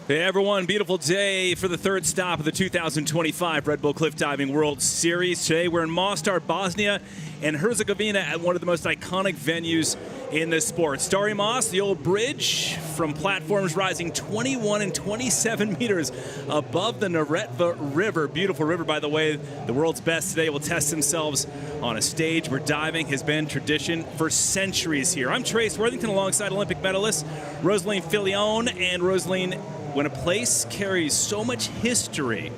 Hey everyone, beautiful day for the third stop of the 2025 Red Bull Cliff Diving World Series. Today we're in Mostar, Bosnia, and Herzegovina at one of the most iconic venues in this sport. Stari Most, the old bridge from platforms rising 21 and 27 meters above the Neretva River. Beautiful river, by the way. The world's best today will test themselves on a stage where diving has been tradition for centuries here. I'm Trace Worthington alongside Olympic medalists Rosaline Filion and Rosaline. When a place carries so much history,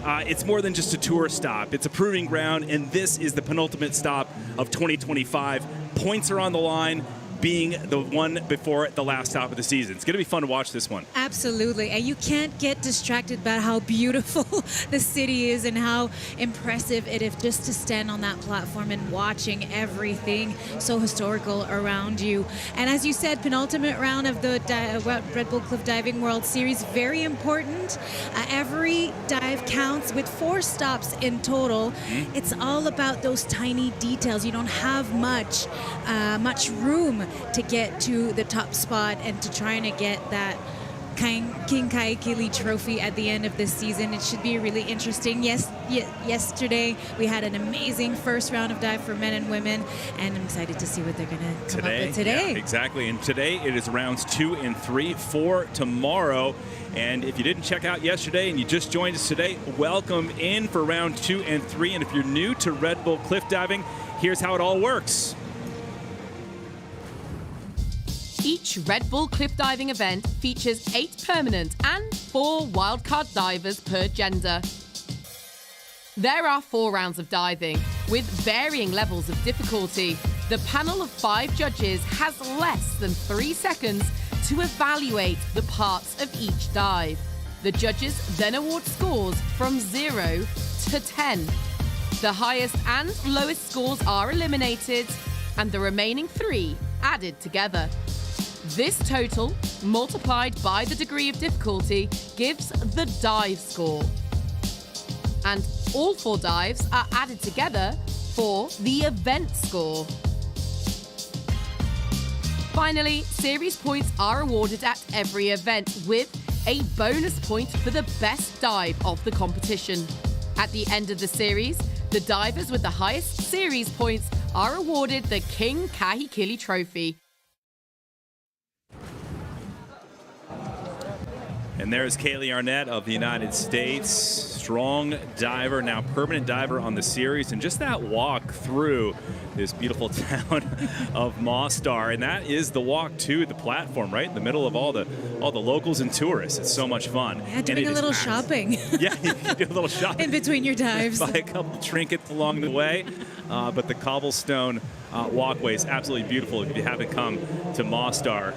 it's more than just a tour stop. It's a proving ground, and this is the penultimate stop of 2025. Points are on the line, being the one before the last stop of the season. It's going to be fun to watch this one. Absolutely, and you can't get distracted by how beautiful the city is and how impressive it is just to stand on that platform and watching everything so historical around you. And as you said, penultimate round of the Red Bull Cliff Diving World Series, very important. Every dive counts with 4 stops in total. It's all about those tiny details. You don't have much room to get to the top spot and to trying to get that King Kaikili trophy at the end of this season. It should be really interesting. Yesterday we had an amazing first round of dive for men and women, and I'm excited to see what they're going to come up with today. Yeah, exactly, and today it is rounds 2 and 3 for tomorrow. And if you didn't check out yesterday and you just joined us today, welcome in for round 2 and 3. And if you're new to Red Bull Cliff Diving, here's how it all works. Each Red Bull Cliff Diving event features 8 permanent and 4 wildcard divers per gender. There are 4 rounds of diving, with varying levels of difficulty. The panel of 5 judges has less than 3 seconds to evaluate the parts of each dive. The judges then award scores from 0 to 10. The highest and lowest scores are eliminated, and the remaining 3 added together. This total, multiplied by the degree of difficulty, gives the dive score. And all 4 dives are added together for the event score. Finally, series points are awarded at every event, with a bonus point for the best dive of the competition. At the end of the series, the divers with the highest series points are awarded the King Kaikili trophy. And there's Kaylee Arnett of the United States, strong diver, now permanent diver on the series. And just that walk through this beautiful town of Mostar, and that is the walk to the platform, right in the middle of all the locals and tourists. It's so much fun. Yeah, doing a little shopping. Yeah, you can do a little shopping in between your dives. Buy a couple trinkets along the way, but the cobblestone walkway is absolutely beautiful. If you haven't come to Mostar,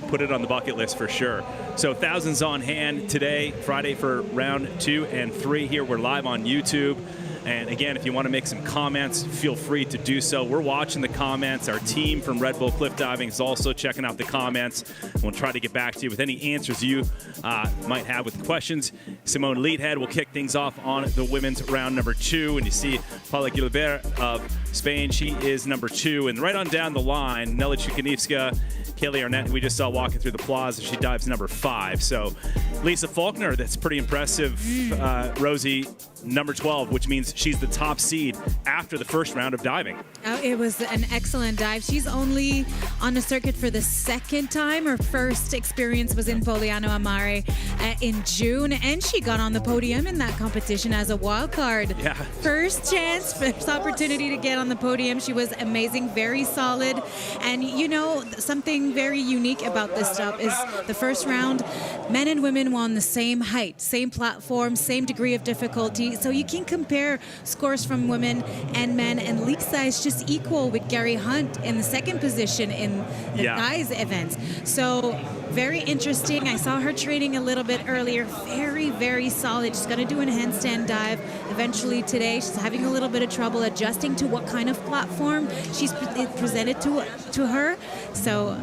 put it on the bucket list for sure. So thousands on hand today, Friday, for round 2 and 3 here. We're live on YouTube. And again, if you want to make some comments, feel free to do so. We're watching the comments. Our team from Red Bull Cliff Diving is also checking out the comments. We'll try to get back to you with any answers you might have with questions. Simone Leadhead will kick things off on the women's round number 2. And you see Paula Gilbert of Spain. She is number 2. And right on down the line, Nela Chukanivska, Kaylee Arnett, who we just saw walking through the plaza, she dives number 5. So Lisa Faulkner, that's pretty impressive. Rosie, number 12, which means she's the top seed after the first round of diving. Oh, it was an excellent dive. She's only on the circuit for the 2nd time. Her first experience was in Poliano Amare in June, and she got on the podium in that competition as a wild card. Yeah. First opportunity to get on the podium. She was amazing, very solid. And you know, something very unique about this stop is the first round, men and women were on the same height, same platform, same degree of difficulty. So you can compare scores from women and men, and Lisa is just equal with Gary Hunt in the 2nd position in the guys events. So very interesting. I saw her training a little bit earlier. Very, very solid. She's going to do a handstand dive eventually today. She's having a little bit of trouble adjusting to what kind of platform she's presented to her. So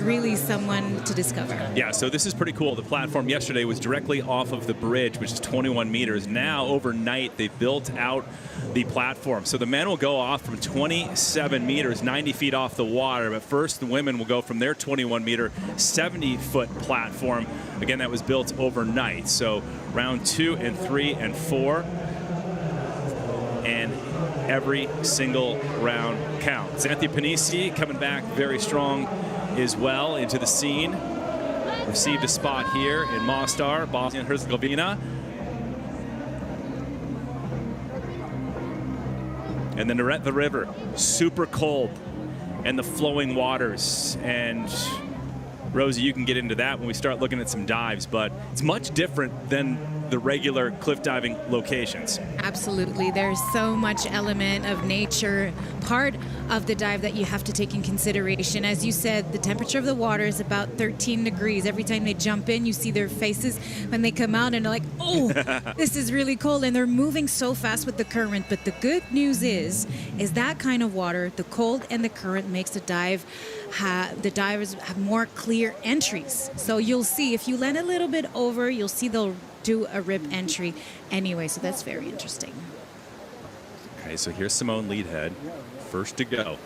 really someone to discover. Yeah, so this is pretty cool. The platform yesterday was directly off of the bridge, which is 21 meters. Now, overnight, they built out the platform. So the men will go off from 27 meters, 90 feet off the water. But first, the women will go from their 21 meter, 70-foot platform. Again, that was built overnight. So round 2 and 3 and 4. And every single round counts. Xanthi Panisi coming back very strong as well into the scene. Received a spot here in Mostar, Bosnia and Herzegovina. And the Neretva River, super cold, and the flowing waters. And Rosie, you can get into that when we start looking at some dives, but it's much different than the regular cliff diving locations. Absolutely. There's so much element of nature, part of the dive that you have to take in consideration. As you said, the temperature of the water is about 13 degrees. Every time they jump in, you see their faces when they come out and they're like, oh, this is really cold. And they're moving so fast with the current. But the good news is that kind of water, the cold and the current makes the dive, the divers have more clear entries. So you'll see if you land a little bit over, you'll see they'll do a rib entry anyway, so that's very interesting. Okay, so here's Simone Leadhead, first to go.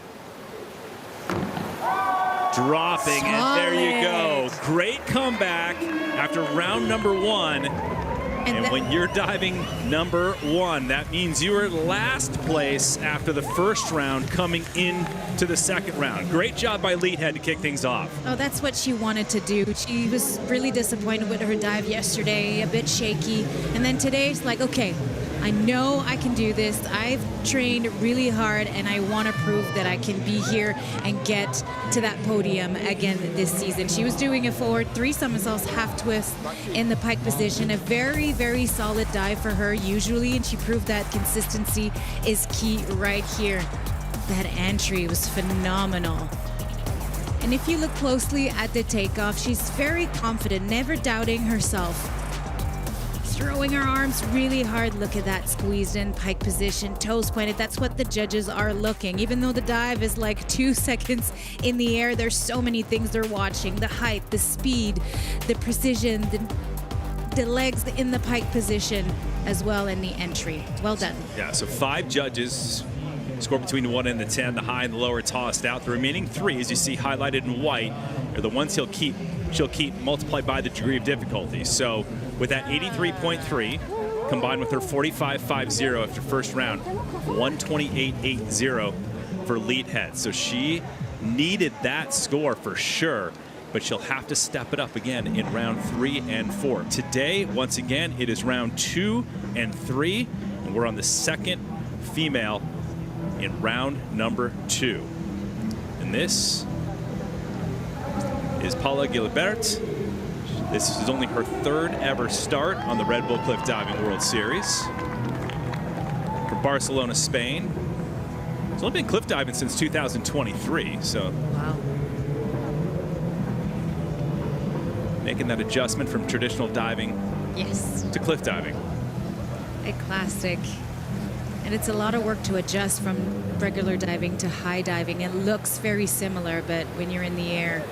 Dropping, Solid. and there you go. Great comeback after round number 1. And when you're diving number 1, that means you are last place after the first round coming into the second round. Great job by Leadhead to kick things off. Oh, that's what she wanted to do. She was really disappointed with her dive yesterday, a bit shaky. And then today, it's like, okay, I know I can do this. I've trained really hard, and I want to prove that I can be here and get to that podium again this season. She was doing a forward 3 somersaults, half twist in the pike position. A very, very solid dive for her usually, and she proved that consistency is key right here. That entry was phenomenal. And if you look closely at the takeoff, she's very confident, never doubting herself. Throwing her arms really hard. Look at that squeezed in pike position, toes pointed. That's what the judges are looking. Even though the dive is like 2 seconds in the air, there's so many things they're watching. The height, the speed, the precision, the legs in the pike position as well, and the entry. Well done. Yeah, so 5 judges score between the 1 and the 10. The high and the low are tossed out. The remaining 3, as you see highlighted in white, are the ones she'll keep multiplied by the degree of difficulty. So with that 83.3 combined with her 45.50 after first round, 128.80 for Leadhead. So she needed that score for sure, but she'll have to step it up again in round 3 and 4. Today, once again, it is round 2 and 3, and we're on the second female in round number 2. And this is Paula Gilbert. This is only her 3rd ever start on the Red Bull Cliff Diving World Series. From Barcelona, Spain. She's only been cliff diving since 2023, so. Wow. Making that adjustment from traditional diving to cliff diving. A classic. And it's a lot of work to adjust from regular diving to high diving. It looks very similar, but when you're in the air,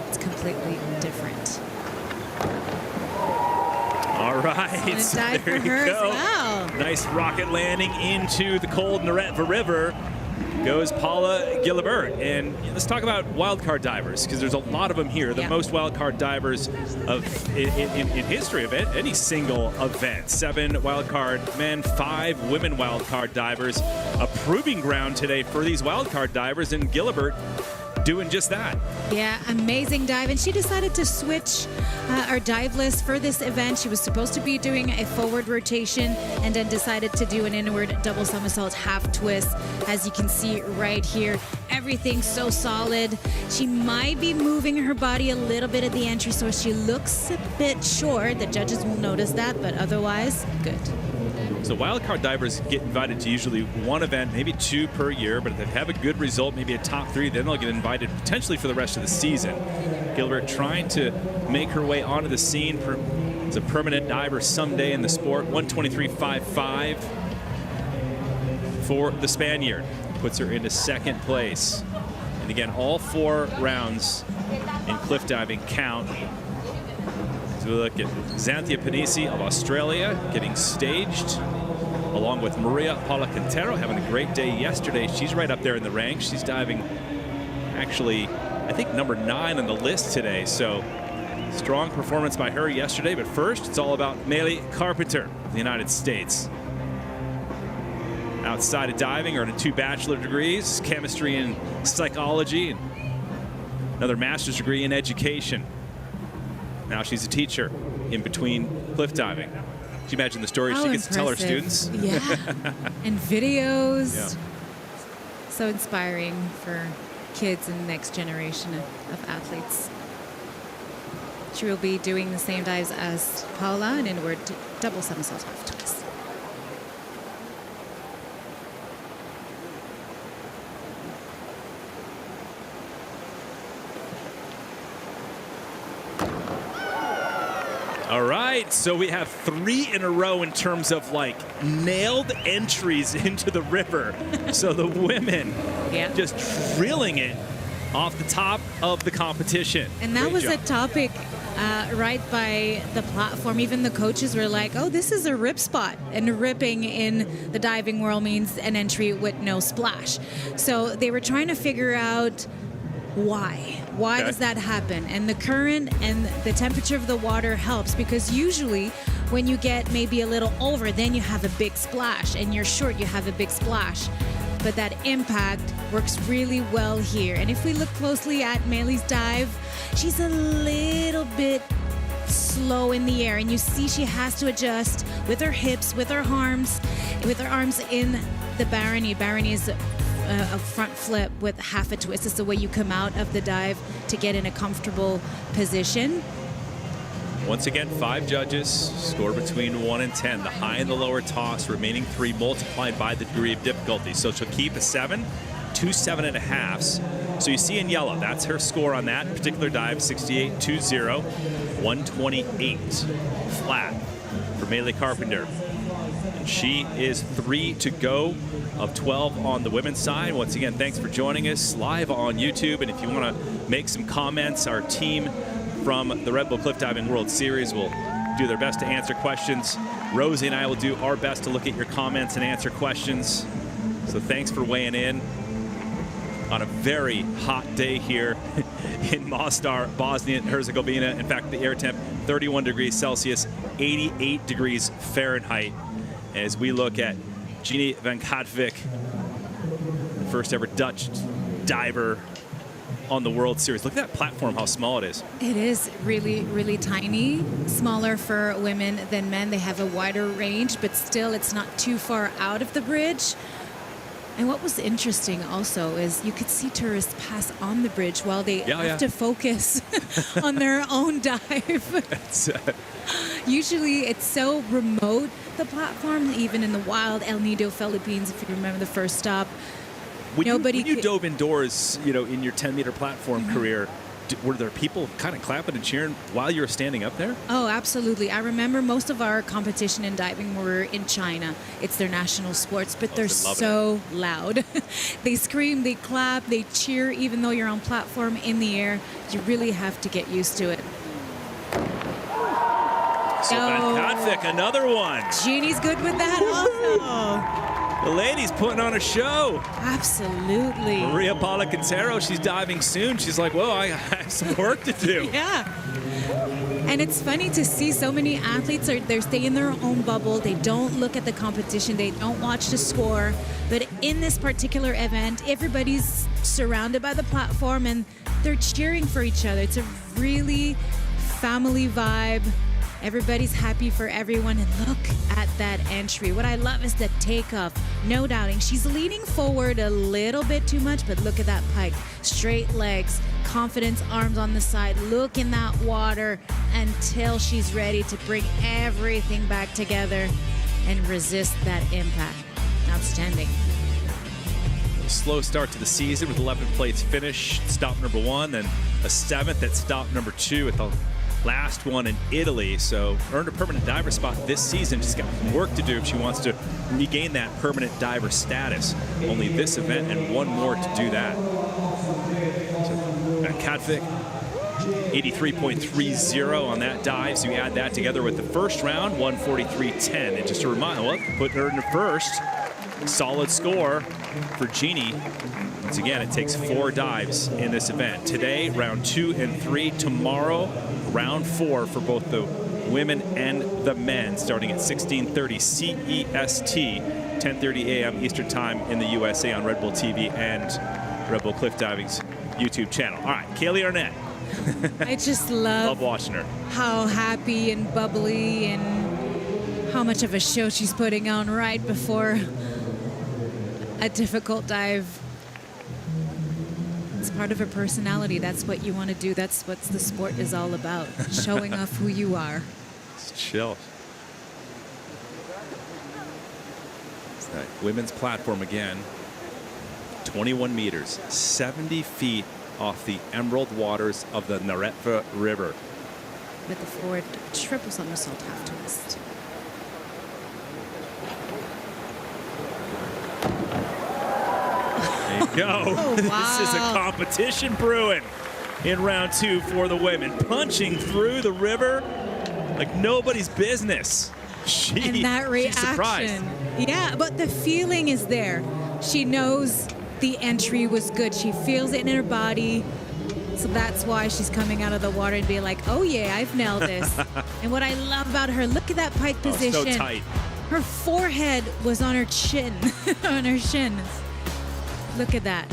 it's completely different. All right, so dive there for you her go. as well. Nice rocket landing into the cold Neretva River. Goes Paula Gilbert. And let's talk about wildcard divers, because there's a lot of them here. The most wildcard divers in history of it, any single event. 7 wildcard men, 5 women wildcard divers. A proving ground today for these wildcard divers, and Gilbert doing just that. Yeah, amazing dive. And she decided to switch our dive list for this event. She was supposed to be doing a forward rotation and then decided to do an inward double somersault half twist. As you can see right here, everything so solid. She might be moving her body a little bit at the entry, so she looks a bit short. The judges will notice that, but otherwise, good. So wildcard divers get invited to usually 1 event, maybe 2 per year, but if they have a good result, maybe a top 3, then they'll get invited potentially for the rest of the season. Gilbert trying to make her way onto the scene as a permanent diver someday in the sport. 123.55 for the Spaniard. Puts her into 2nd place. And again, all 4 rounds in cliff diving count. So we look at Xanthi Panisi of Australia getting staged, along with Maria Paula Quintero having a great day yesterday. She's right up there in the ranks. She's diving actually I think, number 9 on the list today. So strong performance by her yesterday. But first, it's all about Meili Carpenter of the United States. Outside of diving, earning 2 bachelor degrees, chemistry and psychology, and another master's degree in education. Now she's a teacher in between cliff diving. Can you imagine the stories she gets to tell her students? Yeah, and videos. Yeah. So inspiring for kids and the next generation of athletes. She will be doing the same dives as Paula, an inward double somersault half twist. All right, so we have 3 in a row in terms of like nailed entries into the river. So the women just drilling it off the top of the competition. And that Great was job. a topic right by the platform. Even the coaches were like, oh, this is a rip spot. And ripping in the diving world means an entry with no splash. So they were trying to figure out why. Why does that happen? And the current and the temperature of the water helps, because usually when you get maybe a little over, then you have a big splash, and you're short, you have a big splash. But that impact works really well here. And if we look closely at Meili's dive, she's a little bit slow in the air, and you see she has to adjust with her hips, with her arms in the Barony. Barony is a front flip with half a twist. It's the way you come out of the dive to get in a comfortable position. Once again, 5 judges, score between 1 and 10. The high and the lower toss, remaining 3 multiplied by the degree of difficulty. So she'll keep a 7, 2 7.5s. So you see in yellow, that's her score on that particular dive, 68.20, 128 flat for Meili Carpenter. And she is 3 to go of 12 on the women's side. Once again, thanks for joining us live on YouTube. And if you want to make some comments, our team from the Red Bull Cliff Diving World Series will do their best to answer questions. Rosie and I will do our best to look at your comments and answer questions. So thanks for weighing in on a very hot day here in Mostar, Bosnia and Herzegovina. In fact, the air temp, 31 degrees Celsius, 88 degrees Fahrenheit. As we look at Jeannie van Katwijk, the first ever Dutch diver on the World Series. Look at that platform, how small it is. It is really, really tiny, smaller for women than men. They have a wider range, but still it's not too far out of the bridge. And what was interesting also is you could see tourists pass on the bridge while they have to focus on their own dive. Usually it's so remote, the platform, even in the wild, El Nido, Philippines, if you remember the first stop. When you dove indoors, in your 10-meter platform career, were there people kind of clapping and cheering while you were standing up there? Oh, absolutely. I remember most of our competition in diving were in China. It's their national sports, but they're so loud. They scream, they clap, they cheer, even though you're on platform in the air. You really have to get used to it. So Van Katwijk, another one. Jeannie's good with that also. The lady's putting on a show. Absolutely. Maria Paula Quintero, she's diving soon. She's like, whoa, I have some work to do. Yeah. And it's funny to see so many athletes, they stay in their own bubble. They don't look at the competition. They don't watch the score. But in this particular event, everybody's surrounded by the platform and they're cheering for each other. It's a really family vibe. Everybody's happy for everyone, and look at that entry. What I love is the takeoff. No doubting. She's leaning forward a little bit too much, but look at that pike. Straight legs, confidence, arms on the side. Look in that water until she's ready to bring everything back together and resist that impact. Outstanding. A slow start to the season with 11 plates finished. Stop number 1, then a 7th at stop number 2 at the last one in Italy. So earned a permanent diver spot this season. She's got work to do if she wants to regain that permanent diver status. Only this event and one more to do that. So Van Katwijk, 83.30 on that dive. So you add that together with the first round, 143.10. And just a reminder, put her in the first. solid score for Jeannie. Once again, it takes 4 dives in this event. Today, round 2 and 3. Tomorrow, round 4 for both the women and the men, starting at 16:30 CEST, 10:30 a.m. Eastern Time in the USA on Red Bull TV and Red Bull Cliff Diving's YouTube channel. All right, Kaylee Arnett. I just love watching her. How happy and bubbly and how much of a show she's putting on right before a difficult dive. It's part of her personality. That's what you want to do. That's what the sport is all about, showing off who you are. It's chill. It's that women's platform again. 21 meters, 70 feet off the emerald waters of the Neretva River. With the forward triple somersault half twist. There you go. Oh, wow. This is a competition brewing in round 2 for the women. Punching through the river like nobody's business. And that reaction. She's surprised. Yeah, but the feeling is there. She knows the entry was good. She feels it in her body. So that's why she's coming out of the water and being like, oh yeah, I've nailed this. And what I love about her, look at that pike position. So tight. Her forehead was on her chin, on her shins. Look at that.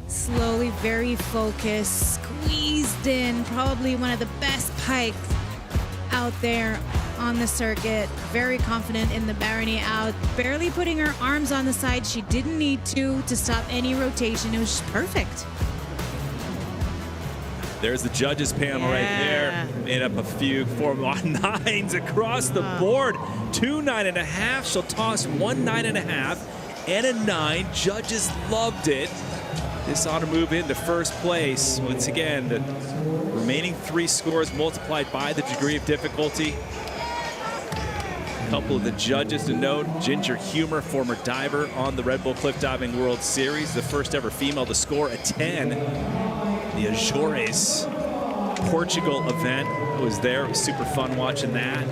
Slowly, very focused, squeezed in, probably one of the best pikes out there on the circuit. Very confident in the Barony out, barely putting her arms on the side. She didn't need to stop any rotation. It was just perfect. There's the judges panel right there. Made up a few 4.9s across the board. 2 9.5. She'll toss 1 9.5 and a 9. Judges loved it. This ought to move into first place. Once again, the remaining 3 scores multiplied by the degree of difficulty. A couple of the judges to note: Ginger Humer, former diver on the Red Bull Cliff Diving World Series, the first ever female to score a 10. The Azores Portugal event was there. It was super fun watching that.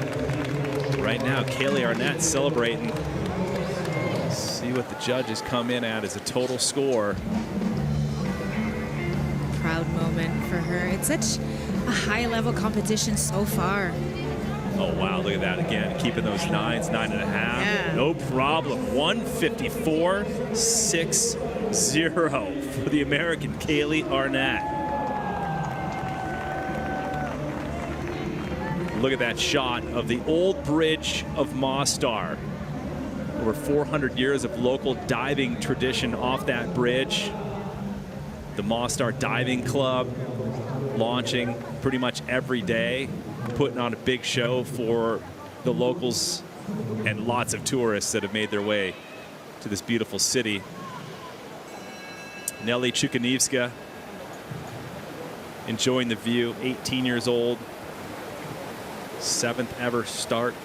Right now, Kaylee Arnett celebrating. See what the judges come in at as a total score. Proud moment for her. It's such a high-level competition so far. Oh, wow, look at that again. Keeping those 9s, 9.5. Yeah. No problem. 154.60 for the American Kaylee Arnett. Look at that shot of the old bridge of Mostar. Over 400 years of local diving tradition off that bridge. The Mostar Diving Club launching pretty much every day, putting on a big show for the locals and lots of tourists that have made their way to this beautiful city. Nelly Chukaniewska enjoying the view, 18 years old. 7th ever start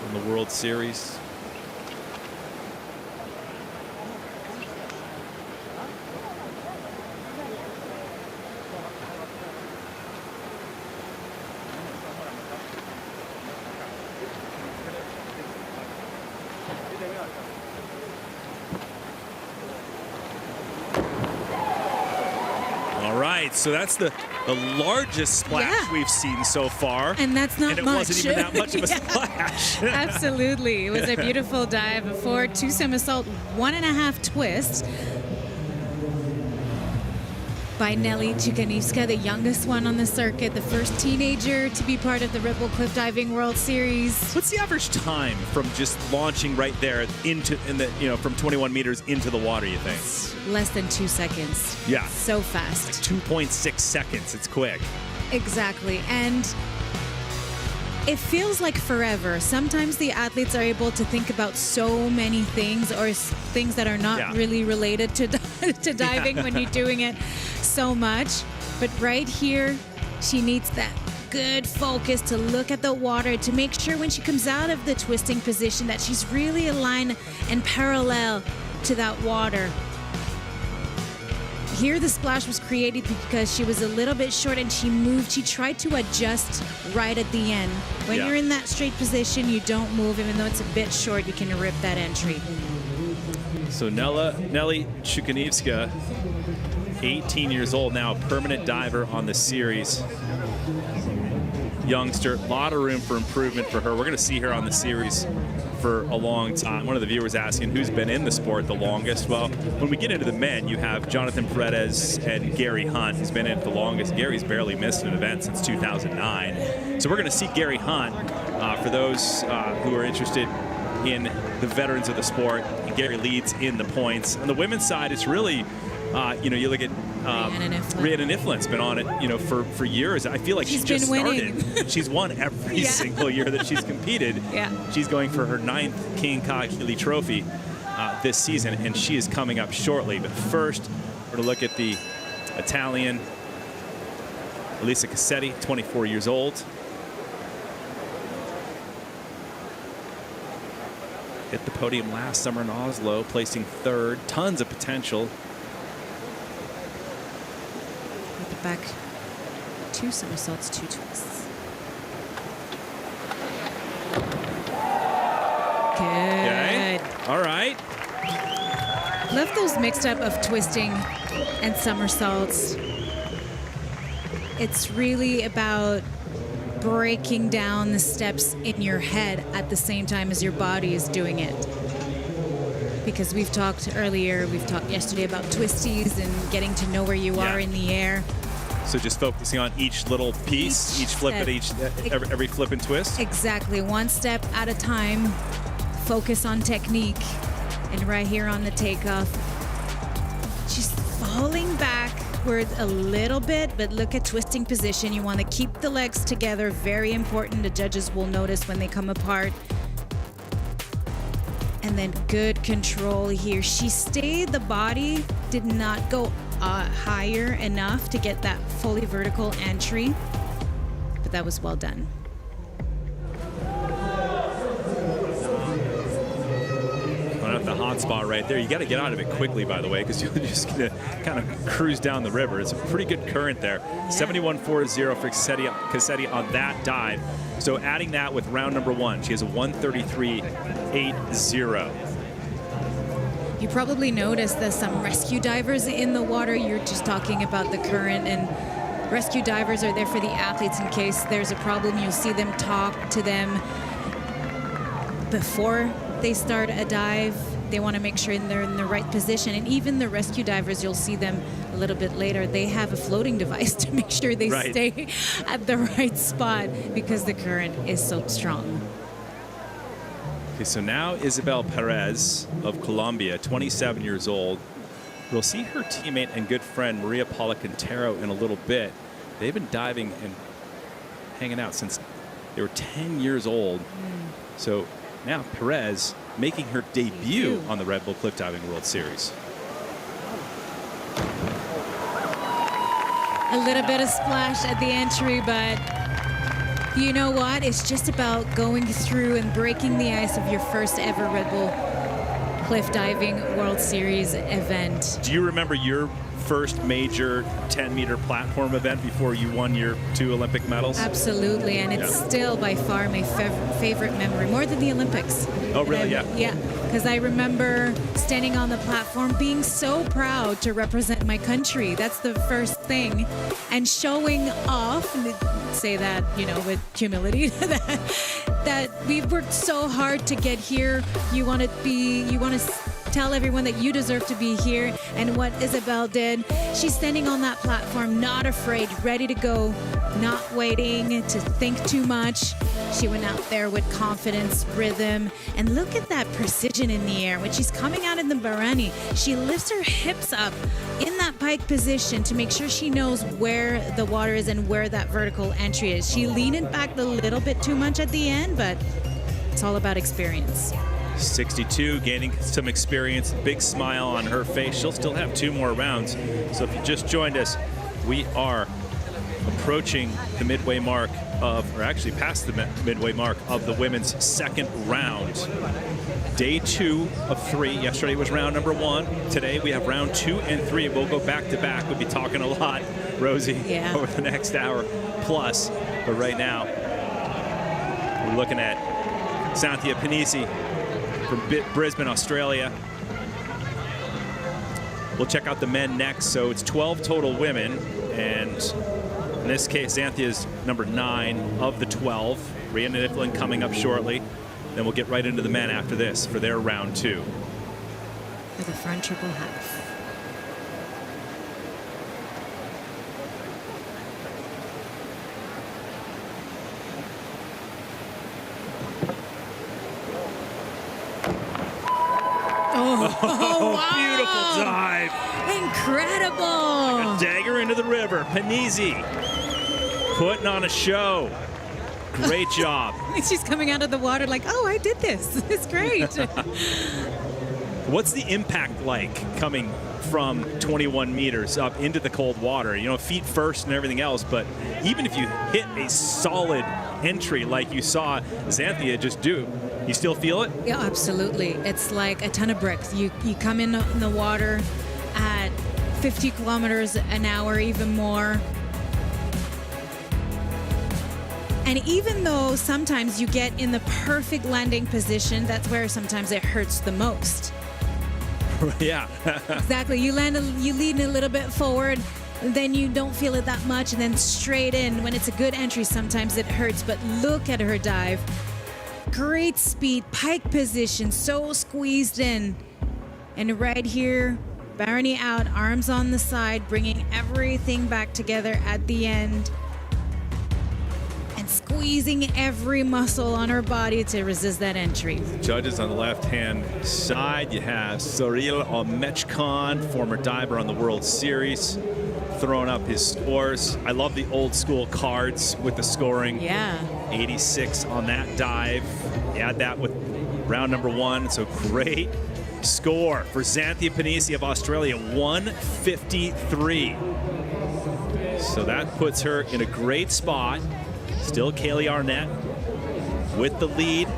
in the World Series. All right, so that's the largest splash we've seen so far. And that's not much. And it wasn't even that much of a splash. Absolutely. It was a beautiful dive, a forward 2 somersault, 1.5 twist by Nelly Chukaniewska, the youngest one on the circuit, the first teenager to be part of the Red Bull Cliff Diving World Series. What's the average time from just launching right there from 21 meters into the water, you think? It's less than 2 seconds. Yeah. So fast. Like 2.6 seconds. It's quick. Exactly. And it feels like forever. Sometimes the athletes are able to think about so many things, or things that are not really related to diving when you're doing it so much. But right here, she needs that good focus to look at the water, to make sure when she comes out of the twisting position that she's really aligned and parallel to that water. here the splash was created because she was a little bit short and she moved. She tried to adjust right at the end. When you're in that straight position, you don't move. Even though it's a bit short, you can rip that entry. So Nelly Chukanievska, 18 years old now, permanent diver on the series. Youngster, a lot of room for improvement for her. We're going to see her on the series for a long time. One of the viewers asking who's been in the sport the longest. Well, when we get into the men, you have Jonathan Paredes and Gary Hunt, who's been in it the longest. Gary's barely missed an event since 2009. So we're going to see Gary Hunt. For those who are interested in the veterans of the sport, Gary leads in the points. On the women's side, it's really, you look at Rhiannon Iflin's been on it, for years. I feel like she's just started. She's won every single year that she's competed. Yeah. She's going for her 9th King Kahekili Trophy this season, and she is coming up shortly. But first, we're going to look at the Italian Elisa Cassetti, 24 years old. Hit the podium last summer in Oslo, placing 3rd. Tons of potential. Back 2 somersaults, 2 twists. Good. Okay. All right. Love those mixed up of twisting and somersaults. It's really about breaking down the steps in your head at the same time as your body is doing it. Because we've talked yesterday about twisties and getting to know where you are in the air. So just focusing on each little piece, each flip at every flip and twist? Exactly. One step at a time. Focus on technique. And right here on the takeoff, she's falling backward a little bit, but look at twisting position. You want to keep the legs together. Very important. The judges will notice when they come apart. And then good control here. She stayed, the body did not go higher enough to get that fully vertical entry, but that was well done. Going up the hot spot right there. You got to get out of it quickly, by the way, because you're just going to kind of cruise down the river. It's a pretty good current there. Yeah. 71.40 for Cassetti on that dive. So adding that with round number 1, she has a 133.80. You probably noticed there's some rescue divers in the water. You're just talking about the current, and rescue divers are there for the athletes in case there's a problem. You'll see them talk to them before they start a dive. They want to make sure they're in the right position. And even the rescue divers, you'll see them a little bit later, they have a floating device to make sure they stay at the right spot because the current is so strong. Okay, so now Isabel Perez of Colombia, 27 years old. We'll see her teammate and good friend Maria Paula Quintero in a little bit. They've been diving and hanging out since they were 10 years old. So now Perez making her debut on the Red Bull Cliff Diving World Series. A little bit of splash at the entry, but you know what? It's just about going through and breaking the ice of your first ever Red Bull Cliff Diving World Series event. Do you remember your first major 10-meter platform event before you won your 2 Olympic medals? Absolutely, and it's still by far my favorite memory, more than the Olympics. Oh, really? Yeah, because I remember standing on the platform being so proud to represent my country. That's the first thing. And showing off, and say that, with humility, that we've worked so hard to get here. You want to tell everyone that you deserve to be here. And what Isabel did, she's standing on that platform, not afraid, ready to go, not waiting to think too much. She went out there with confidence, rhythm, and look at that precision in the air. When she's coming out in the Barani, she lifts her hips up in that pike position to make sure she knows where the water is and where that vertical entry is. She leaned it back a little bit too much at the end, but it's all about experience. 62, gaining some experience, big smile on her face. She'll still have 2 more rounds. So if you just joined us, we are approaching the midway mark of, or actually past the midway mark of the women's second round. day 2 of 3. Yesterday was round number 1. Today we have round 2 and 3. We'll go back to back. We'll be talking a lot, Rosie, over the next hour plus. But right now, we're looking at Xanthia Panisi from Brisbane, Australia. We'll check out the men next. So it's 12 total women, and in this case, Xanthia is number 9 of the 12. Rihanna Niflin coming up shortly. Then we'll get right into the men after this for their round 2. With a front triple half. Oh, wow. Beautiful dive. Incredible. Like a dagger into the river. Panisi putting on a show. Great job. She's coming out of the water like, oh, I did this. It's great. What's the impact like coming from 21 meters up into the cold water? You know, feet first and everything else, but even if you hit a solid entry like you saw Xanthia just do, you still feel it? Yeah, absolutely. It's like a ton of bricks. You come in the water at 50 kilometers an hour, even more. And even though sometimes you get in the perfect landing position, that's where sometimes it hurts the most. Yeah. Exactly. You lean a little bit forward, then you don't feel it that much, and then straight in. When it's a good entry, sometimes it hurts, but look at her dive. Great speed, pike position, so squeezed in. And right here, Barony out, arms on the side, bringing everything back together at the end. And squeezing every muscle on her body to resist that entry. Judges on the left-hand side, you have Cyril Omechkon, former diver on the World Series, throwing up his scores. I love the old school cards with the scoring. Yeah. 86 on that dive. You add that with round number 1. So great score for Xanthia Panisi of Australia, 153. So that puts her in a great spot. Still Kaylee Arnett with the lead,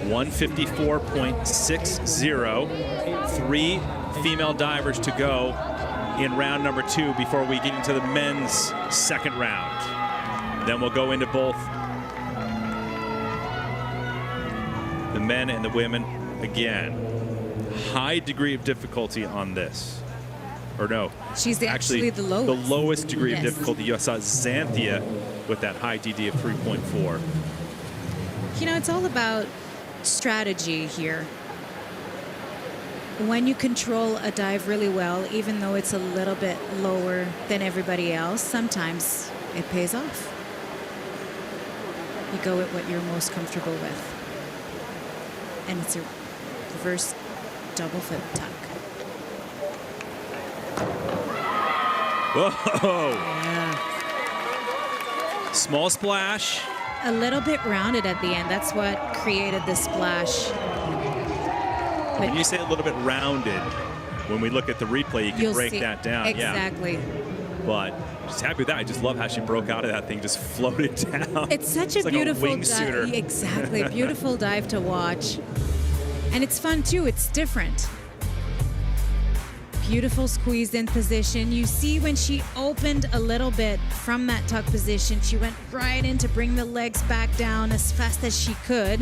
154.60. 3 female divers to go in round number 2 before we get into the men's second round. Then we'll go into both the men and the women again. High degree of difficulty on this. Or no. She's actually the lowest. The lowest degree of difficulty. You saw Xanthia with that high DD of 3.4. You know, it's all about strategy here. When you control a dive really well, even though it's a little bit lower than everybody else, sometimes it pays off. You go with what you're most comfortable with. And it's a reverse double flip tuck. Whoa! Yeah. Small splash. A little bit rounded at the end. That's what created the splash. When you say a little bit rounded, when we look at the replay, you can break that down. Exactly. Yeah. But just happy with that. I just love how she broke out of that thing, just floated down. It's such a like beautiful dive. Exactly. Beautiful dive to watch. And it's fun too. It's different. Beautiful squeezed in position. You see when she opened a little bit from that tuck position, she went right in to bring the legs back down as fast as she could.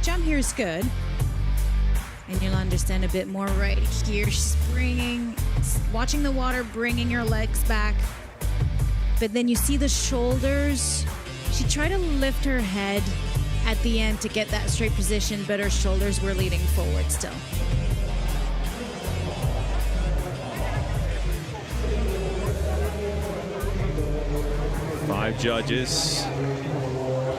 Jump here is good. And you'll understand a bit more right here. She's watching the water, bringing her legs back. But then you see the shoulders. She tried to lift her head at the end to get that straight position, but her shoulders were leading forward still. Five judges.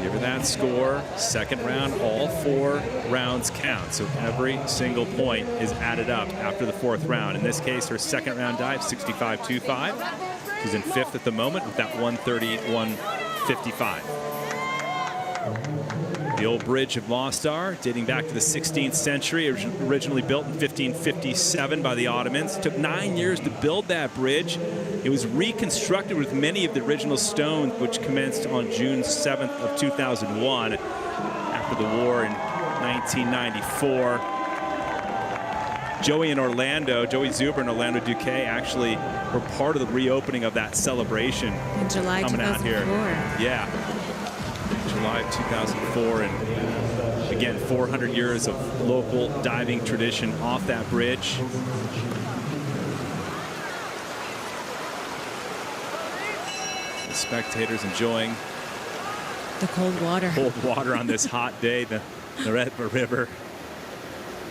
Give her that score. Second round, all 4 rounds count. So every single point is added up after the 4th round. In this case, her second round dive, 65.25. She's in 5th at the moment with that 130.155. The old bridge of Mostar, dating back to the 16th century, originally built in 1557 by the Ottomans. It took 9 years to build that bridge. It was reconstructed with many of the original stones, which commenced on June 7th of 2001 after the war in 1994. Joey Zuber and Orlando Duque actually were part of the reopening of that celebration. In July coming 2004. out here. Yeah. July of 2004. And again, 400 years of local diving tradition off that bridge. The spectators enjoying the cold water. Cold water on this hot day. The Neretva River.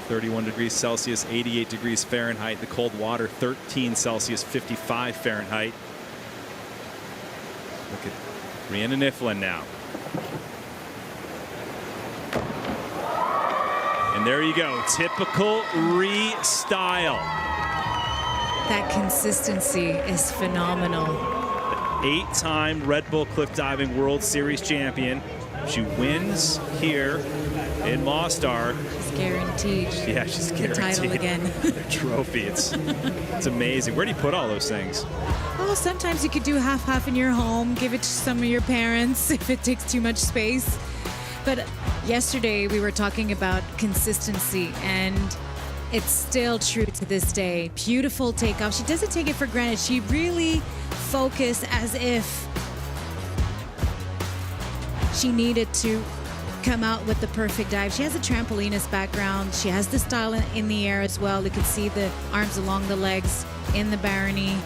31 degrees Celsius, 88 degrees Fahrenheit. The cold water, 13 Celsius, 55 Fahrenheit. Look at Rhiannon Iflin now. And there you go, typical Rhi style. That consistency is phenomenal. The 8-time Red Bull Cliff Diving World Series champion. She wins here in Mostar. She's guaranteed. Yeah, she's guaranteed. The title again. The trophy. It's amazing. Where do you put all those things? Oh, sometimes you could do half in your home. Give it to some of your parents if it takes too much space. But yesterday we were talking about consistency, and it's still true to this day. Beautiful takeoff. She doesn't take it for granted. She really focused as if she needed to come out with the perfect dive. She has a trampolinist background. She has the style in the air as well. You can see the arms along the legs in the Barony.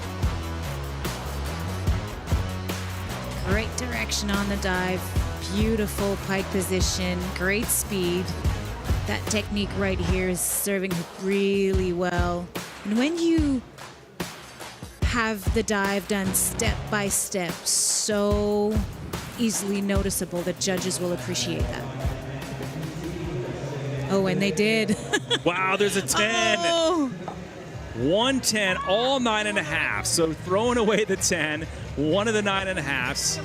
Great direction on the dive. Beautiful pike position. Great speed. That technique right here is serving her really well. And when you have the dive done step by step, so easily noticeable, the judges will appreciate that. Oh, and they did. Wow, there's a 10. Oh. 110, all 9.5. So throwing away the 10, one of the 9.5s.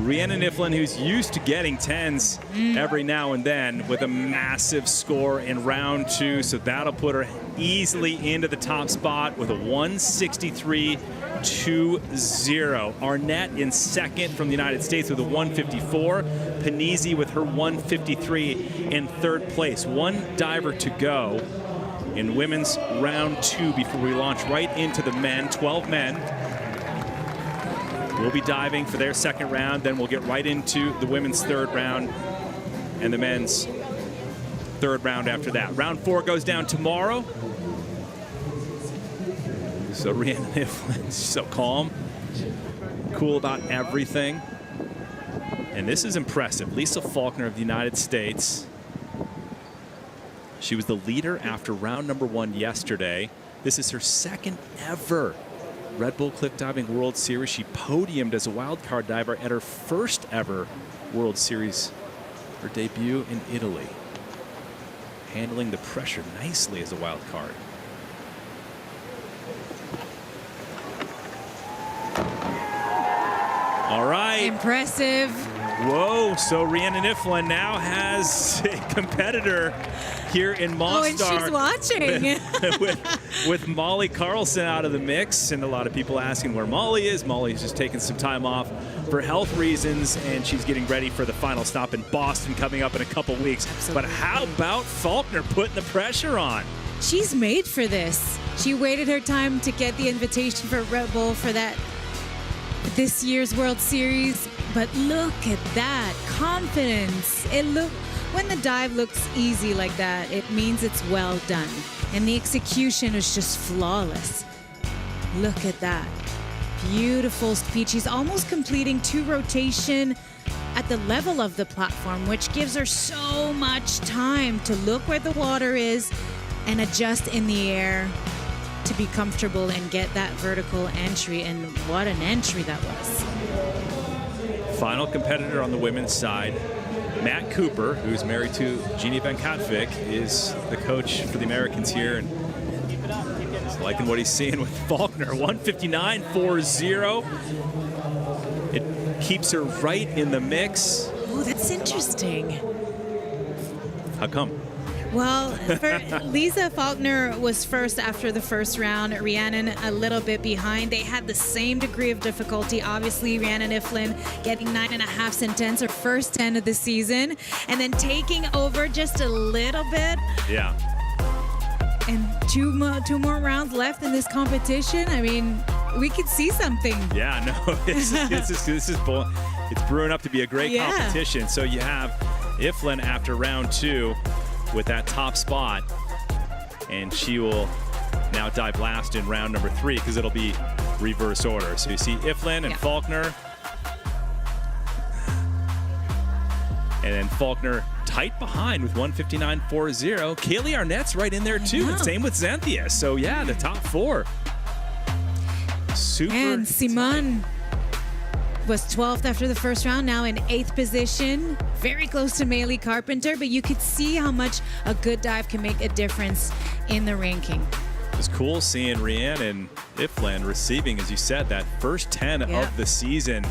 Rhiannon Iflin, who's used to getting 10s every now and then, with a massive score in round 2. So that'll put her easily into the top spot with a 163.20. Arnett in second from the United States with a 154. Panizzi with her 153 in third place. One diver to go in women's round 2 before we launch right into the men. 12 men will be diving for their second round. Then we'll get right into the women's third round and the men's third round after that. Round 4 goes down tomorrow. So Rhiannon Iflin, so calm, cool about everything. And this is impressive. Lisa Faulkner of the United States. She was the leader after round number 1 yesterday. This is her second ever Red Bull Cliff Diving World Series. She podiumed as a wildcard diver at her first ever World Series, her debut in Italy. Handling the pressure nicely as a wildcard. All right. Impressive. Whoa, so Rhiannon Iflin now has a competitor here in Mostar. Oh, and she's watching. with Molly Carlson out of the mix, and a lot of people asking where Molly is. Molly's just taking some time off for health reasons, and she's getting ready for the final stop in Boston coming up in a couple weeks. Absolutely. But how about Faulkner putting the pressure on? She's made for this. She waited her time to get the invitation for Red Bull for this year's World Series. But look at that confidence. When the dive looks easy like that, it means it's well done. And the execution is just flawless. Look at that. Beautiful speed. She's almost completing 2 rotation at the level of the platform, which gives her so much time to look where the water is and adjust in the air to be comfortable and get that vertical entry. And what an entry that was. Final competitor on the women's side, Matt Cooper, who's married to Jeannie Van Katwijk, is the coach for the Americans here, and he's liking what he's seeing with Faulkner. 159.40. It keeps her right in the mix. Oh, that's interesting. How come? Well, Lisa Faulkner was first after the first round. Rhiannon a little bit behind. They had the same degree of difficulty. Obviously, Rhiannon Iflin getting 9.5 and 10s, her first 10 of the season, and then taking over just a little bit. Yeah. And two more rounds left in this competition. I mean, we could see something. Yeah, no, it's brewing up to be a great competition. So you have Iflin after round 2 with that top spot, and she will now dive last in round number 3 because it'll be reverse order. So you see Iflin and Faulkner. And then Faulkner tight behind with 159.40. Kaylee Arnett's right in there too. And same with Xanthia. So yeah, the top 4. Super. And Simon was 12th after the first round, now in 8th position. Very close to Maylee Carpenter, but you could see how much a good dive can make a difference in the ranking. It was cool seeing Rianne and Iflin receiving, as you said, that first 10 of the season.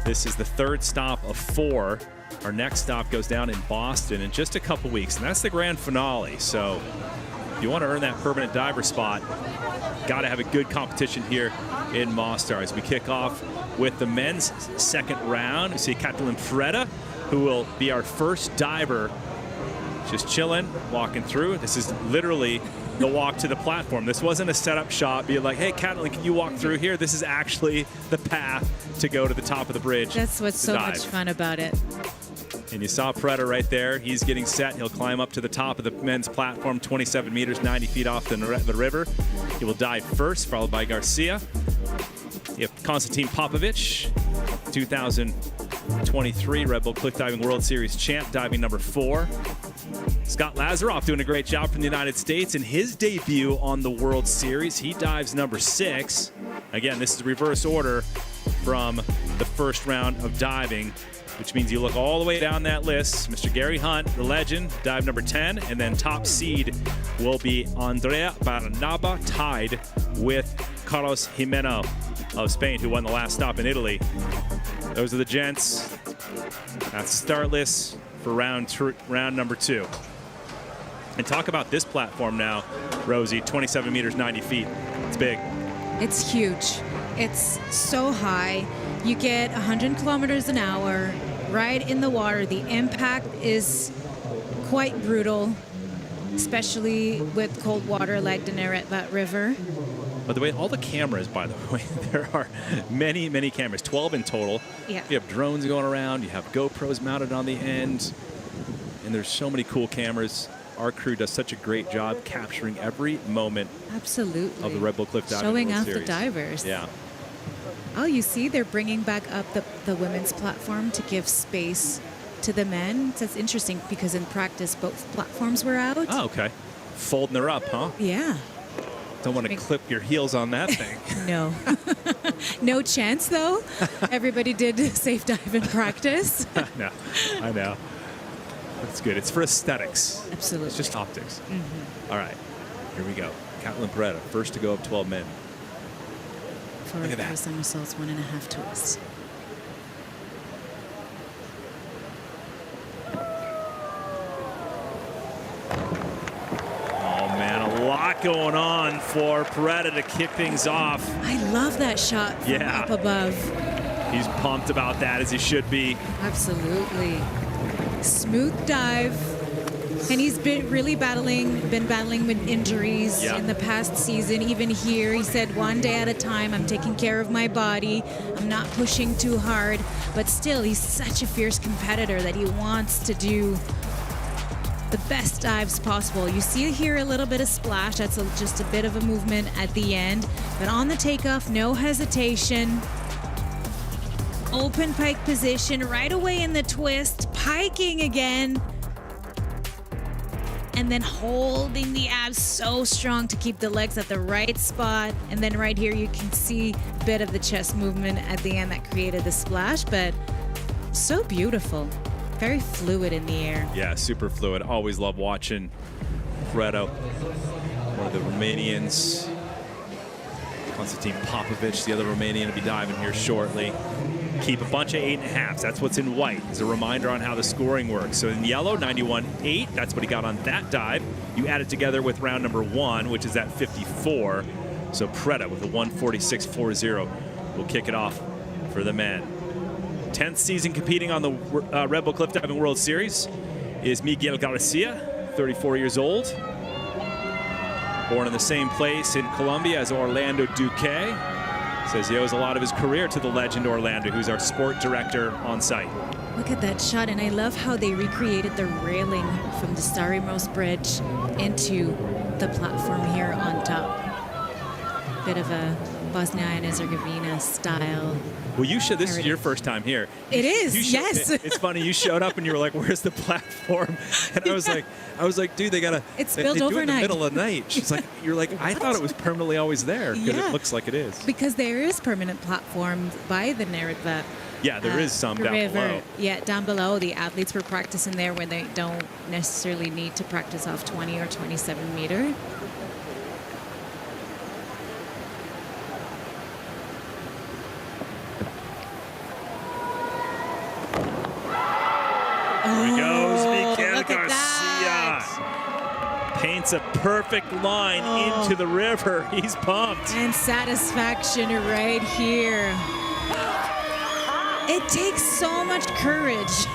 This is the 3rd stop of 4. Our next stop goes down in Boston in just a couple weeks, and that's the grand finale. So if you want to earn that permanent diver spot, got to have a good competition here in Mostar. As we kick off with the men's second round, we see Catalin Freda, who will be our first diver, just chilling, walking through. This is literally the walk to the platform. This wasn't a setup shot, being like, hey, Catalin, can you walk through here? This is actually the path to go to the top of the bridge. That's what's so much fun about it. And you saw Preda right there. He's getting set. He'll climb up to the top of the men's platform, 27 meters, 90 feet off the Neretva River. He will dive first, followed by Garcia. You have Konstantin Popovic, 2023 Red Bull Cliffdiving World Series champ, diving number 4. Scott Lazaroff doing a great job from the United States in his debut on the World Series. He dives number 6. Again, this is reverse order from the first round of diving, which means you look all the way down that list. Mr. Gary Hunt, the legend, dive number 10, and then top seed will be Andrea Barnaba, tied with Carlos Jimeno of Spain, who won the last stop in Italy. Those are the gents. That's the start list for round number 2. And talk about this platform now, Rosie, 27 meters, 90 feet. It's big. It's huge. It's so high. You get 100 kilometers an hour right in the water. The impact is quite brutal, especially with cold water like the Neretva River. By the way, all the cameras, by the way, there are many, many cameras, 12 in total. Yeah. You have drones going around, you have GoPros mounted on the end, and there's so many cool cameras. Our crew does such a great job capturing every moment Absolutely. of the Red Bull Cliff Diving Showing World off Series. the divers. Yeah. Oh, you see, they're bringing back up the women's platform to give space to the men. That's interesting because in practice, both platforms were out. Oh, okay. Folding her up, huh? Yeah. Don't want to clip your heels on that thing. No. No chance, though. Everybody did safe dive in practice. No, I know. That's good. It's for aesthetics. Absolutely. It's just optics. All right. Here we go. Catalin Preda, first to go of 12 men. Forward Look at that. somersaults, 1.5 twists. Oh, man, a lot going on for Preda to kick things off. I love that shot from up above. He's pumped about that, as he should be. Absolutely. Smooth dive. And he's been really battling with injuries in the past season. Even here, he said, one day at a time, I'm taking care of my body. I'm not pushing too hard. But still, he's such a fierce competitor that he wants to do the best dives possible. You see here a little bit of splash. That's just a bit of a movement at the end. But on the takeoff, no hesitation. Open pike position right away in the twist. Piking again. And then holding the abs so strong to keep the legs at the right spot. And then right here you can see a bit of the chest movement at the end that created the splash, but so beautiful. Very fluid in the air. Yeah, super fluid. Always love watching Fredo, one of the Romanians. Konstantin Popovic, the other Romanian, to be diving here shortly. Keep a bunch of 8.5s. That's what's in white. As a reminder on how the scoring works. So in yellow, 91.8. That's what he got on that dive. You add it together with round number 1, which is at 54. So Preda with a 146.40 will kick it off for the men. 10th season competing on the Red Bull Cliff Diving World Series is Miguel Garcia, 34 years old. Born in the same place in Colombia as Orlando Duque. Says he owes a lot of his career to the legend Orlando, who's our sport director on site. Look at that shot, and I love how they recreated the railing from the Stari Most bridge into the platform here on top. Bit of a Bosnia and Herzegovina style. Well, you should. This is your first time here. It is, yes. It's funny. You showed up and you were like, "Where's the platform?" And I was like, "Dude, they gotta." It's they built do it in the overnight. middle of the night. She's like, "You're like, I thought it was permanently always there because Yeah. it looks like it is." Because there is permanent platform by the Neretva Yeah, there is some down River. below. Yeah, down below. The athletes were practicing there when they don't necessarily need to practice off 20 or 27 meter. Here he goes, Miguel look at Garcia. Paints a perfect line into the river. He's pumped. And satisfaction right here. It takes so much courage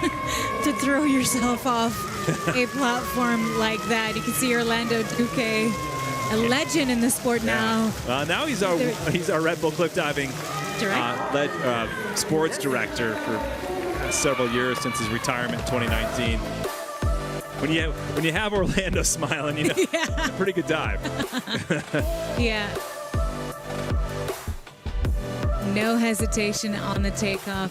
to throw yourself off a platform like that. You can see Orlando Duque, a legend in the sport now. Now he's our Red Bull cliff diving sports director for several years since his retirement in 2019. When you have Orlando smiling, you know, it's a pretty good dive. Yeah. No hesitation on the takeoff,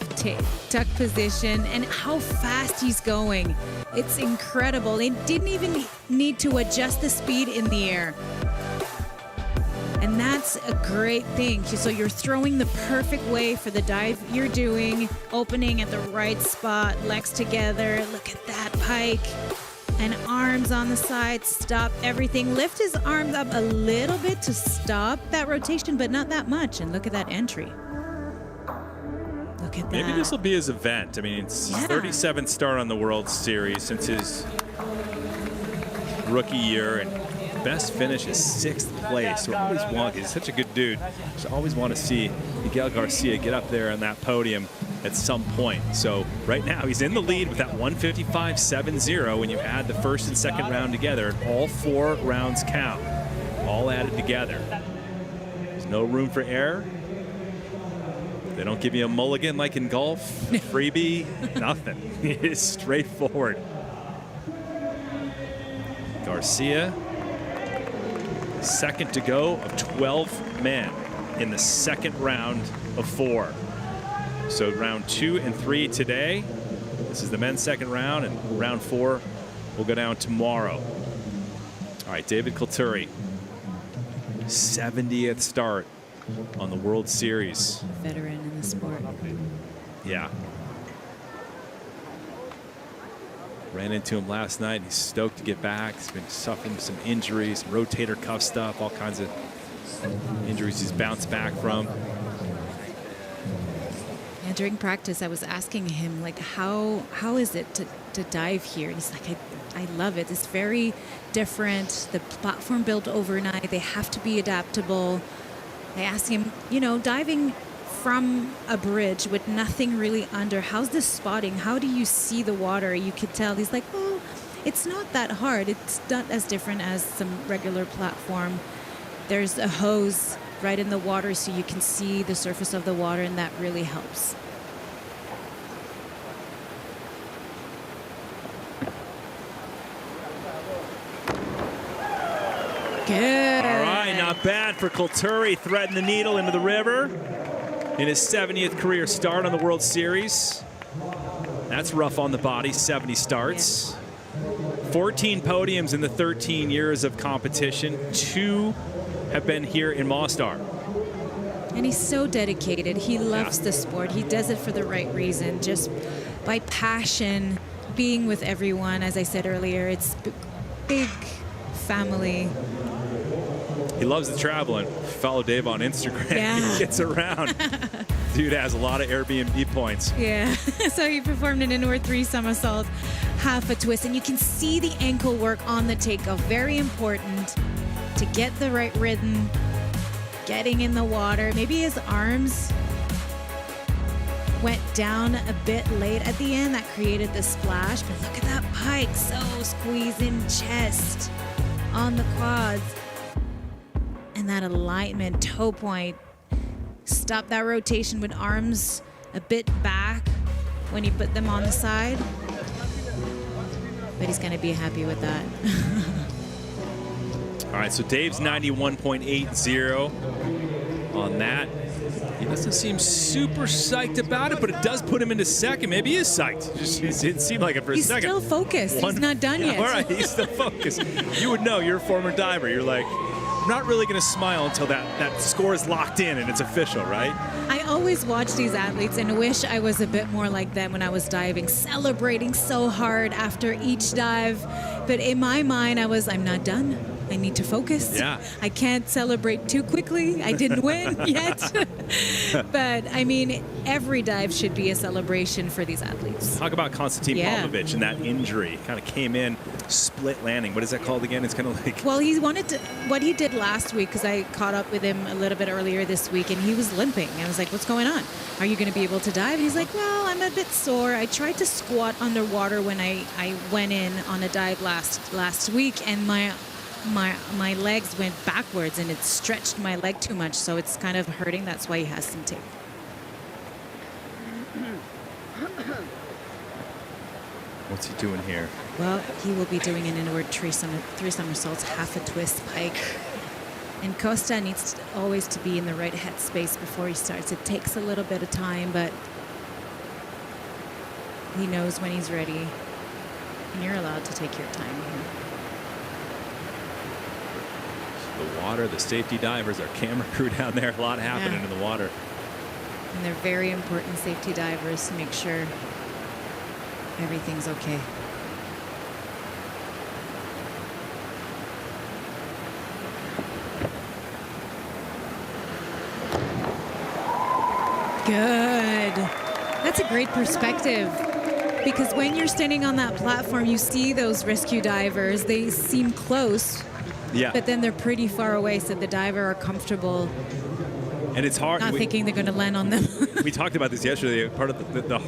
tuck position, and how fast he's going. It's incredible. They didn't even need to adjust the speed in the air. And that's a great thing. So you're throwing the perfect way for the dive you're doing, opening at the right spot, legs together. Look at that pike. And arms on the side, stop everything. Lift his arms up a little bit to stop that rotation, but not that much. And look at that entry. Look at that. Maybe this will be his event. I mean, it's his 37th start on the World Series since his rookie year, and best finish is 6th place. So he's such a good dude. Just always want to see Miguel Garcia get up there on that podium at some point. So right now he's in the lead with that 155.70 when you add the first and second round together. All 4 rounds count, all added together. There's no room for error. They don't give you a mulligan like in golf, freebie, nothing. It's straightforward. Garcia, second to go of 12 men in the second round of 4. So round 2 and 3 today. This is the men's second round, and round 4 will go down tomorrow. All right, David Kulturi, 70th start on the World Series. Veteran in the sport. Yeah. Ran into him last night. He's stoked to get back. He's been suffering some injuries, rotator cuff stuff, all kinds of injuries he's bounced back from. Yeah, during practice, I was asking him, like, how is it to dive here? And he's like, I love it. It's very different. The platform built overnight. They have to be adaptable. I asked him, you know, diving from a bridge with nothing really under, how's the spotting? How do you see the water? You could tell. He's like, well, it's not that hard. It's not as different as some regular platform. There's a hose right in the water so you can see the surface of the water, and that really helps. Good. All right, not bad for Kulturi, threading the needle into the river in his 70th career start on the World Series. That's rough on the body, 70 starts. 14 podiums in the 13 years of competition. 2 have been here in Mostar. And he's so dedicated. He loves the sport. He does it for the right reason, just by passion, being with everyone. As I said earlier, it's big family. He loves the traveling. Follow Dave on Instagram. Yeah. He gets around. Dude has a lot of Airbnb points. Yeah. So he performed an inward 3 somersault, half a twist, and you can see the ankle work on the takeoff. Very important to get the right rhythm, getting in the water. Maybe his arms went down a bit late at the end. That created the splash. But look at that pike. So squeezing chest on the quads. And that alignment, toe point. Stop that rotation with arms a bit back when you put them on the side. But he's going to be happy with that. All right, so Dave's 91.80 on that. He doesn't seem super psyched about it, but it does put him into second. Maybe he is psyched. It didn't seem like it for a second. He's still focused. He's not done yet. All right, he's still focused. You would know. You're a former diver. You're like, I'm not really going to smile until that score is locked in and it's official, right? I always watch these athletes and wish I was a bit more like them when I was diving, celebrating so hard after each dive. But in my mind, I'm not done. I need to focus. Yeah. I can't celebrate too quickly. I didn't win yet. But, I mean, every dive should be a celebration for these athletes. Talk about Konstantin Yeah. Popovic and that injury. Kind of came in, split landing. What is that called again? It's kind of like... Well, he wanted to, what he did last week, because I caught up with him a little bit earlier this week, and he was limping. I was like, what's going on? Are you going to be able to dive? And he's like, well, I'm a bit sore. I tried to squat underwater when I went in on a dive last week, and my legs went backwards and it stretched my leg too much, so it's kind of hurting. That's why he has some tape. What's he doing here? Well, he will be doing an inward three somersaults, half a twist pike. And Costa needs always to be in the right headspace before he starts. It takes a little bit of time, but he knows when he's ready. And you're allowed to take your time here. The water, the safety divers, our camera crew down there, a lot happening in the water. And they're very important safety divers to make sure everything's okay. Good. That's a great perspective. Because when you're standing on that platform, you see those rescue divers. They seem close. Yeah. But then they're pretty far away, so the diver are comfortable. And it's hard. Not thinking they're going to land on them. We talked about this yesterday. Part of one of the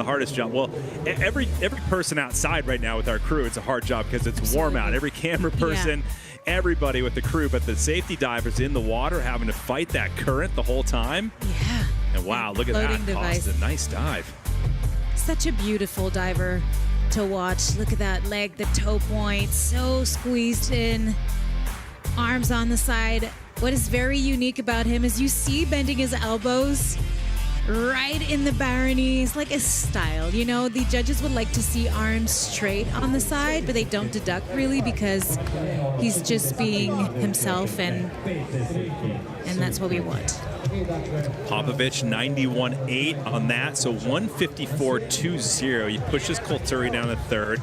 hardest jobs. Well, every person outside right now with our crew, it's a hard job because it's warm out. Every camera person, everybody with the crew, but the safety divers in the water having to fight that current the whole time. Yeah. And wow, look at that, Austin. Nice dive. Such a beautiful diver to watch. Look at that leg, the toe point, so squeezed in. Arms on the side. What is very unique about him is you see bending his elbows right in the baronies, like a style. You know, the judges would like to see arms straight on the side, but they don't deduct really because he's just being himself, and that's what we want. Popovic 91.8 on that, so 154.20. He pushes Colturi down to third,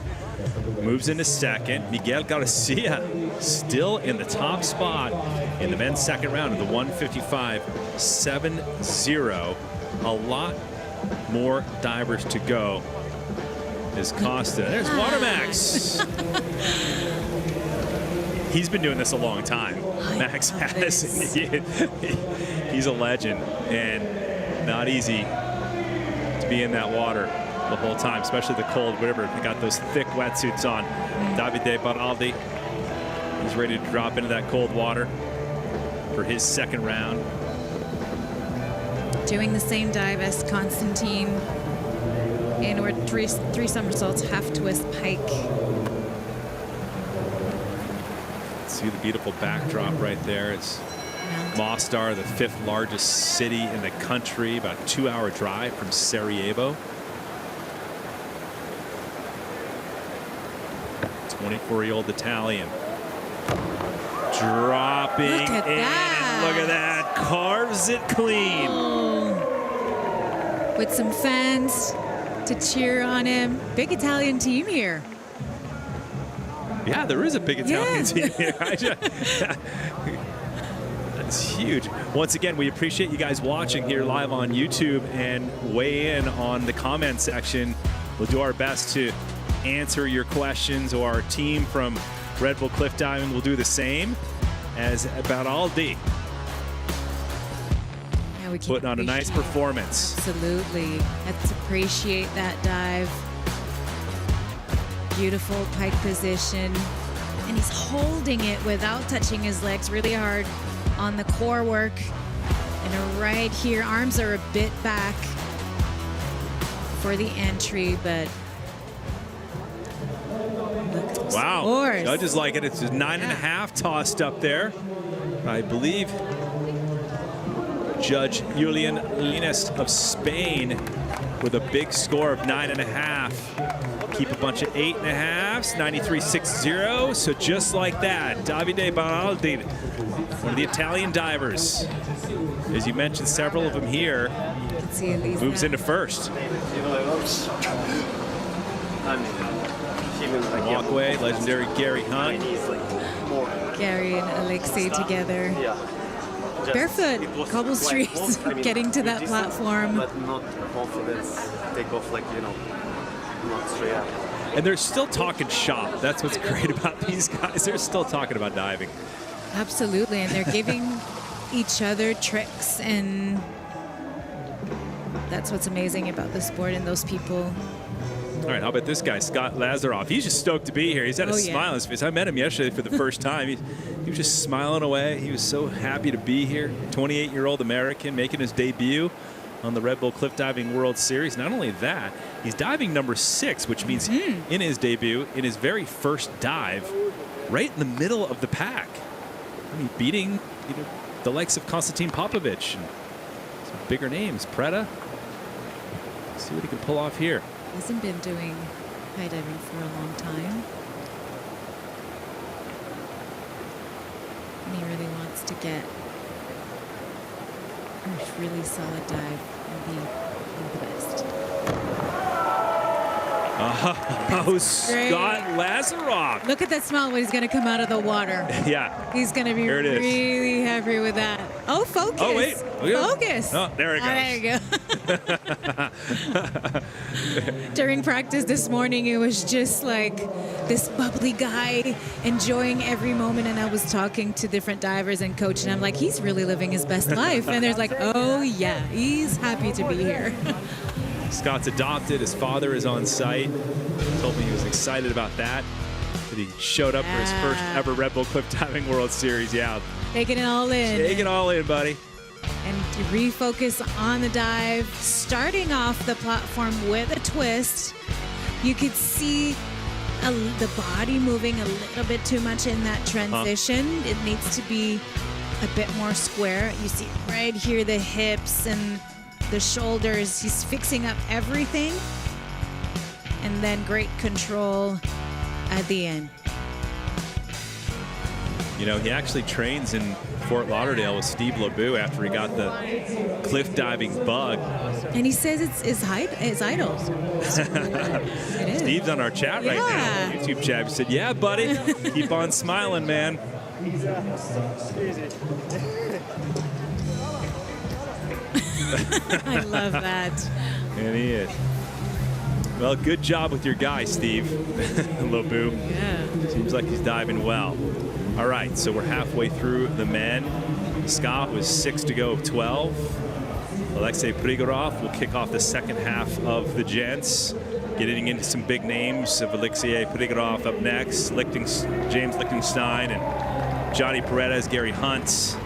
moves into second. Miguel Garcia still in the top spot in the men's second round of the 155.70. A lot more divers to go. Is Costa. There's Watermax. He's been doing this a long time. Max has. He's a legend, and not easy to be in that water the whole time, especially the cold river. They got those thick wetsuits on. Davide Baraldi, he's ready to drop into that cold water for his second round. Doing the same dive as Konstantin. Inward three somersaults, half twist pike. See the beautiful backdrop right there. It's Mostar, the 5th largest city in the country, about a 2-hour drive from Sarajevo. 24-year-old Italian. Dropping Look at in. that. Look at that. Carves it clean. Oh. With some fans to cheer on him. Big Italian team here. Yeah, there is a big Italian team here. That's huge. Once again, we appreciate you guys watching here live on YouTube, and weigh in on the comment section. We'll do our best to answer your questions, or our team from Red Bull Cliff Diving will do the same as Baraldi. Yeah, we putting on a nice performance. Absolutely. Let's appreciate that dive. Beautiful pike position. And he's holding it without touching his legs really hard. on the core work. And right here, arms are a bit back for the entry, but wow. scores. Judges like it. It's 9.5 tossed up there. I believe Judge Julian Lines of Spain with a big score of 9.5. Keep a bunch of 8.5s, 93.60. So just like that, Davide Baraldi, one of the Italian divers. As you mentioned, several of them here, moves into first. Walkway, legendary Gary Hunt. Gary and Alexei together. Barefoot, cobble streets, getting to that platform. But not confidence, take off like, not straight up. And they're still talking shop. That's what's great about these guys. They're still talking about diving. Absolutely, and they're giving each other tricks, and that's what's amazing about the sport and those people. All right, how about this guy, Scott Lazaroff? He's just stoked to be here. He's had a smile on his face. I met him yesterday for the first time. He was just smiling away. He was so happy to be here. 28-year-old American making his debut on the Red Bull Cliff Diving World Series. Not only that, he's diving number 6, which means in his debut, in his very first dive, right in the middle of the pack. I mean, beating the likes of Konstantin Popovic and some bigger names. Preda. Let's see what he can pull off here. Hasn't been doing high diving for a long time. And he really wants to get a really solid dive and be one of the best. Scott Lazaroff. Look at that smile when he's going to come out of the water. Yeah. He's going to be really happy with that. Oh, focus. Oh, wait. Focus. Oh, there it goes. There you go. During practice this morning, it was just like this bubbly guy enjoying every moment. And I was talking to different divers and coach, and I'm like, he's really living his best life. And there's like, oh, yeah, he's happy to be here. Scott's adopted. His father is on site. Told me he was excited about that. That he showed up for his first ever Red Bull Cliff Diving World Series. Yeah. Taking it all in. Take it all in, buddy. And to refocus on the dive, starting off the platform with a twist. You could see the body moving a little bit too much in that transition. It needs to be a bit more square. You see right here the hips and the shoulders. He's fixing up everything. And then great control at the end. He actually trains in Fort Lauderdale with Steve LeBeau after he got the cliff diving bug. And he says it's his idol. It is. Steve's on our chat right now, YouTube chat. He said, yeah, buddy, keep on smiling, man. I love that. And he is. Well, good job with your guy, Steve LeBeau. Yeah. Seems like he's diving well. All right, so we're halfway through the men. Scott was 6 to go of 12. Alexei Prigorov will kick off the second half of the gents. Getting into some big names of Alexei Prigorov up next. James Lichtenstein and Johnny Paredes, Gary Hunt,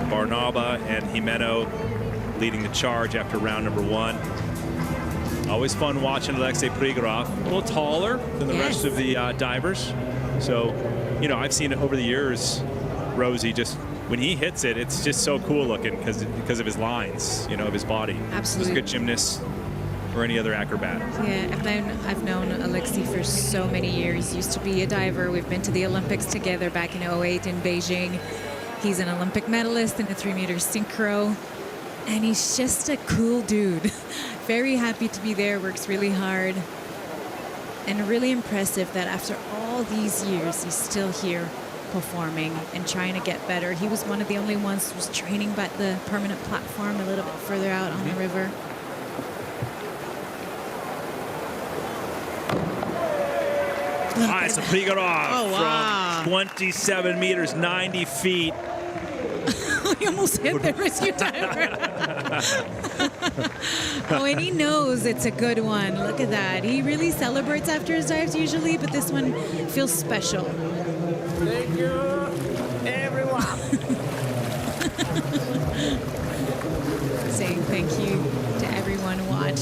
Barnaba and Jimeno leading the charge after round number 1. Always fun watching Alexei Prigorov. A little taller than the rest of the divers. So, I've seen it over the years, Rosie, just when he hits it, it's just so cool looking because of his lines, of his body. Absolutely. He's a good gymnast or any other acrobat. Yeah, I've known Alexei for so many years. Used to be a diver. We've been to the Olympics together back in 2008 in Beijing. He's an Olympic medalist in the 3-meter synchro. And he's just a cool dude. Very happy to be there, works really hard. And really impressive that after all these years, he's still here performing and trying to get better. He was one of the only ones who was training by the permanent platform a little bit further out on the river. Nice, Prigorov from 27 meters, 90 feet. He almost hit the rescue diver. And he knows it's a good one. Look at that. He really celebrates after his dives usually, but this one feels special. Thank you, everyone.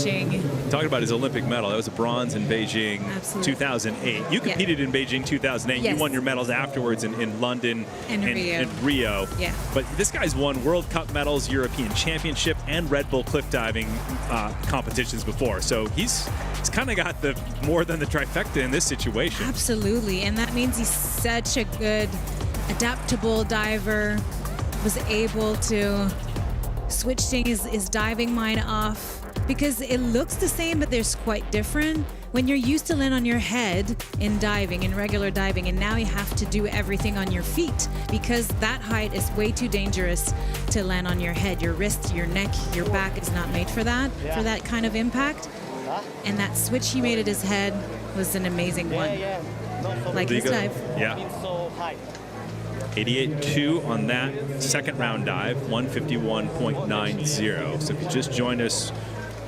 watching. Talking about his Olympic medal, that was a bronze in Beijing 2008. You competed in Beijing 2008. Yes. You won your medals afterwards in London and Rio. Yeah. But this guy's won World Cup medals, European Championship, and Red Bull cliff diving competitions before. So he's kind of got the more than the trifecta in this situation. Absolutely, and that means he's such a good, adaptable diver. Was able to switching his diving mind off because it looks the same, but there's quite different. When you're used to land on your head in diving, in regular diving, and now you have to do everything on your feet because that height is way too dangerous to land on your head. Your wrist, your neck, your back is not made for that kind of impact. And that switch he made at his head was an amazing one. Like his dive. Yeah. 88.2 on that second round dive, 151.90. So if you just joined us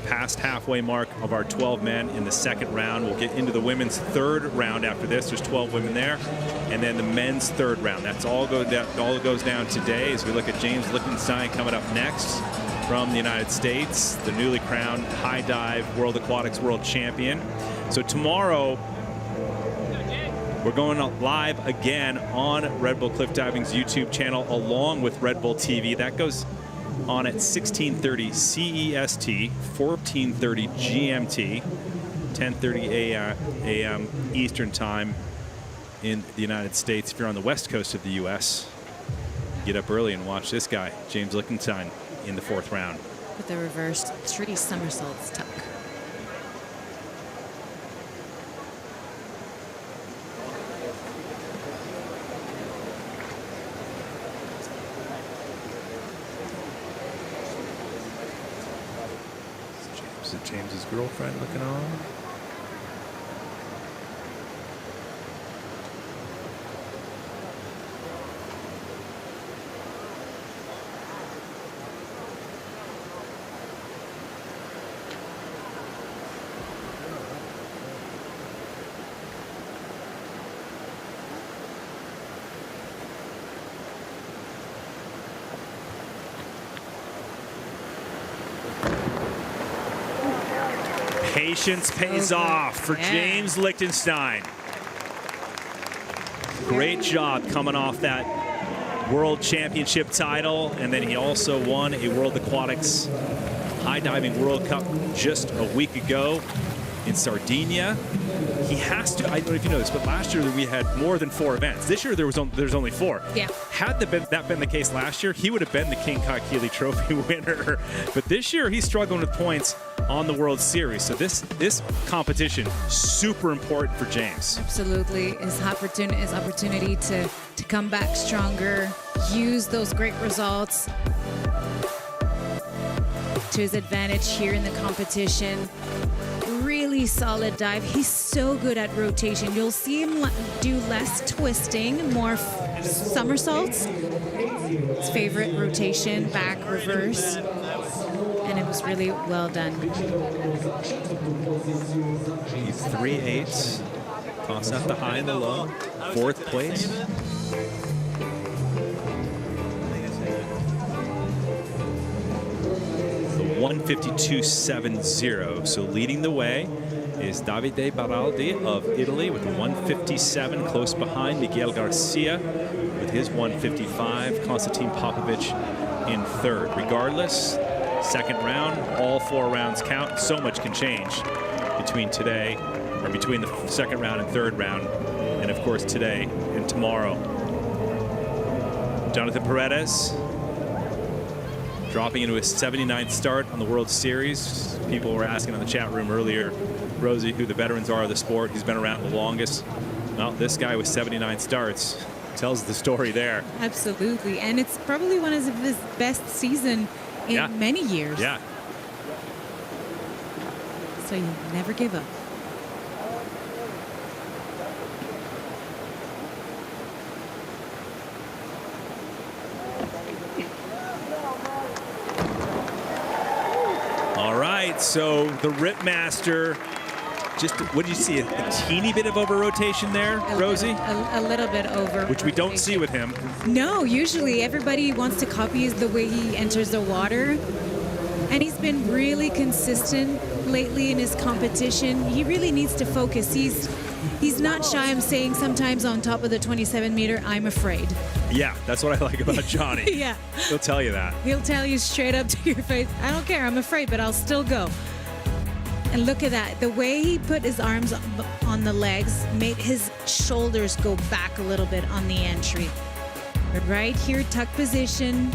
past halfway mark of our 12 men in the second round, we'll get into the women's third round after this. There's 12 women there. And then the men's third round. That's all that goes down today as we look at James Lichtenstein coming up next from the United States, the newly crowned high dive World Aquatics World Champion. So tomorrow, we're going live again on Red Bull Cliff Diving's YouTube channel along with Red Bull TV. That goes on at 16:30 CEST, 14:30 GMT, 10:30 a.m. Eastern Time in the United States. If you're on the west coast of the U.S., get up early and watch this guy, James Lichtenstein, in the fourth round. With the reversed 3 somersaults tuck. Is it James's girlfriend looking on? Patience pays off for James Lichtenstein. Great job coming off that World Championship title, and then he also won a World Aquatics High Diving World Cup just a week ago in Sardinia. He has to, I don't know if you know this, but last year we had more than 4 events. This year there's only 4. Yeah. Had that been the case last year, he would have been the King Kyle Trophy winner. But this year he's struggling with points on the World Series. So this competition, super important for James. Absolutely. His opportunity to come back stronger, use those great results to his advantage here in the competition. Really solid dive. He's so good at rotation. You'll see him do less twisting, more somersaults. His favorite rotation, back, reverse. And it was really well done. 3/8. Toss out the high and the low. 4th place. The 152.70. So leading the way is Davide Baraldi of Italy with a 157. Close behind Miguel Garcia with his 155. Konstantin Popovic in 3rd. Regardless, second round, all 4 rounds count. So much can change between today, or between the second round and third round, and of course today and tomorrow. Jonathan Paredes dropping into his 79th start on the World Series. People were asking in the chat room earlier, Rosie, who the veterans are of the sport. He's been around the longest. Well, this guy with 79 starts tells the story there. Absolutely, and it's probably one of his best season in many years. Yeah. So you never give up. All right, so the Ripmaster, just, what did you see, a teeny bit of over-rotation there, Rosie? A little bit over. Which we don't see with him. No, usually everybody wants to copy the way he enters the water. And he's been really consistent lately in his competition. He really needs to focus. He's not shy. I'm saying sometimes on top of the 27-meter, I'm afraid. Yeah, that's what I like about Johnny. Yeah. He'll tell you that. He'll tell you straight up to your face, I don't care, I'm afraid, but I'll still go. And look at that. The way he put his arms on the legs made his shoulders go back a little bit on the entry. Right here, tuck position.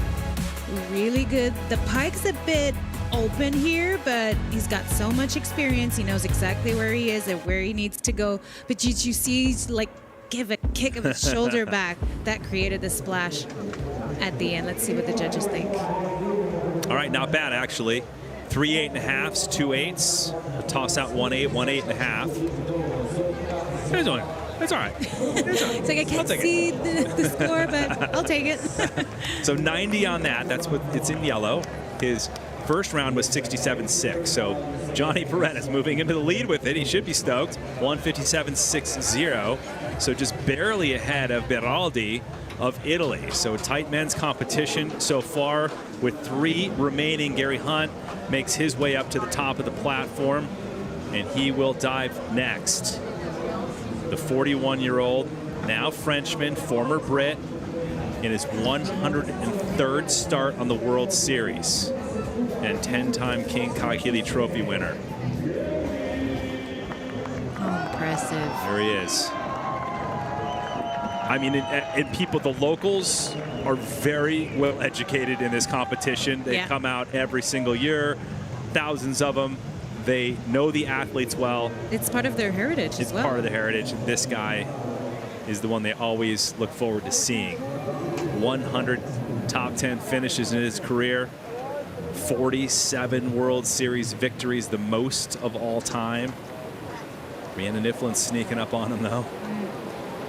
Really good. The pike's a bit open here, but he's got so much experience. He knows exactly where he is and where he needs to go. But did you see he's like give a kick of his shoulder back? That created the splash at the end. Let's see what the judges think. All right, not bad actually. 3 8.5s, 2 8s. A toss out 1 8, 1 8.5. That's all right. It's like I can't see the score, but I'll take it. So 90 on that. That's what it's in yellow. His first round was 67.6. So Johnny Perez moving into the lead with it. He should be stoked. 157.60. So just barely ahead of Beraldi of Italy. So tight men's competition so far with 3 remaining. Gary Hunt makes his way up to the top of the platform, and he will dive next. The 41-year-old, now Frenchman, former Brit, in his 103rd start on the World Series, and 10-time King Kahili Trophy winner. Oh, impressive. There he is. I mean, and people, the locals are very well educated in this competition. They come out every single year, thousands of them. They know the athletes well. It's part of their heritage as well. It's part of the heritage. This guy is the one they always look forward to seeing. 100 top 10 finishes in his career. 47 World Series victories, the most of all time. Rhiannon Iflin's sneaking up on him, though,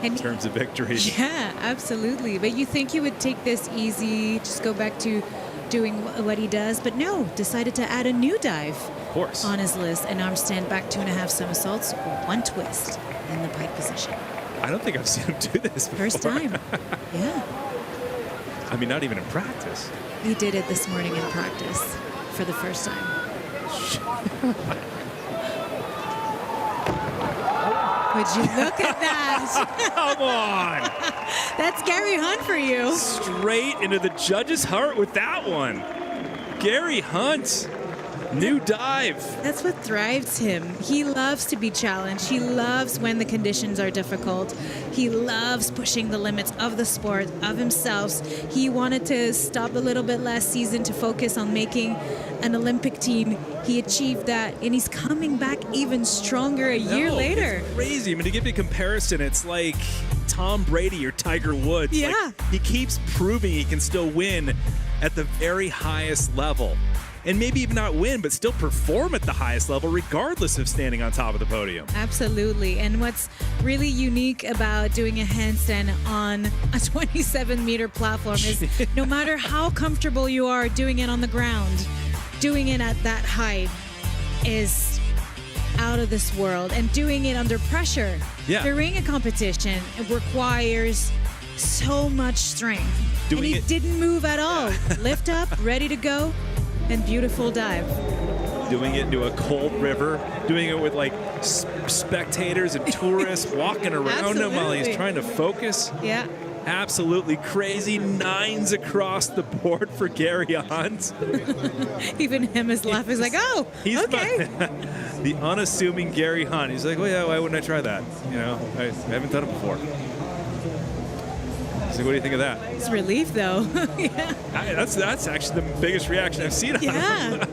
in terms of victories. Yeah, absolutely. But you think he would take this easy, just go back to doing what he does, but no, decided to add a new dive on his list. An arm stand back, 2.5 somersaults, 1 twist in the pike position. I don't think I've seen him do this before. First time. Yeah. I mean, not even in practice. He did it this morning in practice for the first time. Would you look at that? Come on. That's Gary Hunt for you. Straight into the judge's heart with that one. Gary Hunt, new dive. That's what thrives him. He loves to be challenged. He loves when the conditions are difficult. He loves pushing the limits of the sport, of himself. He wanted to stop a little bit last season to focus on making an Olympic team. He achieved that, and he's coming back even stronger a year later. It's crazy. I mean, to give you a comparison, it's like Tom Brady or Tiger Woods. Yeah. Like, he keeps proving he can still win at the very highest level. And maybe even not win, but still perform at the highest level, regardless of standing on top of the podium. Absolutely. And what's really unique about doing a handstand on a 27-meter platform is no matter how comfortable you are doing it on the ground, doing it at that height is out of this world. And doing it under pressure during a competition, it requires so much strength. And he didn't move at all. Lift up, ready to go. And beautiful dive. Doing it into a cold river, doing it with like spectators and tourists walking around him while he's trying to focus. Yeah. Absolutely crazy. 9s across the board for Gary Hunt. Even him is laughing. He's like, oh, okay. The unassuming Gary Hunt. He's like, well, yeah, why wouldn't I try that? You know, I haven't done it before. So what do you think of that? It's relief, though. Yeah. That's actually the biggest reaction I've seen. Yeah.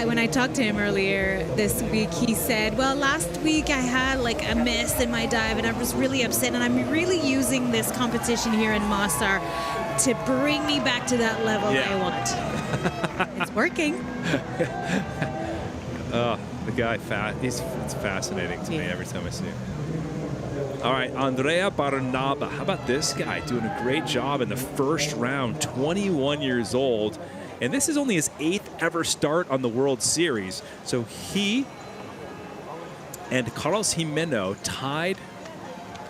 When I talked to him earlier this week, he said, well, last week I had like a miss in my dive and I was really upset, and I'm really using this competition here in Mostar to bring me back to that level I want. It's working. The guy, it's fascinating to me every time I see him. All right, Andrea Barnaba. How about this guy doing a great job in the first round, 21 years old. And this is only his 8th ever start on the World Series. So he and Carlos Jimeno tied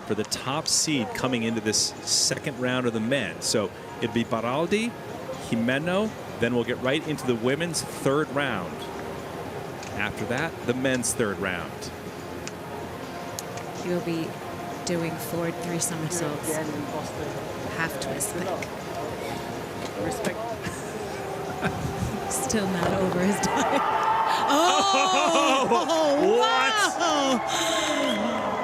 for the top seed coming into this second round of the men. So it'd be Baraldi, Jimeno, Then we'll get right into the women's third round. After that, the men's third round. He'll be doing forward 3 somersaults. Half twist. Respect. Still not over his dive. What?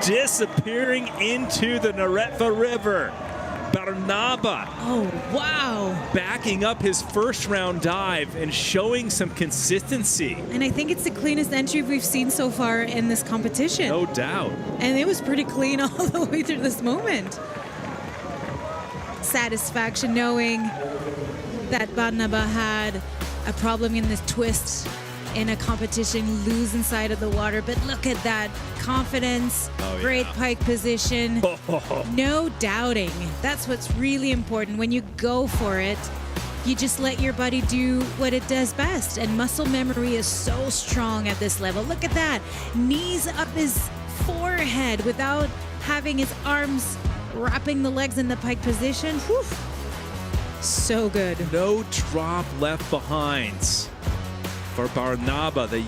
Disappearing into the Neretva River. Barnaba. Oh, wow. Backing up his first round dive and showing some consistency. And I think it's the cleanest entry we've seen so far in this competition. No doubt. And it was pretty clean all the way through this moment. Satisfaction knowing that Barnaba had a problem in this twist in a competition, losing sight of the water. But look at that confidence, great pike position, no doubting. That's what's really important. When you go for it, you just let your body do what it does best. And muscle memory is so strong at this level. Look at that. Knees up his forehead without having his arms wrapping the legs in the pike position. Whew. So good. No drop left behind for Barnaba, the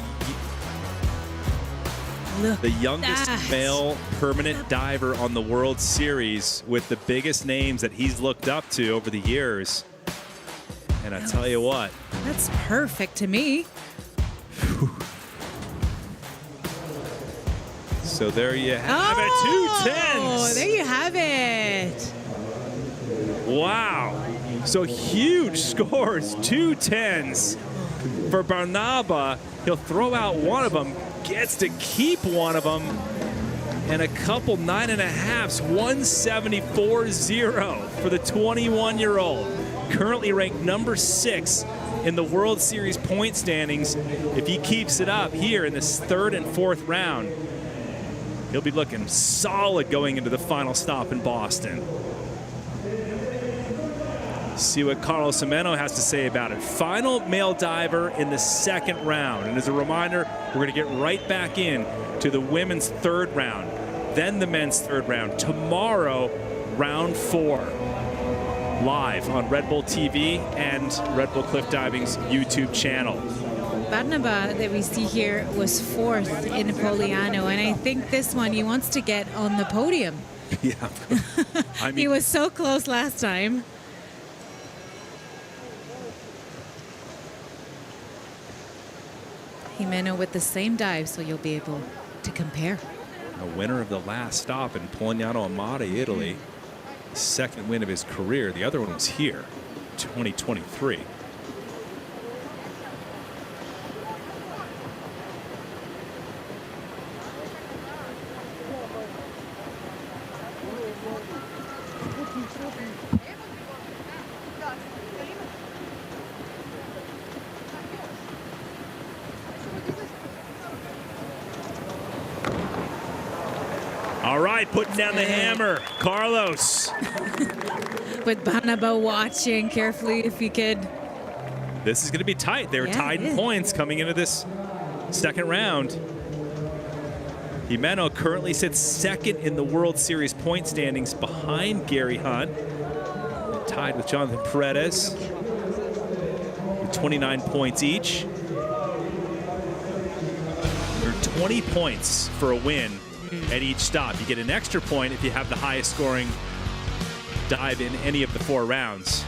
youngest male permanent diver on the World Series, with the biggest names that he's looked up to over the years. And I tell you what, that's perfect to me. So there you have it, 210s. Oh, there you have it. Wow. So huge scores, 210s for Barnaba. He'll throw out one of them, gets to keep one of them, and a couple 9.5s, 174.0 for the 21-year-old. Currently ranked number 6 in the World Series point standings. If he keeps it up here in this third and fourth round, he'll be looking solid going into the final stop in Boston. See what Carlos Gimeno has to say about it. Final male diver in the second round. And as a reminder, we're going to get right back in to the women's third round, then the men's third round. Tomorrow, round 4, live on Red Bull TV and Red Bull Cliff Diving's YouTube channel. Barnaba that we see here was 4th in Napoleano, and I think this one he wants to get on the podium. Yeah. I mean, he was so close last time. Gimeno with the same dive, so you'll be able to compare. A winner of the last stop in Polignano Amate, Italy. Second win of his career. The other one was here, 2023. All right, putting down the hammer, Carlos. With Barnaba watching carefully if he could. This is going to be tight. They were tied in points coming into this second round. Gimeno currently sits second in the World Series point standings behind Gary Hunt. Tied with Jonathan Paredes with 29 points each. There are 20 points for a win at each stop. You get an extra point if you have the highest scoring dive in any of the 4 rounds.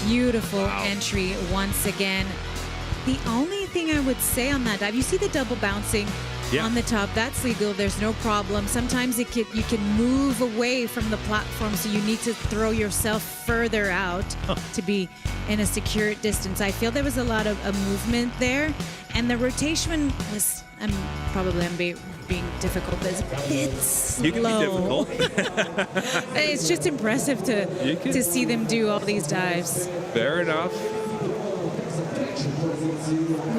Beautiful entry once again. The only thing I would say on that dive, you see the double bouncing on the top. That's legal. There's no problem. Sometimes you can move away from the platform, so you need to throw yourself further out to be in a secure distance. I feel there was a lot of movement there, and the rotation was, I'm being difficult, but it's a bit slow. You can be difficult. It's just impressive to see them do all these dives. Fair enough.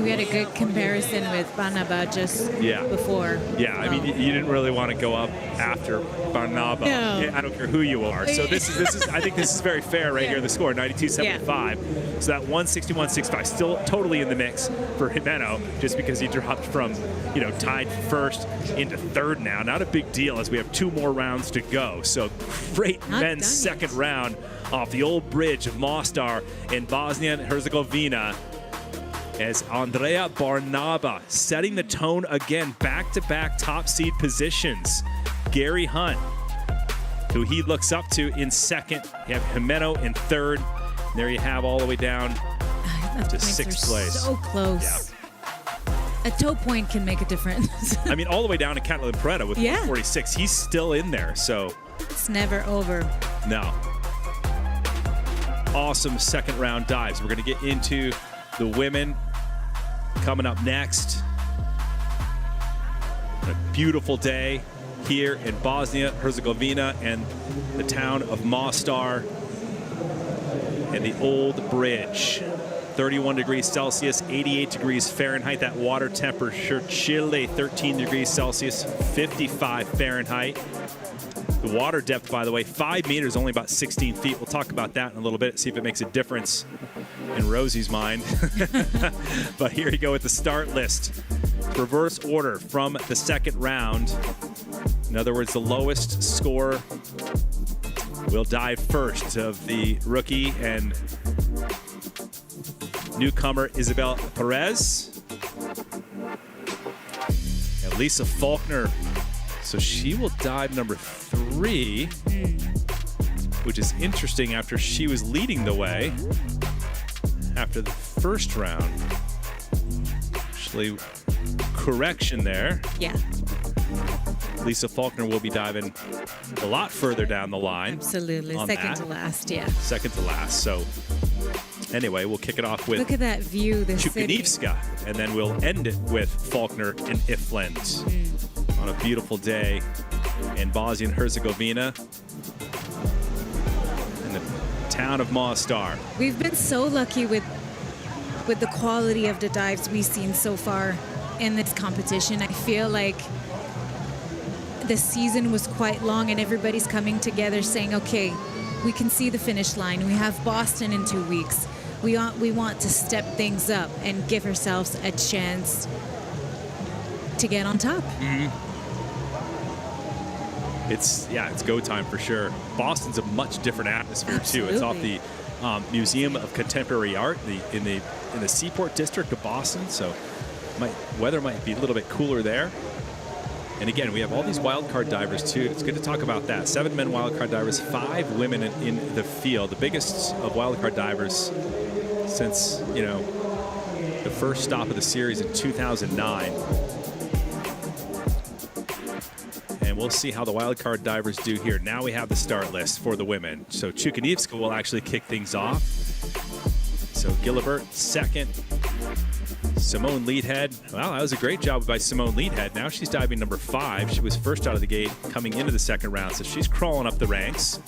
We had a good comparison with Barnaba just before. Yeah, I mean, you didn't really want to go up after Barnaba. No. I don't care who you are. So this is I think this is very fair right here, the score, 92.75. So that 161.65, still totally in the mix for Gimeno, just because he dropped from, tied first into third now. Not a big deal as we have 2 more rounds to go. So great men's second round off the old bridge of Mostar in Bosnia and Herzegovina, as Andrea Barnaba setting the tone again, back-to-back top seed positions. Gary Hunt, who he looks up to in second. You have Jimeno in third. There you have all the way down to sixth place. So close. Yeah. A toe point can make a difference. I mean, all the way down to Catalin Peretta with 146. He's still in there, so. It's never over. No. Awesome second round dives. We're going to get into the women coming up next. A beautiful day here in Bosnia, Herzegovina, and the town of Mostar and the old bridge. 31 degrees Celsius, 88 degrees Fahrenheit. That water temperature, Chile, 13 degrees Celsius, 55 Fahrenheit. The water depth, by the way, 5 meters, only about 16 feet. We'll talk about that in a little bit, see if it makes a difference in Rosie's mind. But here you go with the start list. Reverse order from the second round. In other words, the lowest score will dive first of the rookie and newcomer Isabel Perez. And Lisa Faulkner. So she will dive number 3, which is interesting after she was leading the way after the first round. Actually, correction there. Yeah. Lisa Faulkner will be diving a lot further down the line. Absolutely. Second to last, yeah. Second to last. So anyway, we'll kick it off with look at that view, the city. Čukanivska, and then we'll end it with Faulkner and Ifland on a beautiful day in Bosnia and Herzegovina in the town of Mostar. We've been so lucky with the quality of the dives we've seen so far in this competition. I feel like the season was quite long and everybody's coming together saying, okay, we can see the finish line. We have Boston in 2 weeks. We want to step things up and give ourselves a chance to get on top. It's go time for sure. Boston's a much different atmosphere too. It's off the Museum of Contemporary Art in the Seaport District of Boston, so weather might be a little bit cooler there. And again, we have all these wildcard divers too. It's good to talk about that. 7 men wildcard divers, 5 women in the field. The biggest of wildcard divers since, the first stop of the series in 2009. And we'll see how the wildcard divers do here. Now we have the start list for the women. So Čukanivska will actually kick things off. So Gilibert second. Simone Leadhead. Well, that was a great job by Simone Leadhead. Now she's diving number 5. She was first out of the gate coming into the second round. So she's crawling up the ranks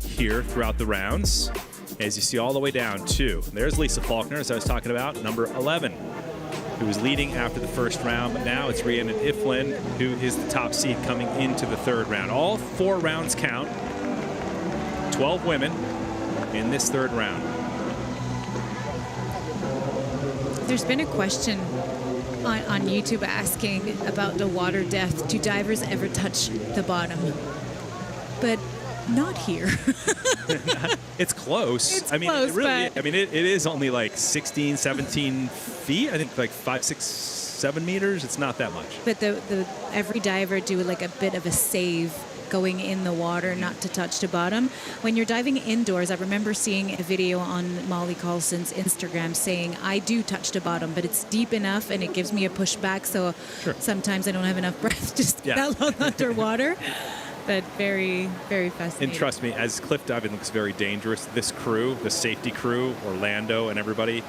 here throughout the rounds. As you see all the way down to, there's Lisa Faulkner, as I was talking about, number 11, who was leading after the first round. But now it's Rhiannon Ifland, who is the top seed coming into the third round. All 4 rounds count. 12 women in this third round. There's been a question on YouTube asking about the water depth. Do divers ever touch the bottom? But not here. It's close. It's close, it is only like 16, 17 feet. I think like 5, 6, 7 meters. It's not that much. But every diver do like a bit of a save going in the water, not to touch the bottom. When you're diving indoors, I remember seeing a video on Molly Carlson's Instagram saying, I do touch the bottom, but it's deep enough and it gives me a pushback, so sometimes I don't have enough breath to stay that long underwater. But very, very fascinating. And trust me, as cliff diving looks very dangerous, this crew, the safety crew, Orlando and everybody,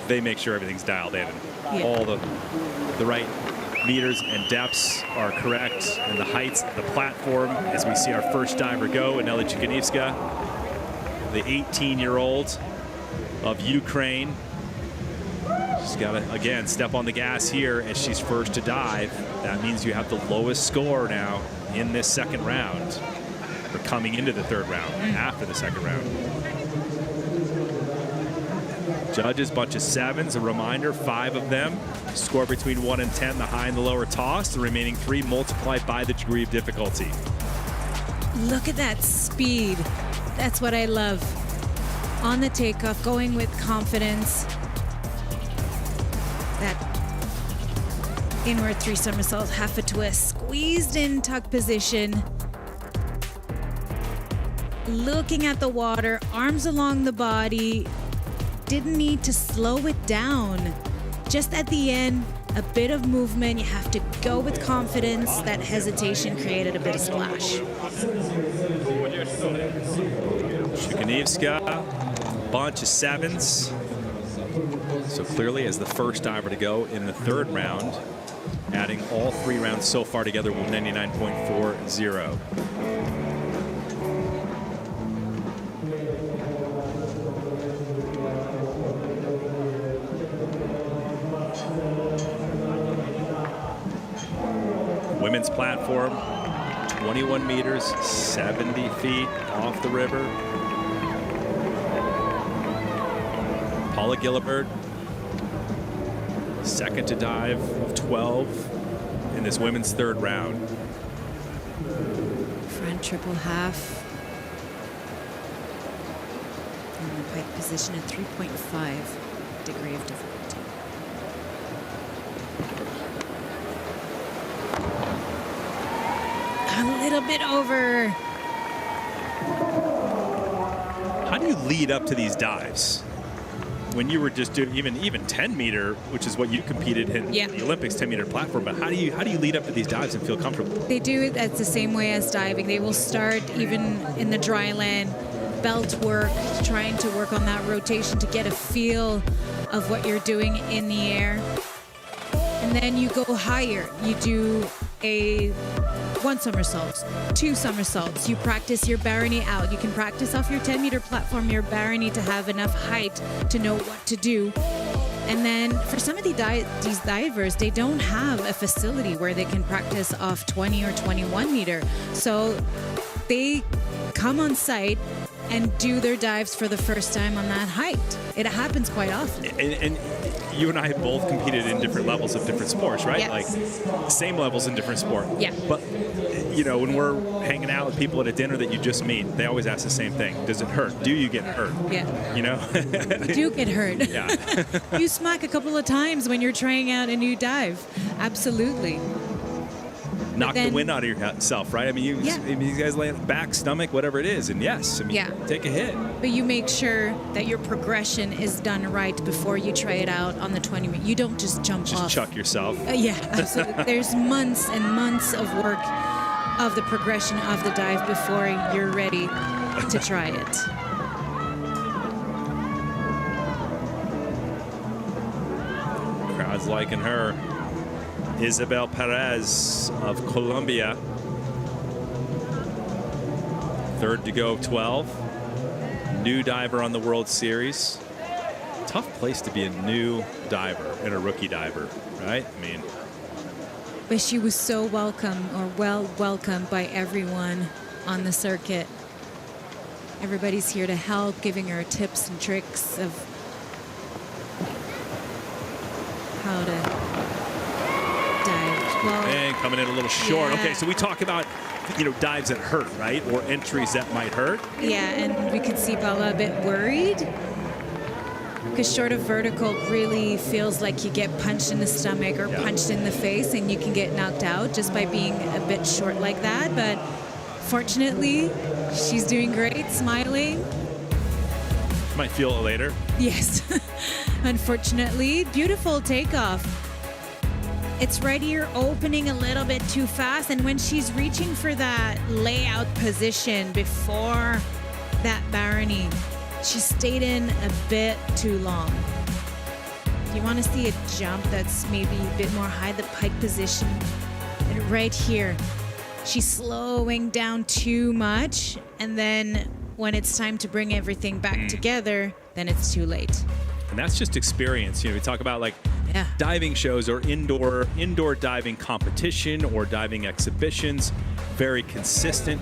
they make sure everything's dialed in. And all the right meters and depths are correct, and the heights of the platform, as we see our first diver go, Anela Čukanivska, the 18-year-old of Ukraine. She's got to, again, step on the gas here as she's first to dive. That means you have the lowest score now in this second round, or coming into the third round, after the second round. Judges, bunch of 7s. A reminder, 5 of them score between 1 and 10. The high and the low are tossed. The remaining 3 multiplied by the degree of difficulty. Look at that speed. That's what I love. On the takeoff, going with confidence. That inward 3 somersaults, half a twist, squeezed in tuck position. Looking at the water, arms along the body. Didn't need to slow it down. Just at the end, a bit of movement. You have to go with confidence. That hesitation created a bit of splash. Shukanivska, bunch of 7s. So clearly as the first diver to go in the 3rd round, adding all 3 rounds so far together with 99.40. Women's platform, 21 meters, 70 feet off the river. Paula Gillibert, second to dive of 12 in this women's 3rd round. Front triple half. In the pike position at 3.5 degree of difficulty. A little bit over. How do you lead up to these dives? When you were just doing even 10 meter, which is what you competed in the Olympics, 10 meter platform, but how do you lead up to these dives and feel comfortable? They do it that's the same way as diving. They will start even in the dry land, belt work, trying to work on that rotation to get a feel of what you're doing in the air. And then you go higher. You do a 1 somersault, 2 somersaults. You practice your barony out. You can practice off your 10 meter platform, your barony, to have enough height to know what to do. And then for some of these divers, they don't have a facility where they can practice off 20 or 21 meter. So they come on site and do their dives for the first time on that height. It happens quite often. And you and I have both competed in different levels of different sports, right? Yes. Like same levels in different sports. Yeah. But you know, when we're hanging out with people at a dinner that you just meet, they always ask the same thing: does it hurt? Do you get hurt? Yeah. You know. You do get hurt. Yeah. You smack a couple of times when you're trying out a new dive. Absolutely. Knock the wind out of yourself, right? I mean, you guys land back, stomach, whatever it is, and yes, I mean, take a hit. But you make sure that your progression is done right before you try it out on the 20 minute. You don't just jump off. Just chuck yourself. Yeah, absolutely. There's months and months of work of the progression of the dive before you're ready to try it. Crowd's liking her. Isabel Perez of Colombia. 3rd to go of 12. New diver on the World Series. Tough place to be a new diver and a rookie diver, right? I mean, but she was so well welcomed by everyone on the circuit. Everybody's here to help, giving her tips and tricks of how to dive. Well, and coming in a little short. Yeah. Okay, so we talk about, you know, dives that hurt, right? Or entries that might hurt. Yeah, and we could see Bella a bit worried because short of vertical really feels like you get punched in the stomach or punched in the face, and you can get knocked out just by being a bit short like that. But fortunately, she's doing great, smiling. Might feel it later. Yes. Unfortunately, beautiful takeoff. It's right here opening a little bit too fast, and when she's reaching for that layout position before that barony, she stayed in a bit too long. If you want to see a jump that's maybe a bit more high, the pike position, and right here, she's slowing down too much, and then when it's time to bring everything back together, then it's too late. And that's just experience. You know, we talk about like diving shows or indoor diving competition or diving exhibitions. very consistent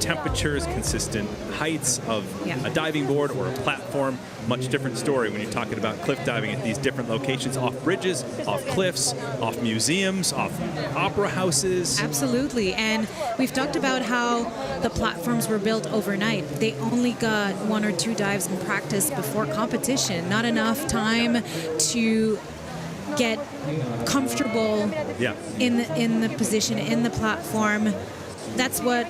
temperatures, consistent heights of a diving board or a platform. Much different story when you're talking about cliff diving at these different locations, off bridges, off cliffs, off museums, off opera houses. Absolutely. And we've talked about how the platforms were built overnight. They only got 1 or 2 dives in practice before competition. Not enough time to get comfortable in the position, in the platform. That's what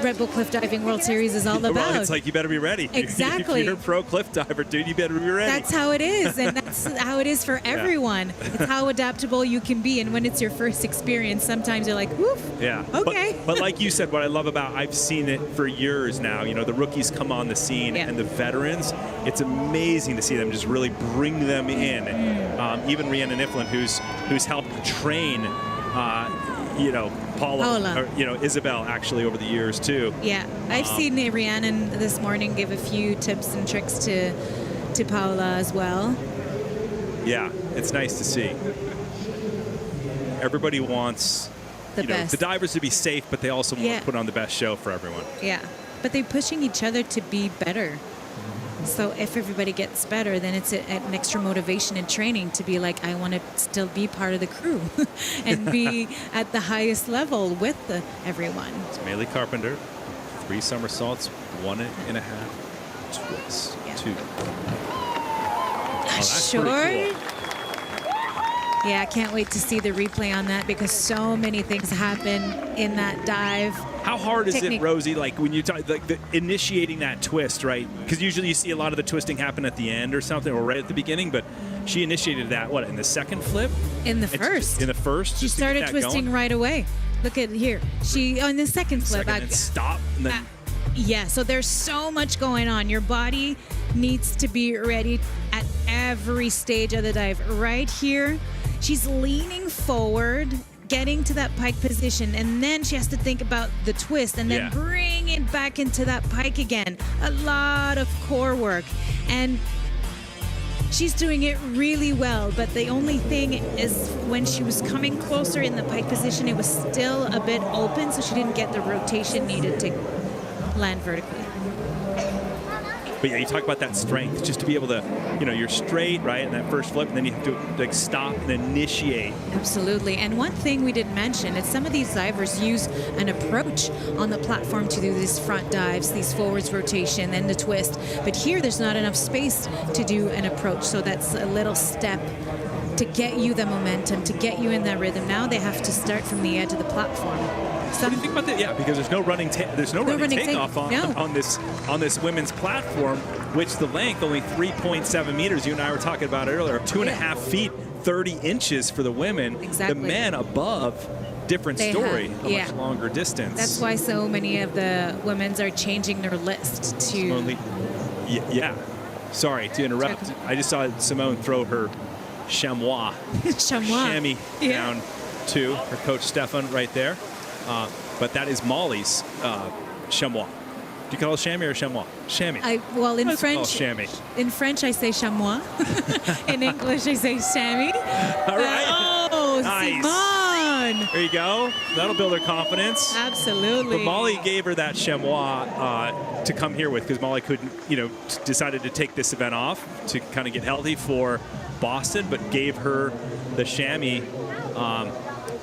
Red Bull Cliff Diving World Series is all about. Well, it's like you better be ready. Exactly. If you're a pro cliff diver, dude, you better be ready. That's how it is, and that's how it is for everyone. It's how adaptable you can be, and when it's your first experience, sometimes you're like, woof, okay. But like you said, what I love about, I've seen it for years now, the rookies come on the scene, and the veterans, it's amazing to see them just really bring them in. Even Rhiannon Iflin, who's helped train Paula. Or, Isabel actually over the years too. Yeah, I've seen Rhiannon this morning give a few tips and tricks to Paula as well. Yeah, it's nice to see. Everybody wants the best. The divers to be safe, but they also want to put on the best show for everyone. Yeah, but they're pushing each other to be better. So if everybody gets better, then it's an extra motivation in training to be like, I want to still be part of the crew and be at the highest level with everyone. It's Maylee Carpenter, 3 somersaults, 1.5 twists, 2. That's short. pretty cool. Yeah, I can't wait to see the replay on that because so many things happen in that dive. How hard is it, Rosie, like when you talk, like initiating that twist, right? Because usually you see a lot of the twisting happen at the end or something, or right at the beginning, but she initiated that, in the second flip? In the first. In the first? She started twisting right away. Look at here. She, on the second flip. And stop. And then yeah, so there's so much going on. Your body needs to be ready at every stage of the dive. Right here, she's leaning forward, getting to that pike position, and then she has to think about the twist and then bring it back into that pike again. A lot of core work, and she's doing it really well, but the only thing is when she was coming closer in the pike position, it was still a bit open, so she didn't get the rotation needed to land vertically. But yeah, you talk about that strength, just to be able to, you're straight, right, in that first flip, and then you have to stop and initiate. Absolutely. And one thing we didn't mention is some of these divers use an approach on the platform to do these front dives, these forwards rotation, and the twist. But here, there's not enough space to do an approach, so that's a little step to get you the momentum, to get you in that rhythm. Now they have to start from the edge of the platform. What do you think about that? Yeah, because there's no running takeoff on this women's platform, which the length only 3.7 meters. You and I were talking about it earlier. 2.5 feet, 30 inches for the women. Exactly. The men above, different story, much longer distance. That's why so many of the women's are changing their list to. Sorry to interrupt. I just saw Simone throw her chamois. Chamois down to her coach Stefan right there. But that is Molly's chamois. Do you call it chamois or chamois? Chamois. In French, in French I say chamois. In English I say chamois. All right. Nice. Simone. There you go. That'll build her confidence. Absolutely. But Molly gave her that chamois to come here with because Molly couldn't, decided to take this event off to kind of get healthy for Boston, but gave her the chamois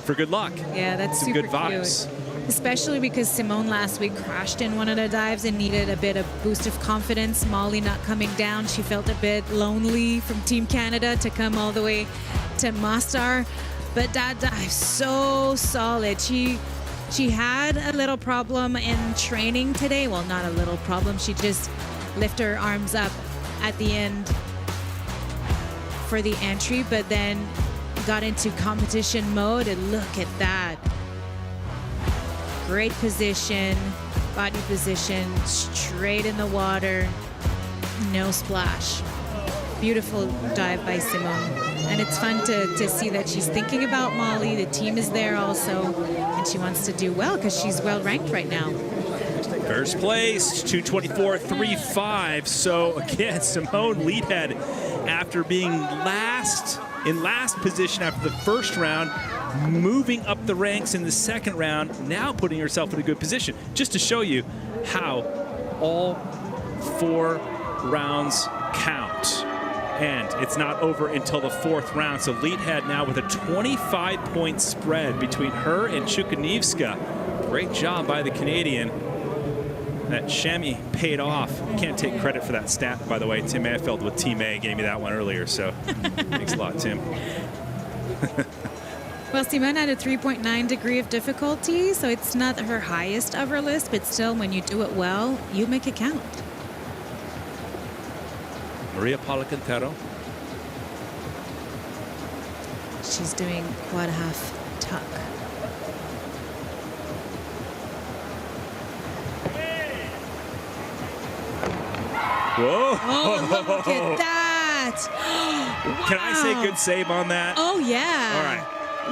for good luck. Yeah, that's some super good vibes. Cute. Especially because Simone last week crashed in one of the dives and needed a bit of boost of confidence. Molly not coming down. She felt a bit lonely from Team Canada to come all the way to Mostar. But that dive, so solid. She had a little problem in training today. Well, not a little problem. She just lifted her arms up at the end for the entry, but then got into competition mode, and look at that. Great position, body position, straight in the water, no splash. Beautiful dive by Simone. And it's fun to see that she's thinking about Molly. The team is there also, and she wants to do well because she's well ranked right now. First place, 224.35. So again, Simone Leadhead, after being last in last position after the first round, moving up the ranks in the second round, now putting herself in a good position. Just to show you how all 4 rounds count. And it's not over until the 4th round. So Leadhead now with a 25-point spread between her and Chukanievska. Great job by the Canadian. That chamois paid off. Can't take credit for that stat, by the way. Tim Mayfield with Team A gave me that one earlier, so thanks a lot, Tim. Well, Simone had a 3.9 degree of difficulty, so it's not her highest of her list, but still, when you do it well, you make it count. Maria Paula Quintero. She's doing quad half tuck. Whoa! Oh, look at that! Wow. Can I say good save on that? Oh, yeah. All right.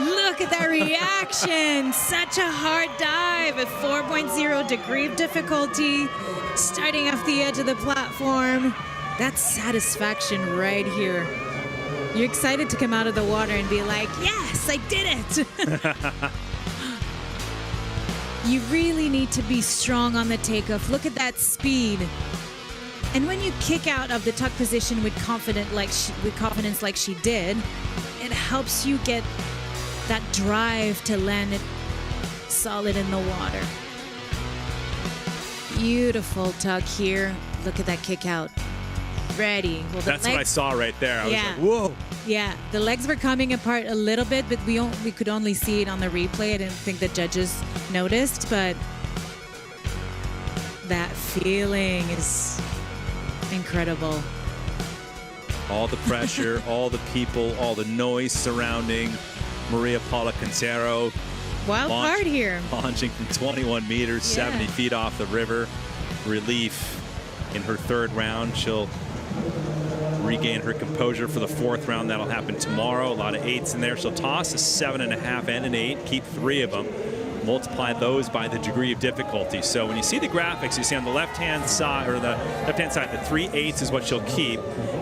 Look at that reaction. Such a hard dive at 4.0 degree of difficulty. Starting off the edge of the platform. That's satisfaction right here. You're excited to come out of the water and be like, yes, I did it. You really need to be strong on the takeoff. Look at that speed. And when you kick out of the tuck position with confidence like she did, it helps you get that drive to land it solid in the water. Beautiful tuck here. Look at that kick out. Ready. Well, that's what I saw right there. I was like, whoa. Yeah, the legs were coming apart a little bit, but we could only see it on the replay. I didn't think the judges noticed, but that feeling is incredible. All the pressure, all the people, all the noise surrounding Maria Paula Quintero. Wild card here. Launching from 21 meters, 70 feet off the river. Relief in her 3rd round. She'll regain her composure for the 4th round. That'll happen tomorrow. A lot of 8s in there. She'll toss a 7.5 and an 8, keep 3 of them. Multiply those by the degree of difficulty. So when you see the graphics, you see on the left-hand side, or the left-hand side, the 3 8s is what she'll keep.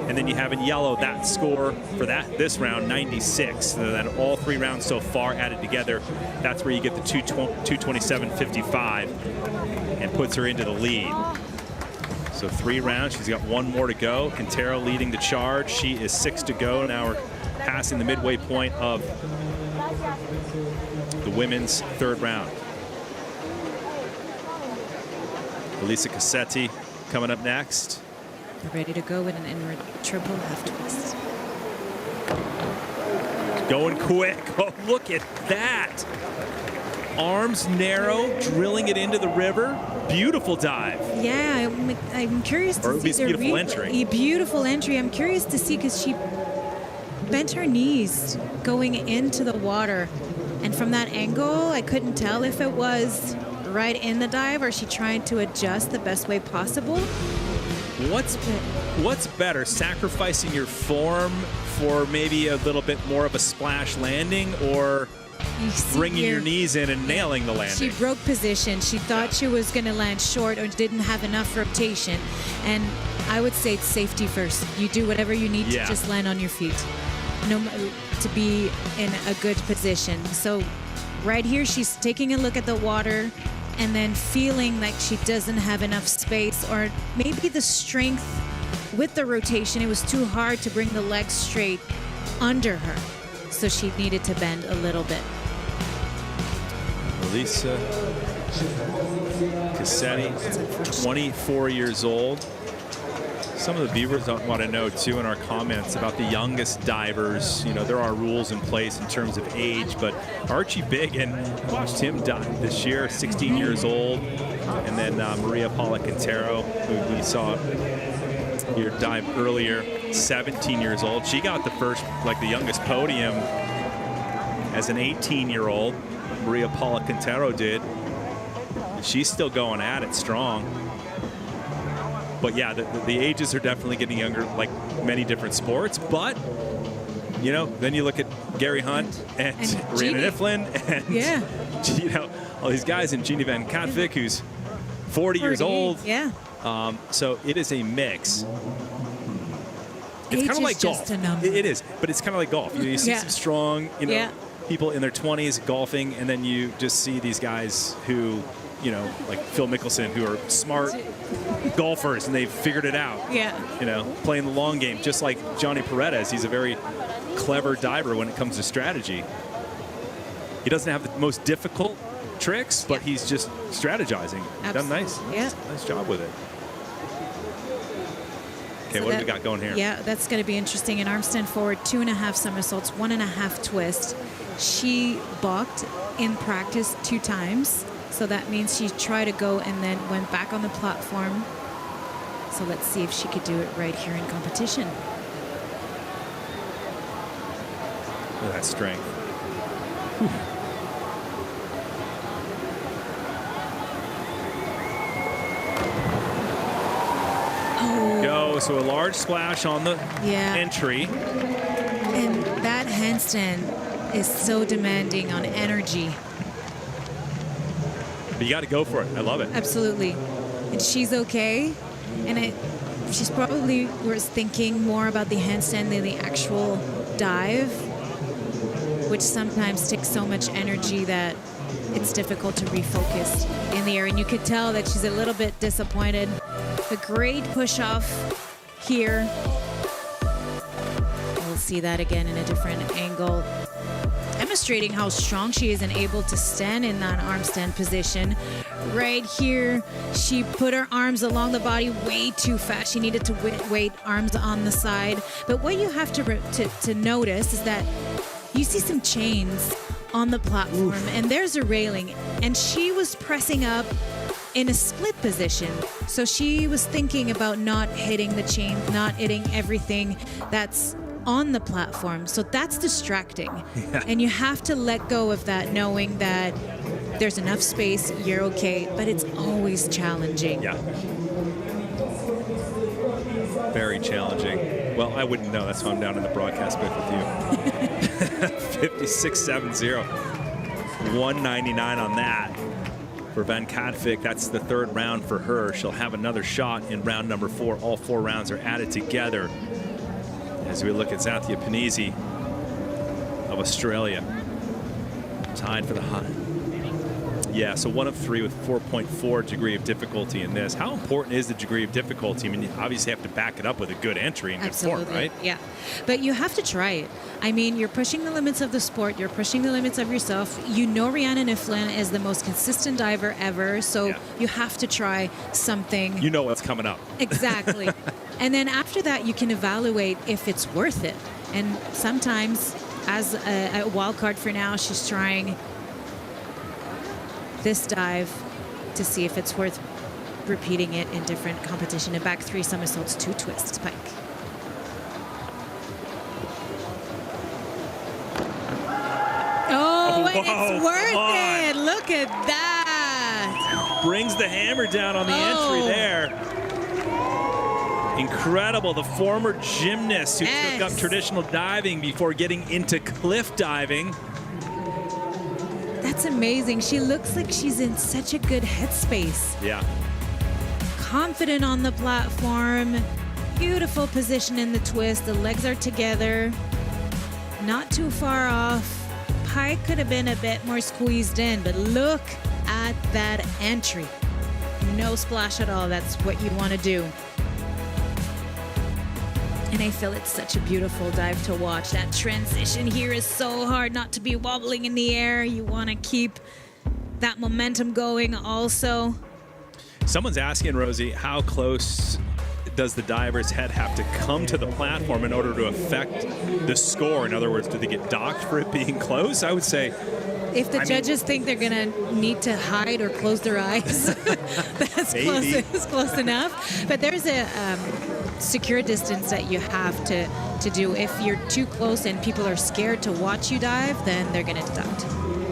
And then you have in yellow that score for this round, 96. So then all 3 rounds so far added together, that's where you get the 227.55 and puts her into the lead. So 3 rounds, she's got 1 more to go. Quintero leading the charge. She is 6 to go. Now we're passing the midway point of the women's 3rd round. Elisa Cassetti coming up next. Ready to go with an inward triple half twist. Going quick. Oh, look at that. Arms narrow, drilling it into the river. Beautiful dive. Yeah, I'm curious to see the beautiful entry. Beautiful entry. I'm curious to see because she bent her knees going into the water. And from that angle, I couldn't tell if it was right in the dive or she tried to adjust the best way possible. What's better, sacrificing your form for maybe a little bit more of a splash landing, or bringing your knees in and nailing the landing? She broke position. She thought she was going to land short or didn't have enough rotation. And I would say it's safety first. You do whatever you need to just land on your feet. To be in a good position. So right here, she's taking a look at the water and then feeling like she doesn't have enough space, or maybe the strength with the rotation, it was too hard to bring the legs straight under her. So she needed to bend a little bit. Elisa Cassetti, 24 years old. Some of the viewers don't want to know, too, in our comments about the youngest divers. You know, there are rules in place in terms of age, but Archie Biggin, watched him dive this year, 16 years old. And then Maria Paula Quintero, who we saw here dive earlier, 17 years old. She got the first, the youngest podium as an 18-year-old. Maria Paula Quintero did. She's still going at it strong. But yeah, the ages are definitely getting younger, like many different sports. But, you know, then you look at Gary Hunt and Rhiannon Iflin and, you know, all these guys, and Jeannie Van Katwijk, who's 40 years old. Yeah. So it is a mix. It's Age kind of like is just golf. a number. It is, but it's kind of like golf. You see Yeah. some strong, Yeah. people in their 20s golfing, and then you just see these guys who, like Phil Mickelson, who are smart golfers, and they've figured it out. Yeah. Playing the long game, just like Johnny Paredes. He's a very clever diver when it comes to strategy. He doesn't have the most difficult tricks, but he's just strategizing. Done nice. Yeah. Nice job with it. Okay, So what do we got going here? Yeah, that's going to be interesting. An arm stand forward, 2.5 somersaults, 1.5 twist. She balked in practice 2 times. So that means she tried to go and then went back on the platform. So let's see if she could do it right here in competition. Look at that strength. Oh, Go. So a large splash on the yeah. entry. And that handstand is so demanding on energy. But you got to go for it. I love it. Absolutely. And she's okay. And she's probably was thinking more about the handstand than the actual dive, which sometimes takes so much energy that it's difficult to refocus in the air. And you could tell that she's a little bit disappointed. A great push off here. We'll see that again in a different angle, demonstrating how strong she is and able to stand in that arm stand position. Right here, she put her arms along the body way too fast. She needed to wait arms on the side. But what you have to notice is that you see some chains on the platform. Oof. And there's a railing, and she was pressing up in a split position. So she was thinking about not hitting the chain, not hitting everything that's on the platform. So that's distracting. Yeah. And you have to let go of that, knowing that there's enough space, you're okay, but it's always challenging. Yeah. Very challenging. Well, I wouldn't know. That's why I'm down in the broadcast booth with you. 56.70. 199 on that. For Van Kadvik, that's the 3rd round for her. She'll have another shot in round number 4. All 4 rounds are added together. As we look at Zathia Panisi of Australia, tied for the high. Yeah, so 1 of 3 with 4.4 degree of difficulty in this. How important is the degree of difficulty? I mean, you obviously have to back it up with a good entry and good form, right? Yeah, but you have to try it. I mean, you're pushing the limits of the sport. You're pushing the limits of yourself. You know Rhiannon Iflin is the most consistent diver ever, so you have to try something. You know what's coming up. Exactly. And then after that, you can evaluate if it's worth it. And sometimes, as a wild card for now, she's trying this dive to see if it's worth repeating it in different competition. A back 3 somersaults, 2 twists, pike. Oh, and it's worth it. Look at that. Brings the hammer down on the entry there. Incredible. The former gymnast who took up traditional diving before getting into cliff diving. That's amazing. She looks like she's in such a good headspace. Yeah. Confident on the platform. Beautiful position in the twist. The legs are together. Not too far off. Pike could have been a bit more squeezed in, but look at that entry. No splash at all. That's what you want to do. And I feel it's such a beautiful dive to watch. That transition here is so hard not to be wobbling in the air. You want to keep that momentum going also. Someone's asking, Rosie, how close does the diver's head have to come to the platform in order to affect the score? In other words, do they get docked for it being close? I would say, if the judges think they're going to need to hide or close their eyes, that's close enough. But there's a secure distance that you have to do. If you're too close and people are scared to watch you dive, then they're going to deduct.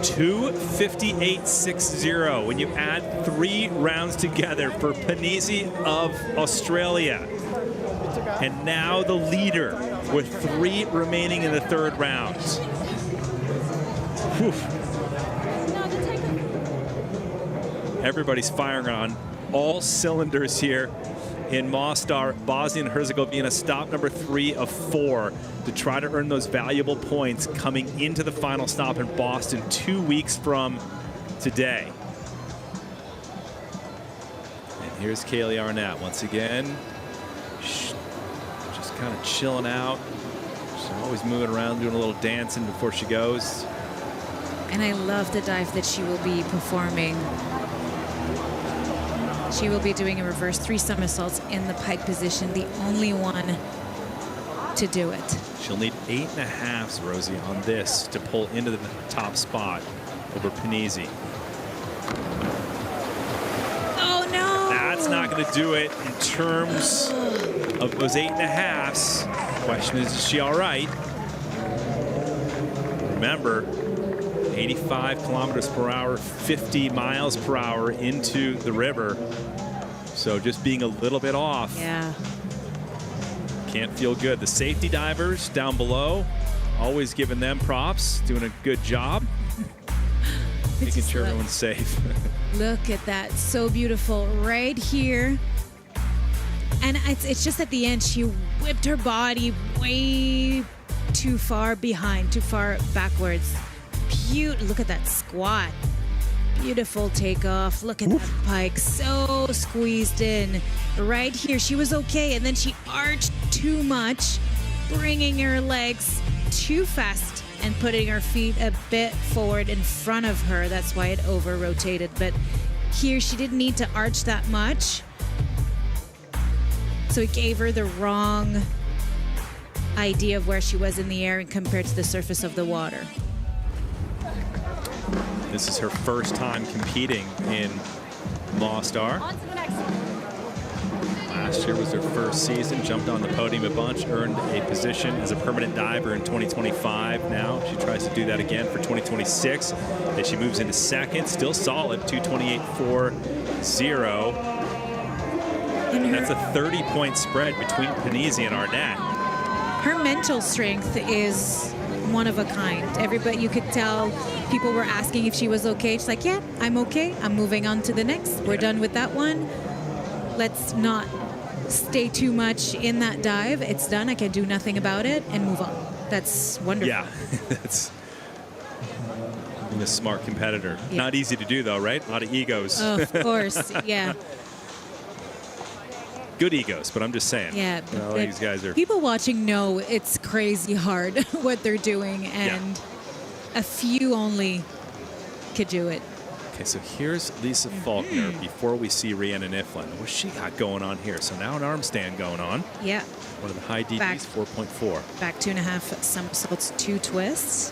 2:58.60 when you add 3 rounds together for Panisi of Australia. And now the leader with 3 remaining in the 3rd round. Whew. Everybody's firing on all cylinders here in Mostar, Bosnia and Herzegovina, stop number 3 of 4 to try to earn those valuable points coming into the final stop in Boston 2 weeks from today. And here's Kaylee Arnett once again, just kind of chilling out. She's always moving around, doing a little dancing before she goes. And I love the dive that she will be performing. She will be doing a reverse 3 somersaults in the pike position, the only one to do it. She'll need 8.5s, Rosie, on this to pull into the top spot over Panizzi. Oh, no! That's not going to do it in terms of those 8.5s. Question is she all right? Remember, 85 kilometers per hour, 50 miles per hour into the river. So just being a little bit off. Yeah. Can't feel good. The safety divers down below, always giving them props, doing a good job. Making sure everyone's safe. Look at that. So beautiful right here. And it's just at the end, she whipped her body way too far behind, too far backwards. Look at that squat. Beautiful takeoff. Look at that pike. So squeezed in. Right here, she was okay. And then she arched too much, bringing her legs too fast and putting her feet a bit forward in front of her. That's why it over-rotated. But here, she didn't need to arch that much. So it gave her the wrong idea of where she was in the air and compared to the surface of the water. This is her first time competing in Mostar. Last year was her first season, jumped on the podium a bunch, earned a position as a permanent diver in 2025. Now she tries to do that again for 2026 as she moves into second, still solid, 228.40. And that's a 30-point spread between Panizzi and Arnett. Her mental strength is one of a kind. Everybody, you could tell people were asking if she was okay. She's like, yeah, I'm okay. I'm moving on to the next. We're done with that one. Let's not stay too much in that dive. It's done. I can do nothing about it and move on. That's wonderful. Yeah, that's being a smart competitor. Yeah. Not easy to do, though, right? A lot of egos. Oh, of course, yeah. Good egos, but I'm just saying. Yeah, you know, these guys are. People watching know it's crazy hard what they're doing, and a few only could do it. Okay, so here's Lisa Faulkner before we see Rhiannon Iflin. What's she got going on here? So now an arm stand going on. Yeah. One of the high DDs, 4.4. Back 2.5 somersaults, 2 twists.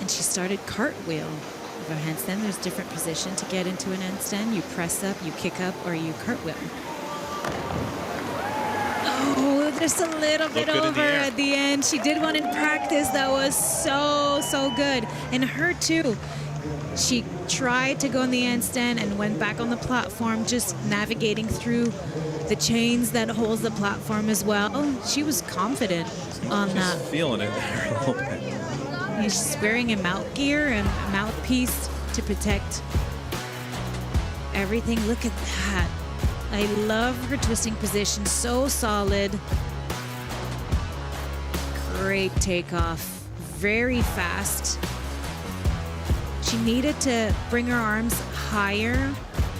And she started cartwheel of her handstand. There's different position to get into an handstand. You press up, you kick up, or you cartwheel. Oh, just a little bit over at the end. She did one in practice that was so good. And her too. She tried to go in the handstand and went back on the platform, just navigating through the chains that holds the platform as well. She was confident on that. Feeling it there a little bit. She's wearing a mouth gear and a mouthpiece to protect everything. Look at that. I love her twisting position, so solid. Great takeoff, very fast. She needed to bring her arms higher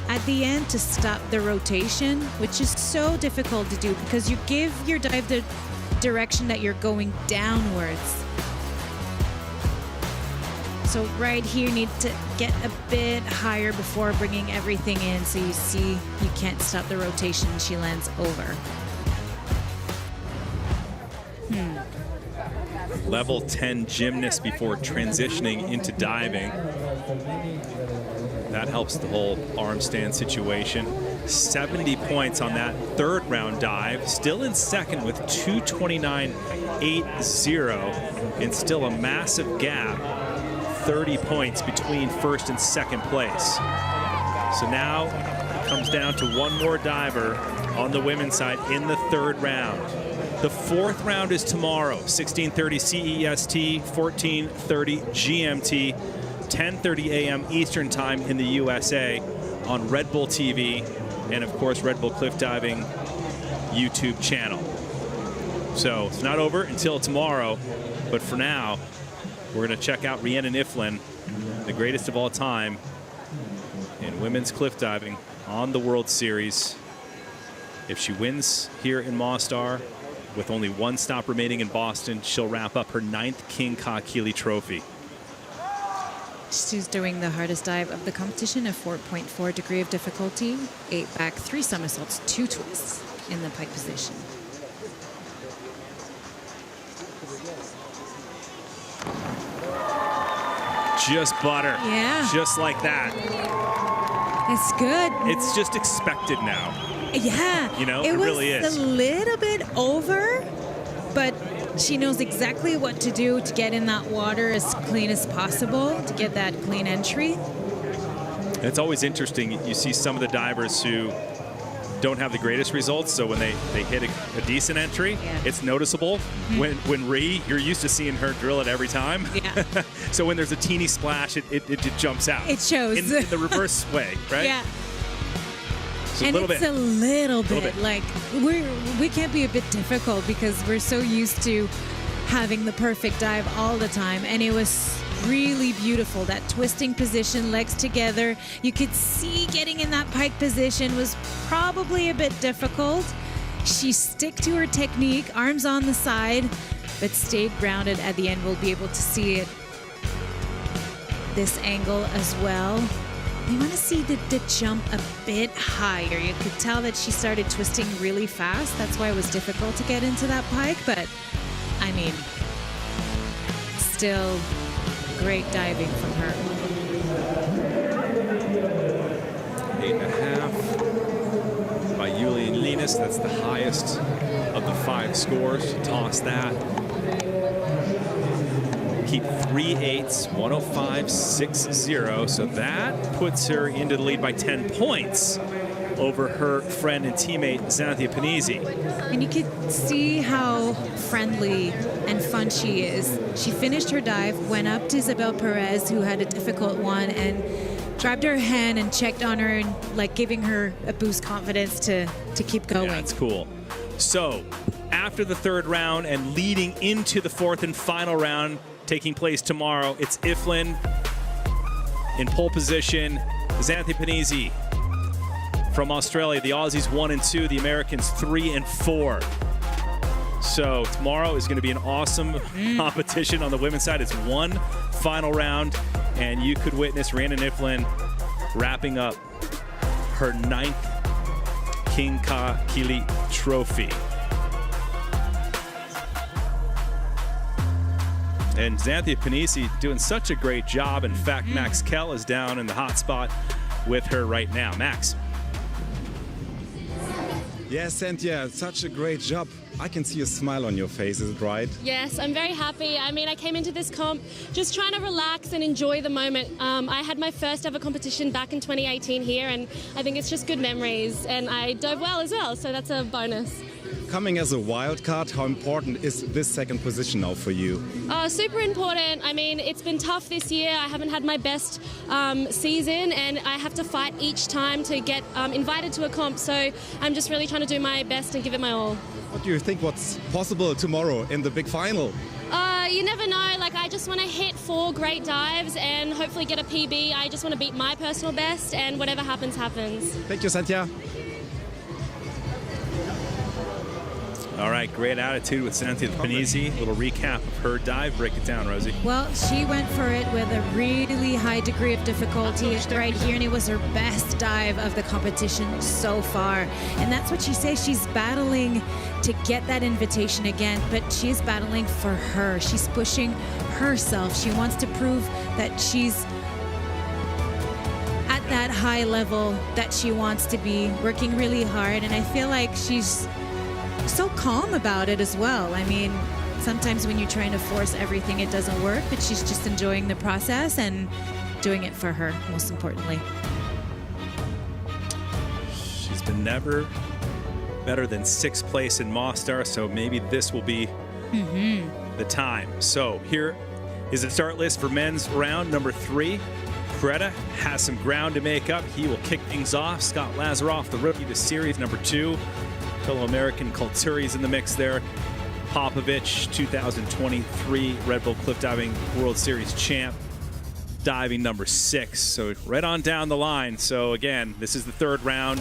at the end to stop the rotation, which is so difficult to do because you give your dive the direction that you're going downwards. So right here, you need to get a bit higher before bringing everything in. So you see, you can't stop the rotation. She lands over. Level 10 gymnast before transitioning into diving. That helps the whole arm stand situation. 70 points on that third round dive. Still in second with 229.80 and still a massive gap. 30 points between first and second place. So now it comes down to one more diver on the women's side in the third round. The fourth round is tomorrow, 16:30 CEST, 14:30 GMT, 10:30 a.m. Eastern Time in the USA on Red Bull TV, and of course Red Bull Cliff Diving YouTube channel. So it's not over until tomorrow, but for now, we're going to check out Rhiannon Iflin, the greatest of all time in women's cliff diving on the World Series. If she wins here in Mostar, with only one stop remaining in Boston, she'll wrap up her 9th King Ka-Kili Trophy. She's doing the hardest dive of the competition, a 4.4 degree of difficulty, 8 back, 3 somersaults, 2 twists in the pike position. Just butter. Yeah. Just like that. It's good. It's just expected now. Yeah. You know, it really was is. a little bit over, but she knows exactly what to do to get in that water as clean as possible, to get that clean entry. It's always interesting. You see some of the divers who don't have the greatest results, so when they hit a decent entry, it's noticeable. When Rhi, you're used to seeing her drill it every time. Yeah. So when there's a teeny splash, it just jumps out. It shows. In the reverse way, right? Yeah. So And it's a little bit like we can't be a bit difficult because we're so used to having the perfect dive all the time, and it was really beautiful. That twisting position, legs together. You could see getting in that pike position was probably a bit difficult. She stick to her technique, arms on the side, but stayed grounded at the end. We'll be able to see it this angle as well. You want to see the jump a bit higher. You could tell that she started twisting really fast. That's why it was difficult to get into that pike, but I mean, still great diving from her. 8.5 by Julian Linus. That's the highest of the 5 scores. Toss that. Keep 3 8s, 105.60. So that puts her into the lead by 10 points over her friend and teammate, Xanthia Panizzi. And you could see how friendly and fun she is. She finished her dive, went up to Isabel Perez, who had a difficult one, and grabbed her hand and checked on her and like giving her a boost confidence to keep going. Yeah, that's cool. So after the 3rd round and leading into the 4th and final round taking place tomorrow, it's Iflin in pole position, Xanthia Panizzi from Australia, the Aussies 1 and 2, the Americans 3 and 4. So tomorrow is going to be an awesome competition on the women's side. It's one final round, and you could witness Rhiannon Iflin wrapping up her 9th King Ka-Kili Trophy. And Xanthia Panizzi doing such a great job. In fact, Max Kell is down in the hot spot with her right now. Max. Yes, Xanthia, such a great job. I can see a smile on your face, is it right? Yes, I'm very happy. I mean, I came into this comp just trying to relax and enjoy the moment. I had my first ever competition back in 2018 here, and I think it's just good memories. And I dove well as well, so that's a bonus. Coming as a wild card, how important is this 2nd position now for you? Super important. I mean, it's been tough this year. I haven't had my best season, and I have to fight each time to get invited to a comp. So I'm just really trying to do my best and give it my all. What do you think what's possible tomorrow in the big final? You never know. Like, I just want to hit 4 great dives and hopefully get a PB. I just want to beat my personal best, and whatever happens, happens. Thank you, Xanthia. All right, great attitude with Xanthia Panizzi. A little recap of her dive. Break it down, Rosie. Well, she went for it with a really high degree of difficulty right here, and it was her best dive of the competition so far. And that's what she says. She's battling to get that invitation again, but she's battling for her. She's pushing herself. She wants to prove that she's at that high level that she wants to be, working really hard. And I feel like she's so calm about it as well. I mean, sometimes when you're trying to force everything, it doesn't work, but she's just enjoying the process and doing it for her, most importantly. She's been never better than 6th place in Mostar, so maybe this will be the time. So here is the start list for men's round number 3. Greta has some ground to make up. He will kick things off. Scott Lazaroff, the rookie to series number 2. fellow American Kulturi's in the mix there. Popovich, 2023 Red Bull Cliff Diving World Series champ, diving number 6. So right on down the line. So again, this is the 3rd round.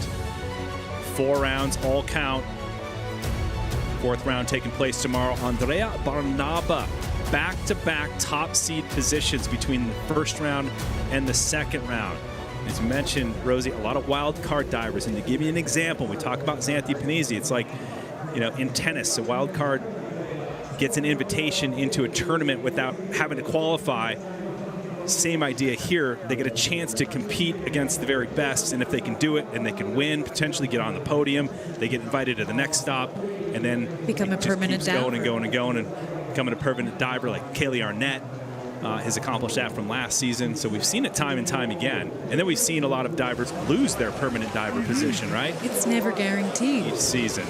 4 rounds, all count. 4th round taking place tomorrow. Andrea Barnaba, back-to-back top seed positions between the 1st round and the 2nd round. As you mentioned, Rosie, a lot of wild card divers. And to give you an example, we talk about Xanthi Panizzi. It's like, you know, in tennis, a wild card gets an invitation into a tournament without having to qualify. Same idea here. They get a chance to compete against the very best, and if they can do it and they can win, potentially get on the podium, they get invited to the next stop, and then become a permanent diver. Going and going and going, and becoming a permanent diver like Kaylee Arnett has accomplished that from last season. So we've seen it time and time again. And then we've seen a lot of divers lose their permanent diver position, right? It's never guaranteed. Each season.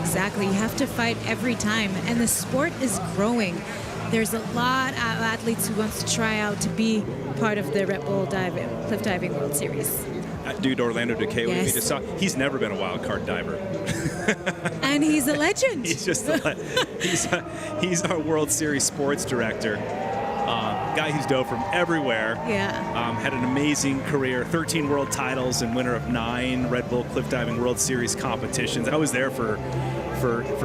Exactly. You have to fight every time. And the sport is growing. There's a lot of athletes who wants to try out to be part of the Red Bull Cliff Diving World Series. That dude Orlando Decay, Yes. we just saw, he's never been a wild card diver. And he's a legend. He's just he's our World Series sports director. Guy who's dove from everywhere. Yeah. Had an amazing career, 13 world titles and winner of 9 Red Bull Cliff Diving World Series competitions. I was there for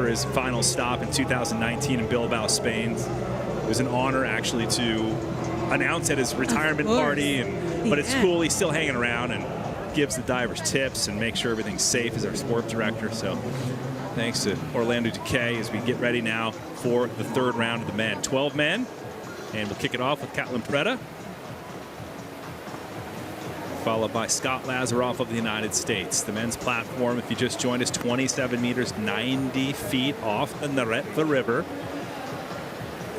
his final stop in 2019 in Bilbao, Spain. It was an honor actually to announce at his retirement party, but it's cool. He's still hanging around and gives the divers tips and makes sure everything's safe as our sports director. So thanks to Orlando Decay as we get ready now for the 3rd round of the men. 12 men. And we'll kick it off with Catlin Preda, followed by Scott Lazaroff of the United States. The men's platform, if you just joined us, 27 meters, 90 feet off the Neretva River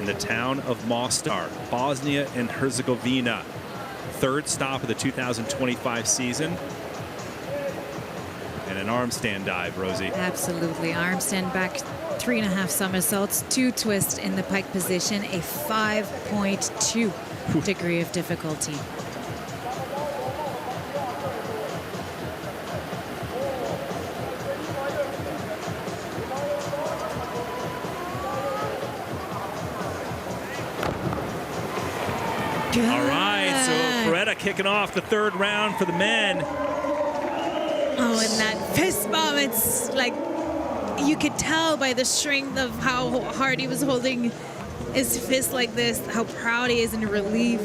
in the town of Mostar, Bosnia and Herzegovina. 3rd stop of the 2025 season. And an arm stand dive, Rosie. Absolutely. Arm stand back, 3.5 somersaults, 2 twists in the pike position, a 5.2 degree of difficulty. All right, so Beretta kicking off the 3rd round for the men. Oh, and that fist bump, it's like you could tell by the strength of how hard he was holding his fist like this, how proud he is and relieved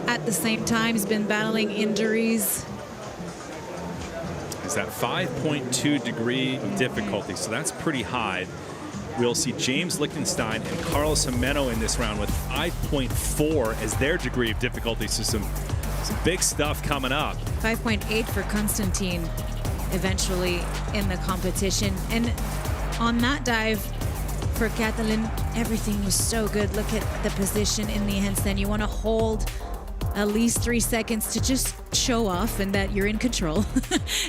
at the same time. He's been battling injuries. Is that 5.2 degree of difficulty, so that's pretty high. We'll see James Lichtenstein and Carlos Jimeno in this round with 5.4 as their degree of difficulty. So some big stuff coming up. 5.8 for Konstantin eventually in the competition. And on that dive for Catalin, everything was so good. Look at the position in the handstand. You want to hold at least 3 seconds to just show off and that you're in control.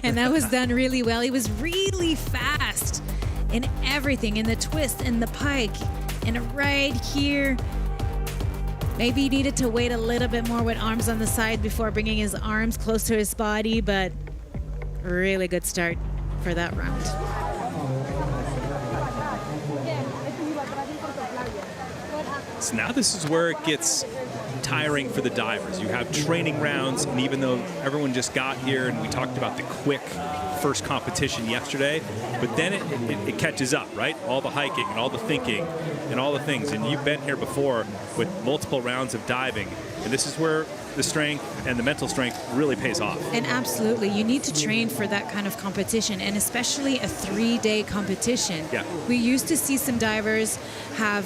And that was done really well. He was really fast in everything, in the twist, in the pike, and right here. Maybe he needed to wait a little bit more with arms on the side before bringing his arms close to his body, but really good start for that round. So now this is where it gets tiring for the divers. You have training rounds, and even though everyone just got here and we talked about the quick first competition yesterday, but then it catches up, right? All the hiking and all the thinking and all the things. And you've been here before with multiple rounds of diving, and this is where the strength and the mental strength really pays off. And absolutely, you need to train for that kind of competition, and especially a 3-day competition. Yeah. We used to see some divers have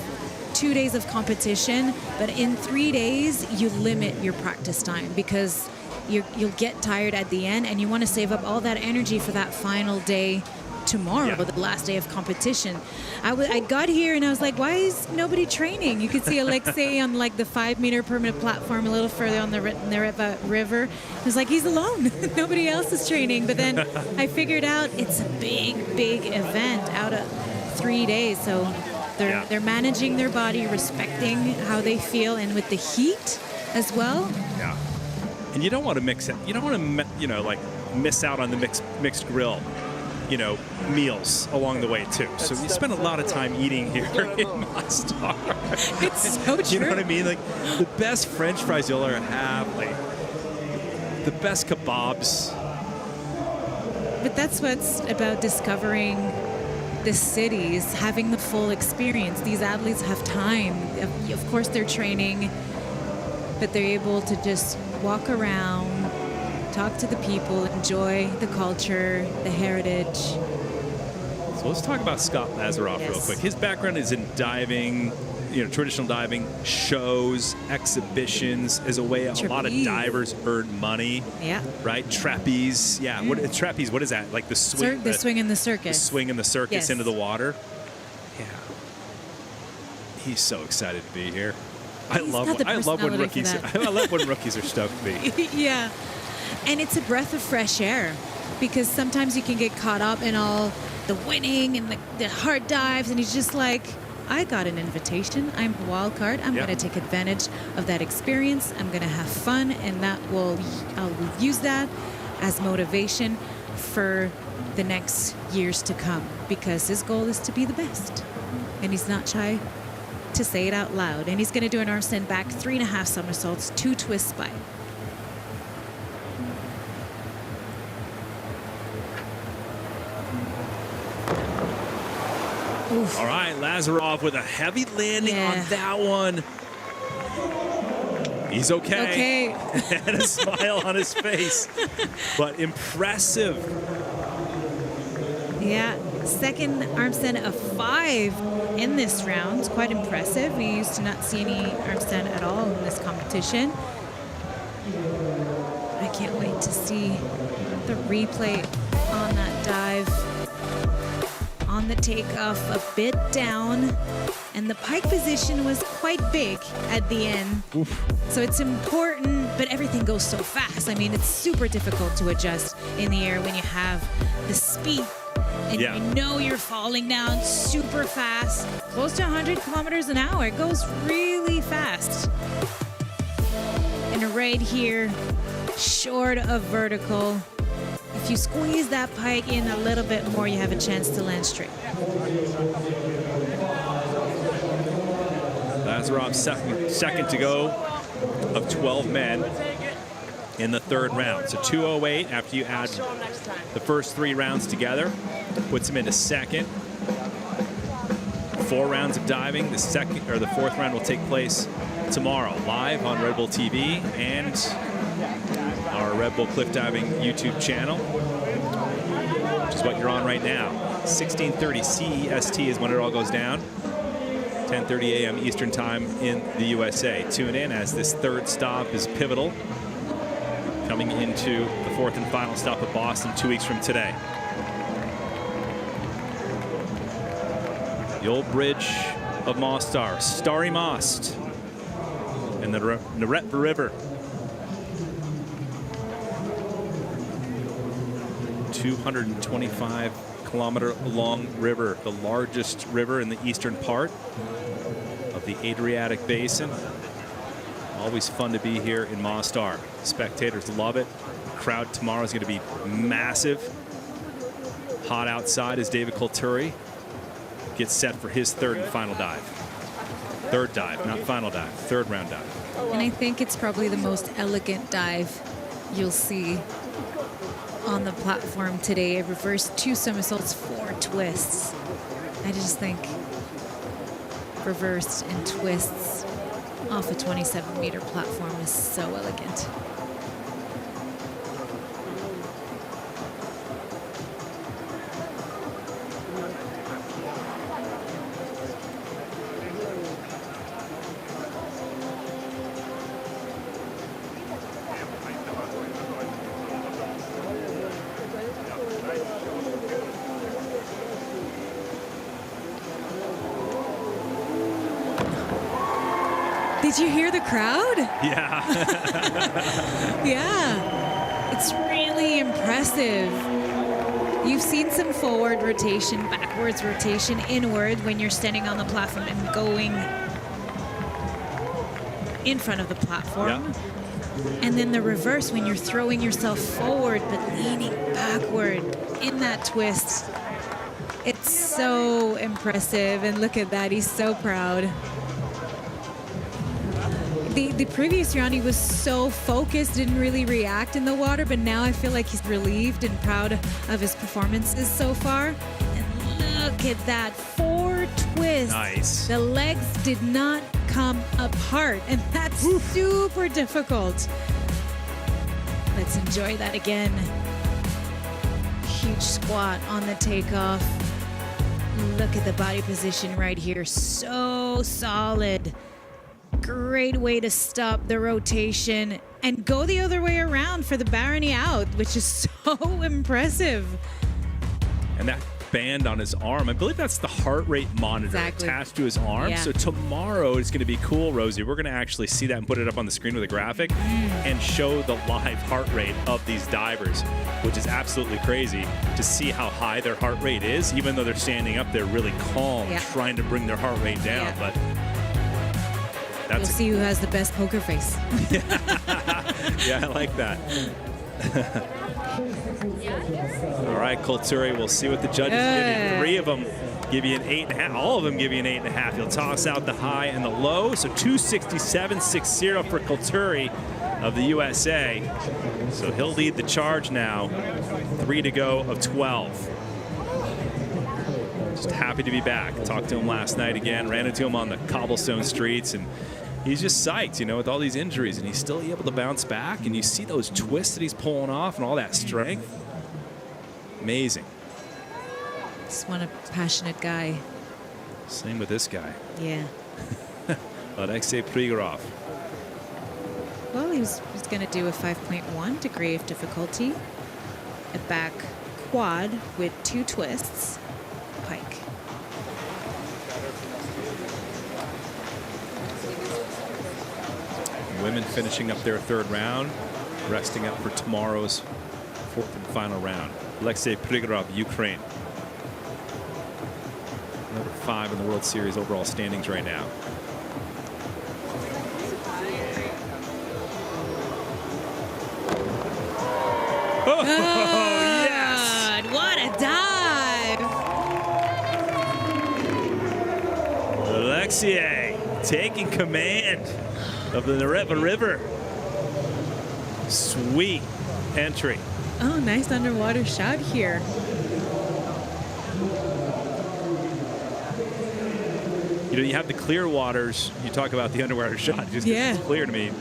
2 days of competition, but in 3 days, you limit your practice time because you'll get tired at the end, and you want to save up all that energy for that final day tomorrow, the last day of competition. I got here and I was like, why is nobody training? You could see Alexei on like the 5-meter permanent platform a little further on the Neretva River. I was like, he's alone. Nobody else is training. But then I figured out it's a big event out of 3 days. So they're managing their body, respecting how they feel, and with the heat as well. Yeah. And you don't want to mix it. You don't want to, like miss out on the mixed grill. you know, meals along the way too. So you spend a lot of time eating here in Mostar. It's so true. You know what I mean? Like the best French fries you'll ever have, like the best kebabs. But that's what's about discovering the cities, having the full experience. These athletes have time. Of course, they're training, but they're able to just walk around, talk to the people, enjoy the culture, the heritage. So let's talk about Scott Lazaroff real quick. His background is in diving, you know, traditional diving, shows, exhibitions, as a way a lot of divers earn money. Yeah. Right? Trapeze. Yeah. What trapeze? What is that? Like the swing? The swing in the circus. The swing in the circus Yes. into the water. Yeah. He's so excited to be here. I love when rookies. I love when rookies are stoked to be. Yeah. And it's a breath of fresh air, because sometimes you can get caught up in all the winning and the hard dives, and he's just like, I got an invitation. I'm a wild card. I'm going to take advantage of that experience. I'm going to have fun, and I'll use that as motivation for the next years to come, because his goal is to be the best. And he's not shy to say it out loud. And he's going to do an arm stand back, 3.5 somersaults, 2 twists by. Oof. All right, Lazaroff with a heavy landing on that one. He's okay. And a smile on his face. But impressive. Yeah, second arm stand of 5 in this round. It's quite impressive. We used to not see any arm stand at all in this competition. I can't wait to see the replay on that dive. On the takeoff, a bit down, and the pike position was quite big at the end. Oof. So it's important, but everything goes so fast. I mean, it's super difficult to adjust in the air when you have the speed and you know you're falling down super fast, close to 100 kilometers an hour. It goes really fast. And right here, short of vertical. If you squeeze that pike in a little bit more, you have a chance to land straight. Lazaroff second to go of 12 men in the third round. So 2:08 after you add the first 3 rounds together, puts him into second. 4 rounds of diving. The fourth round will take place tomorrow live on Red Bull TV and our Red Bull Cliff Diving YouTube channel, which is what you're on right now. 16:30 CEST is when it all goes down. 10:30 a.m. Eastern Time in the USA. Tune in as this third stop is pivotal, coming into the 4th and final stop of Bosnia 2 weeks from today. The old bridge of Mostar, Stari Most, and the Neretva River. 225-kilometer long river, the largest river in the eastern part of the Adriatic Basin. Always fun to be here in Mostar. Spectators love it. The crowd tomorrow is going to be massive. Hot outside as David Kulturi gets set for his third and final dive. Third dive, not final dive. Third round dive. And I think it's probably the most elegant dive you'll see on the platform today. A reverse 2 somersaults, 4 twists. I just think reversed and twists off a 27-meter platform is so elegant. Did you hear the crowd? Yeah. Yeah. It's really impressive. You've seen some forward rotation, backwards rotation, inward when you're standing on the platform and going in front of the platform. Yeah. And then the reverse when you're throwing yourself forward but leaning backward. in that twist. It's so impressive. And look at that. He's so proud. The previous round, he was so focused, didn't really react in the water, but now I feel like he's relieved and proud of his performances so far. And look at that, 4 twists. Nice. The legs did not come apart, and that's super difficult. Let's enjoy that again. Huge squat on the takeoff. Look at the body position right here, so solid. Great way to stop the rotation and go the other way around for the Barony out, which is so impressive. And that band on his arm, I believe that's the heart rate monitor attached to his arm. Yeah. So tomorrow it's going to be cool, Rosie. We're going to actually see that and put it up on the screen with a graphic and show the live heart rate of these divers, which is absolutely crazy to see how high their heart rate is, even though they're standing up there really calm, trying to bring their heart rate down. But we'll see who has the best poker face. Yeah, I like that. All right, Kulturi, we'll see what the judges give you. 3 of them give you an 8.5. All of them give you an 8.5. He'll toss out the high and the low. So 267.60 for Kulturi of the USA. So he'll lead the charge now. 3 to go of 12. Just happy to be back. Talked to him last night again. Ran into him on the cobblestone streets, and he's just psyched, you know, with all these injuries, and he's still able to bounce back. And you see those twists that he's pulling off and all that strength. Amazing. Just want a passionate guy. Same with this guy. Yeah. Alexei Prigorov. Well, he's going to do a 5.1 degree of difficulty. A back quad with 2 twists. Pike. Women finishing up their 3rd round, resting up for tomorrow's 4th and final round. Alexei Prigorov, Ukraine. Number 5 in the World Series overall standings right now. Oh, yes! What a dive! Alexei taking command of the Neretva River. Sweet entry. Oh, nice underwater shot here. You know, you have the clear waters. You talk about the underwater shot. Just it's clear to me,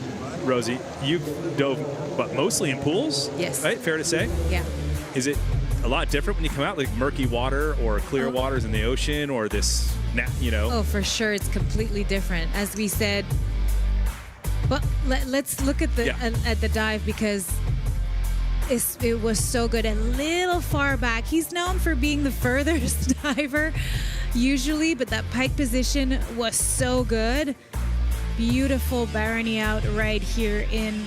Rosie. You've dove, but mostly in pools? Yes. Right? Fair to say? Yeah. Is it a lot different when you come out, like murky water or clear waters in the ocean, or this, you know? Oh, for sure. It's completely different. As we said, but let's look at the dive, because it was so good. A little far back. He's known for being the furthest diver usually, but that pike position was so good. Beautiful Barony out right here in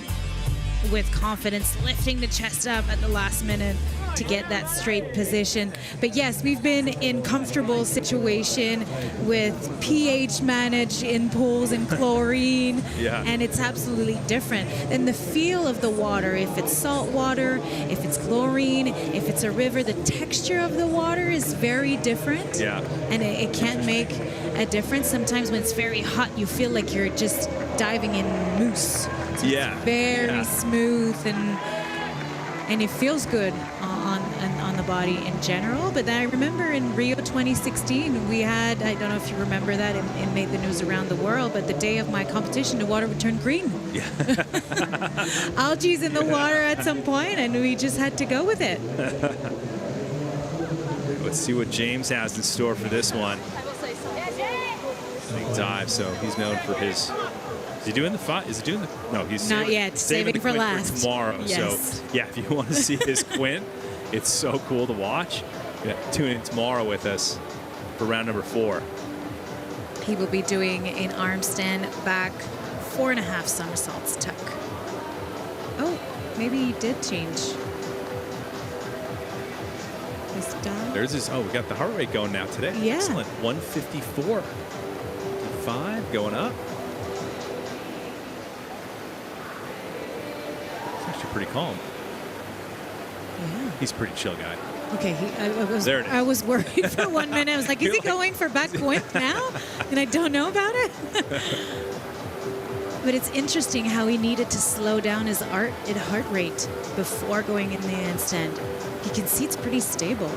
with confidence, lifting the chest up at the last minute to get that straight position. But yes, we've been in comfortable situation with pH managed in pools and chlorine, and it's absolutely different. And the feel of the water, if it's salt water, if it's chlorine, if it's a river, the texture of the water is very different. And it can make a difference. Sometimes when it's very hot, you feel like you're just diving in mousse. So it's very smooth, and it feels good on the body in general. But then I remember in Rio 2016, we had, I don't know if you remember that, it made the news around the world, but the day of my competition, the water would turn green. Algae's in the water at some point, and we just had to go with it. Let's see what James has in store for this one. Big dive, so he's known for his... Is he doing the fight? Is he doing the... No, he's not yet. Saving for last. For tomorrow. Yes. So, yeah, if you want to see his quint, it's so cool to watch. Tune in tomorrow with us for round number 4. He will be doing an arm stand back 4.5 somersaults tuck. Oh, maybe he did change his dive. There's his... Oh, we got the heart rate going now today. Yeah. Excellent. 154. 5 going up. Pretty calm. Yeah. He's a pretty chill guy. Okay, There it is. I was worried for 1 minute. I was like, is he going for back point now? And I don't know about it. But it's interesting how he needed to slow down his heart rate before going in the handstand. You can see it's pretty stable.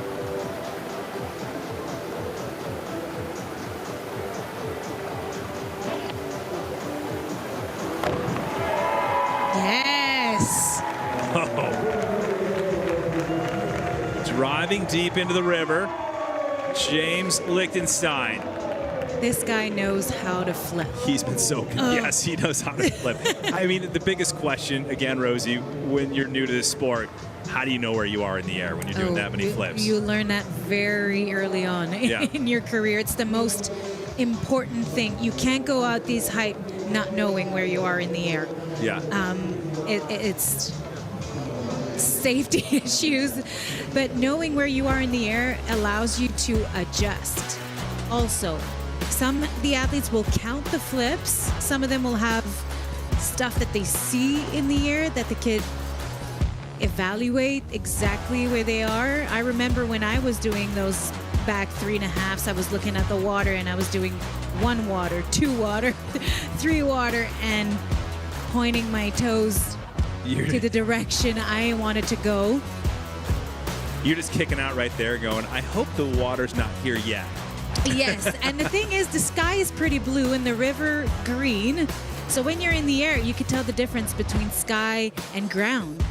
Yes. Oh. Driving deep into the river, James Lichtenstein. This guy knows how to flip. He's been so good. Yes, he knows how to flip. I mean, the biggest question, again, Rosie, when you're new to this sport, how do you know where you are in the air when you're doing that many flips? You learn that very early on in your career. It's the most important thing. You can't go out these heights not knowing where you are in the air. Yeah. It's safety issues, but knowing where you are in the air allows you to adjust. Also, the athletes will count the flips. Some of them will have stuff that they see in the air that they could evaluate exactly where they are. I remember when I was doing those back 3.5s, I was looking at the water and I was doing 1 water, 2 water, 3 water, and pointing my toes to the direction I wanted to go. You're just kicking out right there going, I hope the water's not here yet. Yes, and the thing is, the sky is pretty blue and the river green. So when you're in the air, you can tell the difference between sky and ground.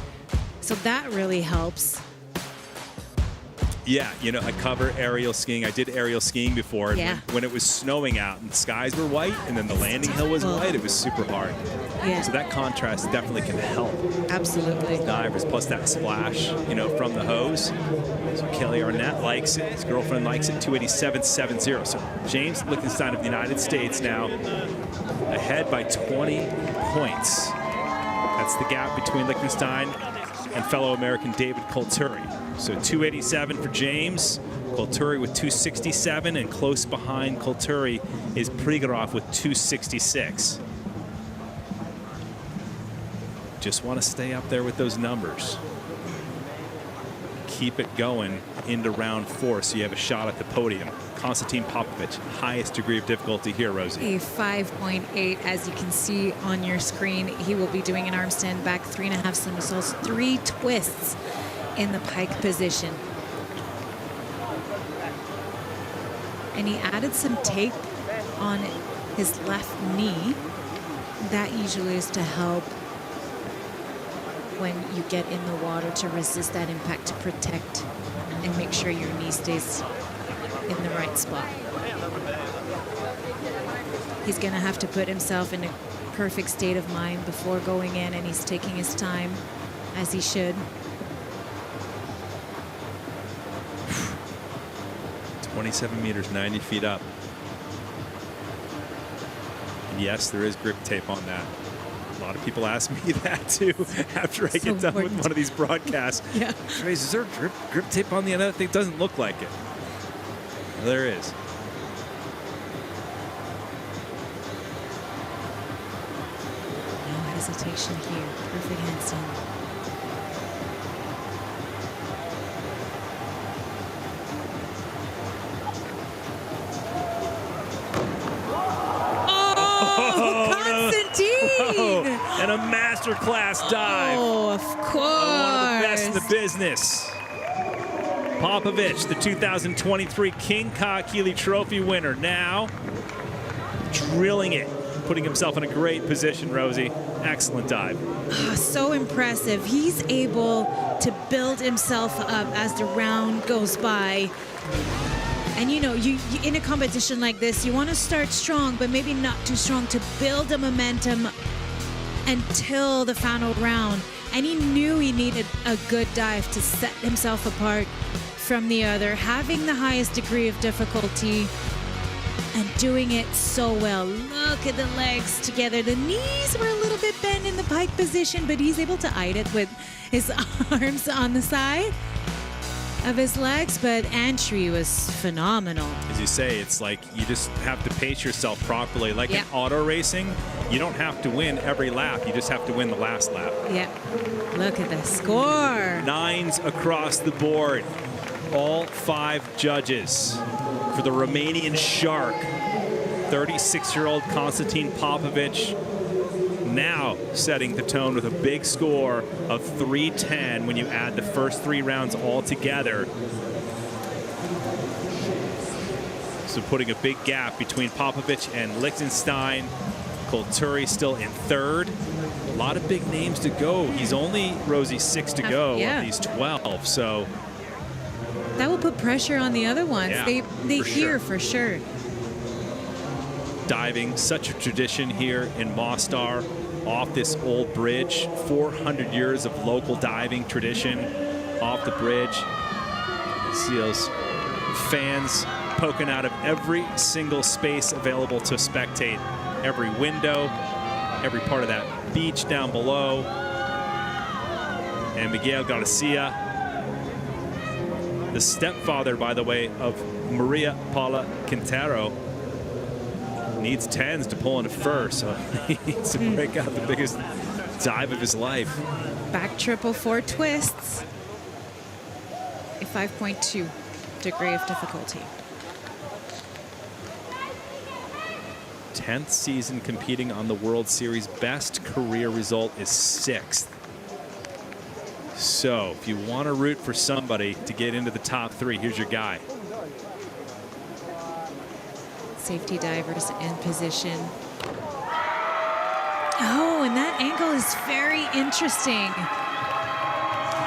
So that really helps. Yeah, you know, I cover aerial skiing. I did aerial skiing before. And Yeah. when it was snowing out and the skies were white and then the landing hill was white, it was super hard. Yeah. So that contrast definitely can help Absolutely. divers, plus that splash, you know, from the hose. So Kelly Arnett likes it. His girlfriend likes it, 287.70. So James Lichtenstein of the United States now ahead by 20 points. That's the gap between Lichtenstein and fellow American David Colturi. So 287 for James, Colturi with 267, and close behind Colturi is Prigorov with 266. Just want to stay up there with those numbers. Keep it going into round 4 so you have a shot at the podium. Konstantin Popovic, highest degree of difficulty here, Rosie. A 5.8, as you can see on your screen. He will be doing an arm stand back 3.5 somersaults, 3 twists in the pike position. And he added some tape on his left knee. That usually is to help when you get in the water to resist that impact, to protect and make sure your knee stays in the right spot. He's gonna have to put himself in a perfect state of mind before going in, and he's taking his time, as he should. 27 meters, 90 feet up. And yes, there is grip tape on that. A lot of people ask me that too after I get done with one of these broadcasts. Yeah. Trace, is there grip tape on the end of that thing? Doesn't look like it. Well, there is. No hesitation here. Perfect handstand. And a masterclass dive. Oh, of course. One of the best in the business. Popovic, the 2023 King Ka-Keeley Trophy winner, now drilling it, putting himself in a great position, Rosie. Excellent dive. So impressive. He's able to build himself up as the round goes by. And you know, you in a competition like this, you want to start strong, but maybe not too strong, to build a momentum until the final round. And he knew he needed a good dive to set himself apart from the other, having the highest degree of difficulty and doing it so well. Look at the legs together. The knees were a little bit bent in the pike position, but he's able to hide it with his arms on the side of his legs. But entry was phenomenal. As you say, it's like you just have to pace yourself properly. Like in auto racing, you don't have to win every lap. You just have to win the last lap. Yep. Look at the score. 9s across the board. all 5 judges for the Romanian Shark, 36-year-old Konstantin Popovic, now setting the tone with a big score of 310 when you add the first 3 rounds all together. So putting a big gap between Popovic and Liechtenstein. Kulturi still in 3rd. A lot of big names to go. He's only, Rosie, 6 to go of these 12. So that will put pressure on the other ones. Yeah, they for hear sure. for sure. Diving, such a tradition here in Mostar, off this old bridge. 400 years of local diving tradition off the bridge. See those fans poking out of every single space available to spectate. Every window, every part of that beach down below. And Miguel Garcia, the stepfather, by the way, of Maria Paula Quintero, needs 10s to pull into first, so he needs to break out the biggest dive of his life. Back triple 4 twists. A 5.2 degree of difficulty. 10th season competing on the World Series. Best career result is 6th. So if you want to root for somebody to get into the top 3, here's your guy. Safety divers in position. Oh, and that angle is very interesting.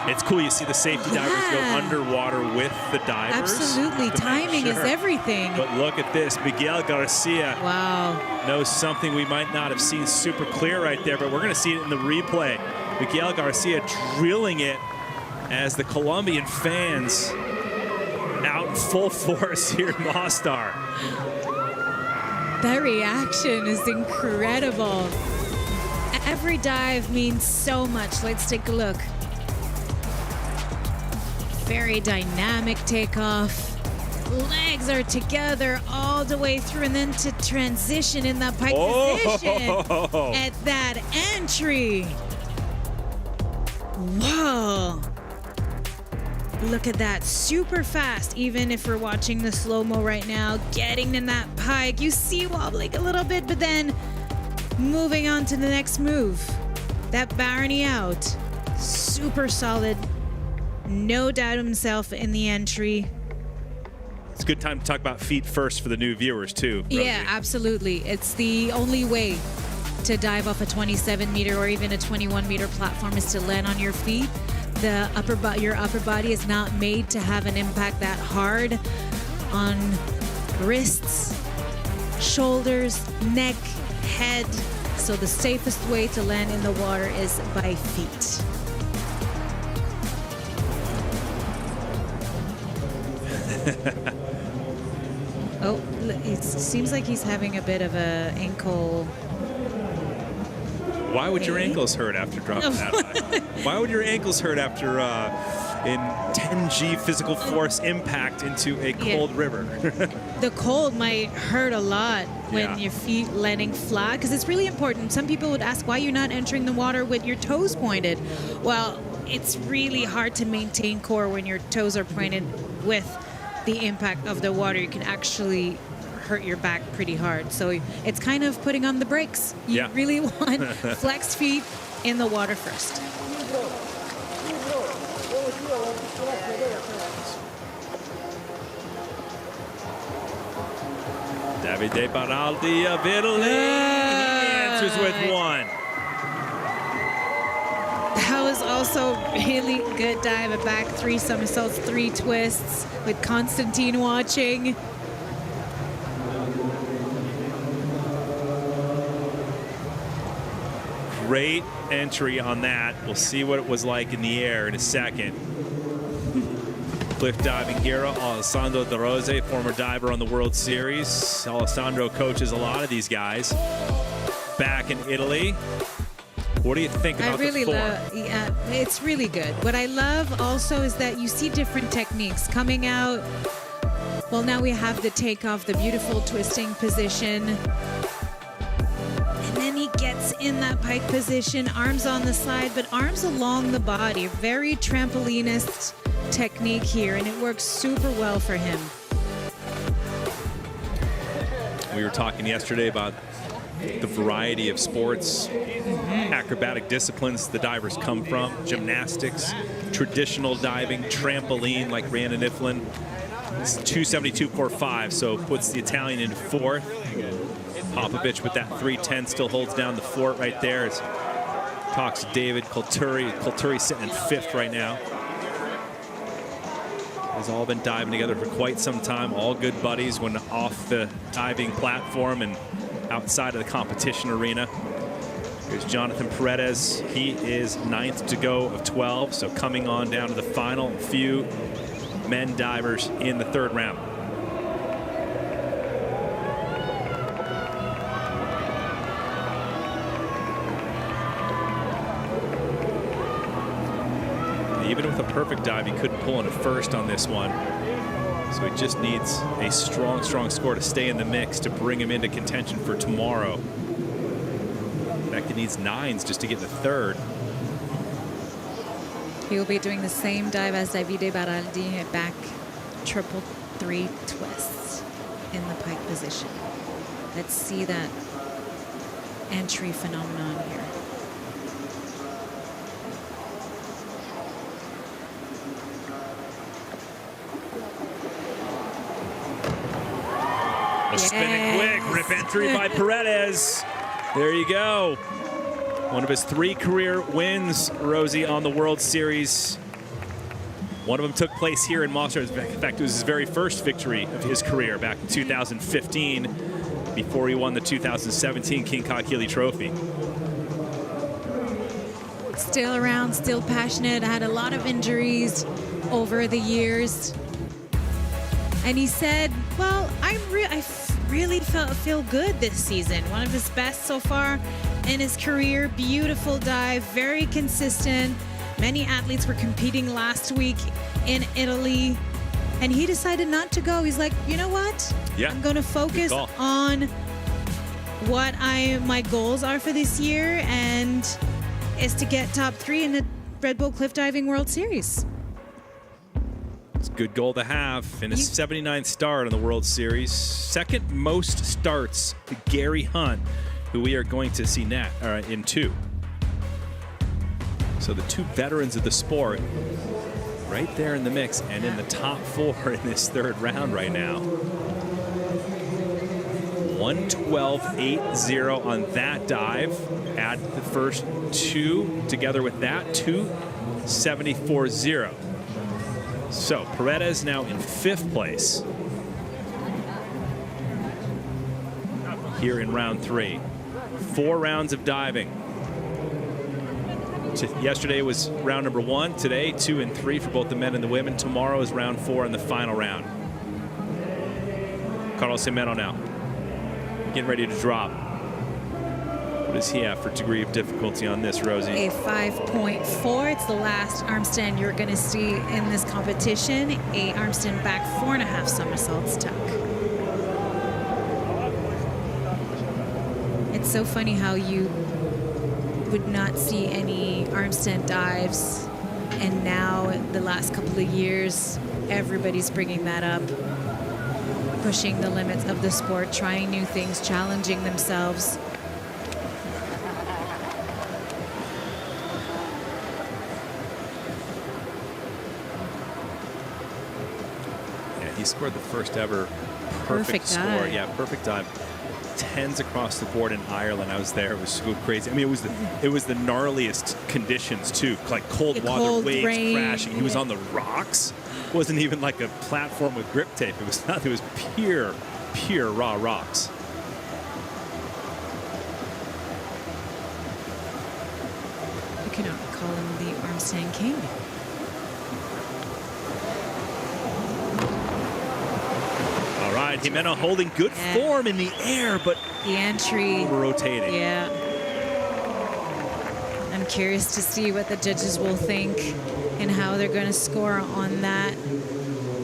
It's cool. You see the safety divers go underwater with the divers. Absolutely. Timing is everything. But look at this. Miguel Garcia Wow. knows something we might not have seen super clear right there, but we're going to see it in the replay. Miguel Garcia drilling it as the Colombian fans out in full force here in Mostar. That reaction is incredible. Every dive means so much. Let's take a look. Very dynamic takeoff. Legs are together all the way through, and then to transition in that pike position at that entry. Whoa. Look at that, super fast. Even if we're watching the slow-mo right now, getting in that pike, you see wobbling a little bit, but then moving on to the next move. That Barony out, super solid. No doubt himself in the entry. It's a good time to talk about feet first for the new viewers, too, Rosie. Yeah, absolutely. It's the only way to dive off a 27-meter or even a 21-meter platform is to land on your feet. Your upper body is not made to have an impact that hard on wrists, shoulders, neck, head. So the safest way to land in the water is by feet. Oh, it seems like he's having a bit of a ankle. Why would your ankles hurt after dropping that high? Why would your ankles hurt after in 10G physical force impact into a cold river? The cold might hurt a lot when your feet landing flat, because it's really important. Some people would ask why you're not entering the water with your toes pointed. Well, it's really hard to maintain core when your toes are pointed with the impact of the water. You can actually hurt your back pretty hard. So it's kind of putting on the brakes. You really want flexed feet in the water first. Davide Baraldi of Italy. He answers with 1. That was also really good dive. A back 3 somersaults, 3 twists with Konstantin watching. Great entry on that. We'll see what it was like in the air in a second. Cliff diving hero Alessandro De Rose, former diver on the World Series. Alessandro coaches a lot of these guys back in Italy. What do you think about the form? It's really good. What I love also is that you see different techniques coming out. Well, now we have the takeoff, the beautiful twisting position. And then he gets in that pike position, arms on the side, but arms along the body. Very trampolinist technique here, and it works super well for him. We were talking yesterday about the variety of sports, acrobatic disciplines the divers come from, gymnastics, traditional diving, trampoline like Rhiannon Iflin. It's 272.45, so puts the Italian in fourth. Popovic with that 310 still holds down the fort right there. As talks to David Kulturi. Kulturi sitting in fifth right now. Has all been diving together for quite some time. All good buddies when off the diving platform and outside of the competition arena. Here's Jonathan Paredes. He is 9th to go of 12, so coming on down to the final few men divers in the third round. Even with a perfect dive, he couldn't pull in a first on this one. So he just needs a strong, strong score to stay in the mix to bring him into contention for tomorrow. In fact, he needs 9s just to get the third. He will be doing the same dive as Davide Baraldi, back triple 3 twists in the pike position. Let's see that entry phenomenon here. A spinning quick, rip entry by Paredes. There you go. One of his 3 career wins, Rosie, on the World Series. One of them took place here in Mostar. In fact, it was his very first victory of his career back in 2015 before he won the 2017 King Kakili Trophy. Still around, still passionate. I had a lot of injuries over the years. And he said, well, I really feel good this season. One of his best so far in his career. Beautiful dive, very consistent. Many athletes were competing last week in Italy, and he decided not to go. He's like, you know what? Yeah, I'm going to focus on what my goals are for this year, and is to get top 3 in the Red Bull Cliff Diving World Series. It's a good goal to have in his 79th start on the World Series. Second most starts to Gary Hunt, who we are going to see in 2. So the 2 veterans of the sport right there in the mix and in the top 4 in this third round right now. 112.80 on that dive. Add the first 2 together with that, 274.0. So Paredes now in 5th place here in round 3. 4 rounds of diving. Yesterday was round number 1. Today, 2 and 3 for both the men and the women. Tomorrow is round 4 and the final round. Carlos Jimeno now getting ready to drop. What does he have for degree of difficulty on this, Rosie? A 5.4. It's the last arm stand you're going to see in this competition. A arm stand back 4.5 somersaults tuck. It's so funny how you would not see any arm stand dives, and now the last couple of years everybody's bringing that up, pushing the limits of the sport, trying new things, challenging themselves. He scored the first ever perfect score. Dive. Yeah, perfect dive. 10s across the board in Ireland. I was there. It was so crazy. I mean, it was the gnarliest conditions too, like cold water, cold waves rain. crashing. He was on the rocks. It wasn't even like a platform with grip tape. It was nothing. It was pure raw rocks. You cannot call him the arm stand king. All right, Jimeno holding good form in the air, but the entry rotating. Yeah. I'm curious to see what the judges will think and how they're going to score on that.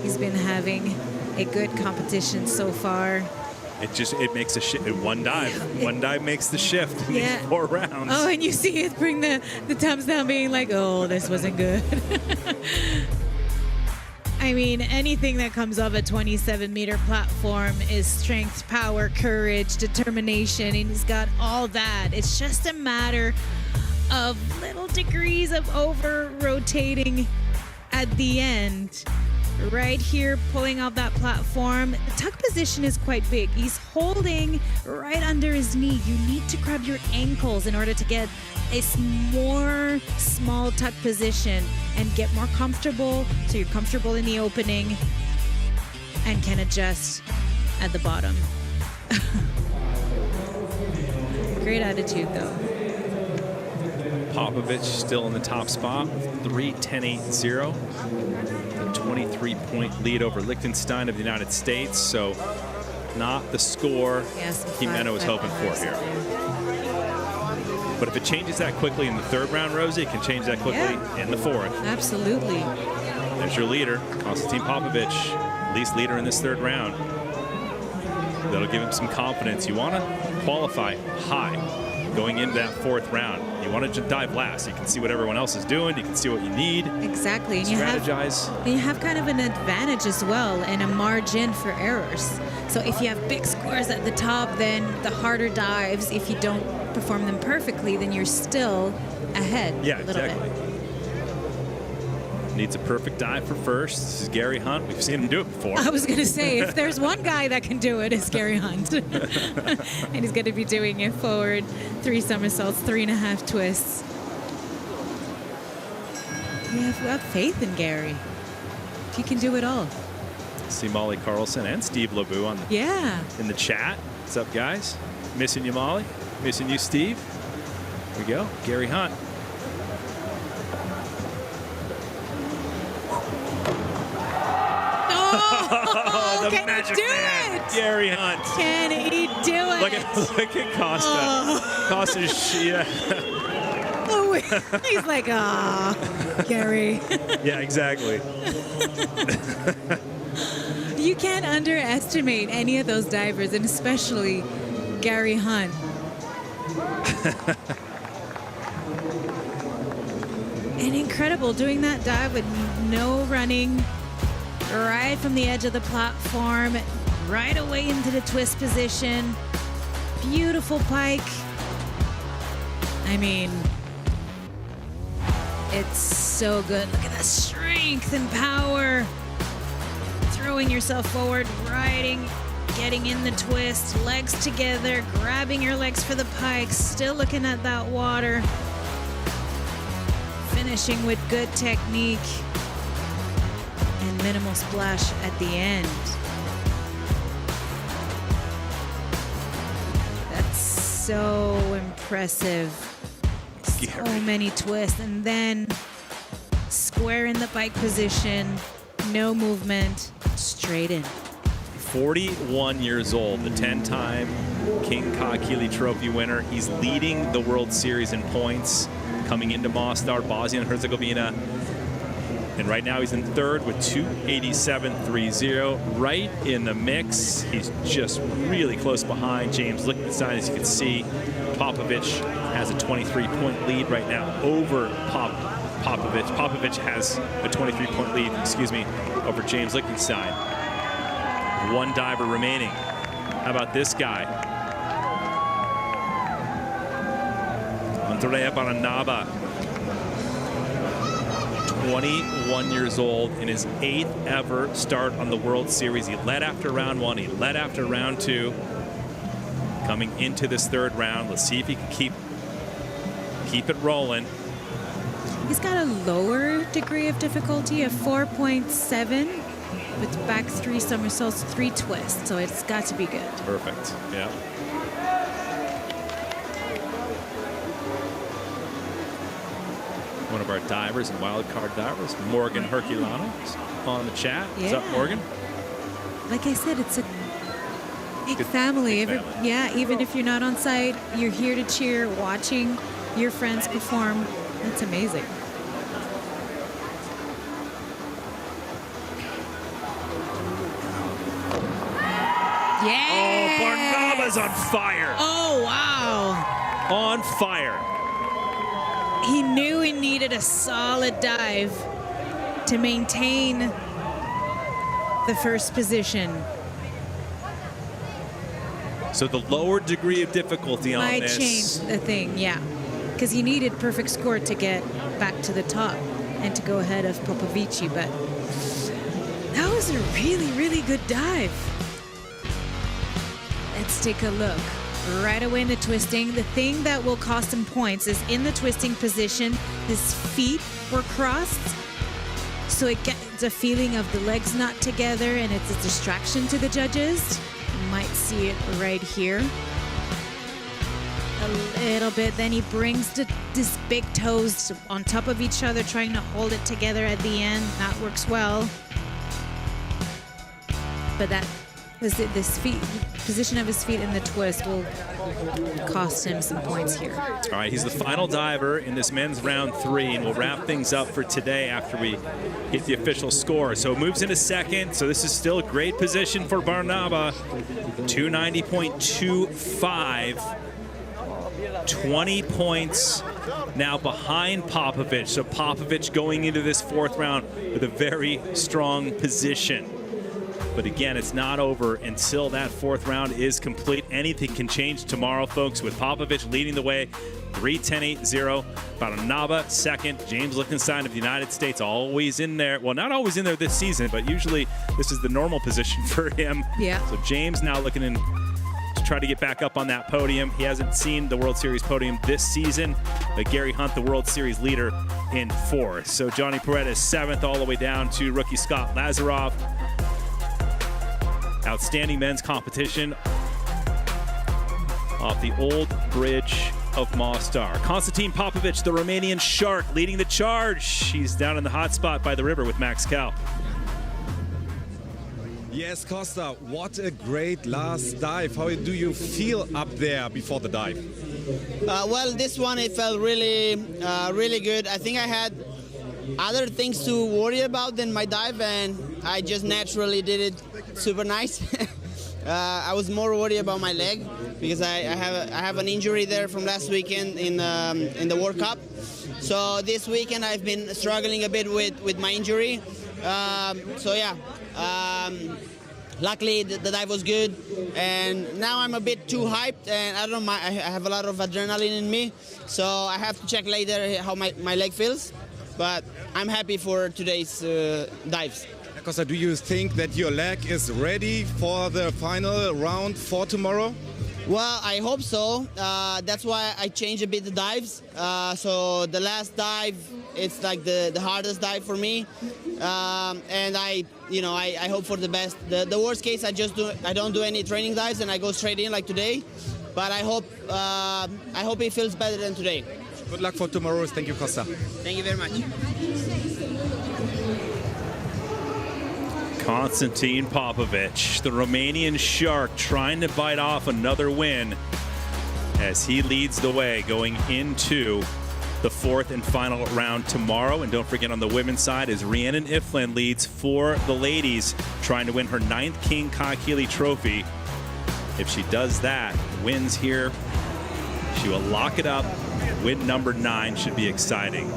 He's been having a good competition so far. It makes a shift. One dive. One dive makes the shift in these 4 rounds. Oh, and you see it bring the thumbs down being like, oh, this wasn't good. I mean, anything that comes off a 27-meter platform is strength, power, courage, determination, and he's got all that. It's just a matter of little degrees of over-rotating at the end. Right here, pulling off that platform. The tuck position is quite big. He's holding right under his knee. You need to grab your ankles in order to get a more small tuck position and get more comfortable, so you're comfortable in the opening and can adjust at the bottom. Great attitude, though. Popovich still in the top spot, 3-10-8-0. A 23-point lead over Liechtenstein of the United States, so not the score Jimeno was hoping for here. But if it changes that quickly in the third round, Rosie, it can change that quickly in the fourth. Absolutely. There's your leader, Konstantin Popovich, least leader in this third round. That'll give him some confidence. You want to qualify high going into that fourth round. You want to dive last. You can see what everyone else is doing. You can see what you need. Exactly. And strategize. You have kind of an advantage as well and a margin for errors. So if you have big scores at the top, then the harder dives, if you don't perform them perfectly, then you're still ahead a little bit. Needs a perfect dive for first. This is Gary Hunt. We've seen him do it before. I was going to say, if there's one guy that can do it, it's Gary Hunt. And he's going to be doing it forward, 3 somersaults, 3.5 twists. We have faith in Gary. He can do it all. See Molly Carlson and Steve LeBou on in the chat. What's up, guys? Missing you, Molly. Missing you, Steve. Here we go. Gary Hunt. Oh, the can magic he do man, it? Gary Hunt. Can he do it? Look at Costa. Oh. Costa's, Oh, he's like, Gary. Yeah, exactly. You can't underestimate any of those divers, and especially Gary Hunt. And incredible, doing that dive with no running, right from the edge of the platform, right away into the twist position. Beautiful pike. I mean, it's so good. Look at that strength and power. Throwing yourself forward, riding, getting in the twist, legs together, grabbing your legs for the pike, still looking at that water. Finishing with good technique and minimal splash at the end. That's so impressive. So many twists, and then square in the bike position, no movement, straight in. 41 years old, the 10-time King Kakili Trophy winner. He's leading the World Series in points coming into Mostar, Bosnia and Herzegovina. And right now he's in third with 287.30, right in the mix. He's just really close behind James Liechtenstein, as you can see. Popovich has a 23-point lead right now over Popovich. Popovich has a 23-point lead, over James Liechtenstein. One diver remaining. How about this guy? Andrea Baranaba. 21 years old in his 8th ever start on the World Series. He led after round 1. He led after round 2. Coming into this third round, let's see if he can keep it rolling. He's got a lower degree of difficulty, a 4.7, with back 3 somersaults, 3 twists. So it's got to be good. Perfect. Yeah. One of our divers and wildcard divers, Morgan Herculano, on the chat. What's up, Morgan? Like I said, it's a big family. Big family. Even if you're not on site, you're here to cheer, watching your friends perform. That's amazing. Yeah! Oh, Barnaba's on fire. Oh, wow. On fire. He knew he needed a solid dive to maintain the first position. So the lower degree of difficulty on Might this. change the thing, yeah. Because he needed perfect score to get back to the top and to go ahead of Popovici, but that was a really, really good dive. Let's take a look. Right away in the twisting, the thing that will cost him points is in the twisting position, his feet were crossed. So it gets a feeling of the legs not together and it's a distraction to the judges. You might see it right here. A little bit, then he brings his big toes on top of each other, trying to hold it together at the end. That works well. But that was this position of his feet in the twist will cost him some points here. All right, he's the final diver in this men's round 3, and we'll wrap things up for today after we get the official score. So it moves into second, so this is still a great position for Barnaba. 290.25, 20 points now behind Popovic. So Popovic going into this 4th round with a very strong position. But again, it's not over until that 4th round is complete. Anything can change tomorrow, folks, with Popovic leading the way, 3:10.80. Barnaba second. James Lichtenstein of the United States always in there. Well, not always in there this season, but usually this is the normal position for him. Yeah. So James now looking in to try to get back up on that podium. He hasn't seen the World Series podium this season, but Gary Hunt, the World Series leader, in 4th. So Johnny Paredes 7th all the way down to rookie Scott Lazaroff. Outstanding men's competition off the old bridge of Mostar. Konstantin Popovic, the Romanian shark, leading the charge. He's down in the hot spot by the river with Max Cal. Yes, Costa, what a great last dive. How do you feel up there before the dive? Well, this one, it felt really, really good. I think I had other things to worry about than my dive, and I just naturally did it super nice. I was more worried about my leg because I have an injury there from last weekend in the World Cup. So this weekend I've been struggling a bit with my injury. So yeah, luckily the dive was good, and now I'm a bit too hyped, and I don't mind. I have a lot of adrenaline in me, so I have to check later how my leg feels. But I'm happy for today's dives. Costa, do you think that your leg is ready for the final round for tomorrow? Well, I hope so. That's why I changed a bit the dives. So the last dive, it's like the hardest dive for me, and I hope for the best. The worst case, I don't do any training dives and I go straight in like today. But I hope it feels better than today. Good luck for tomorrow. Thank you, Costa. Thank you very much. Konstantin Popovic, the Romanian shark, trying to bite off another win as he leads the way going into the 4th and final round tomorrow. And don't forget, on the women's side, as Rhiannon Iflin leads for the ladies, trying to win her 9th King Kaikili trophy. If she does that, wins here, she will lock it up. Win number 9 should be exciting.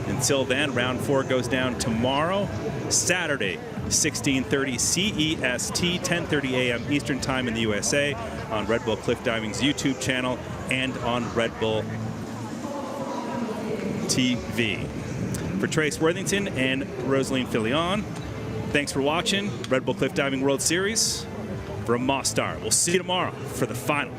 Until then, round 4 goes down tomorrow, Saturday, 16:30 CEST, 10:30 a.m. Eastern Time in the USA, on Red Bull Cliff Diving's YouTube channel and on Red Bull TV. For Trace Worthington and Rosaline Filion, thanks for watching Red Bull Cliff Diving World Series from Mostar. We'll see you tomorrow for the final.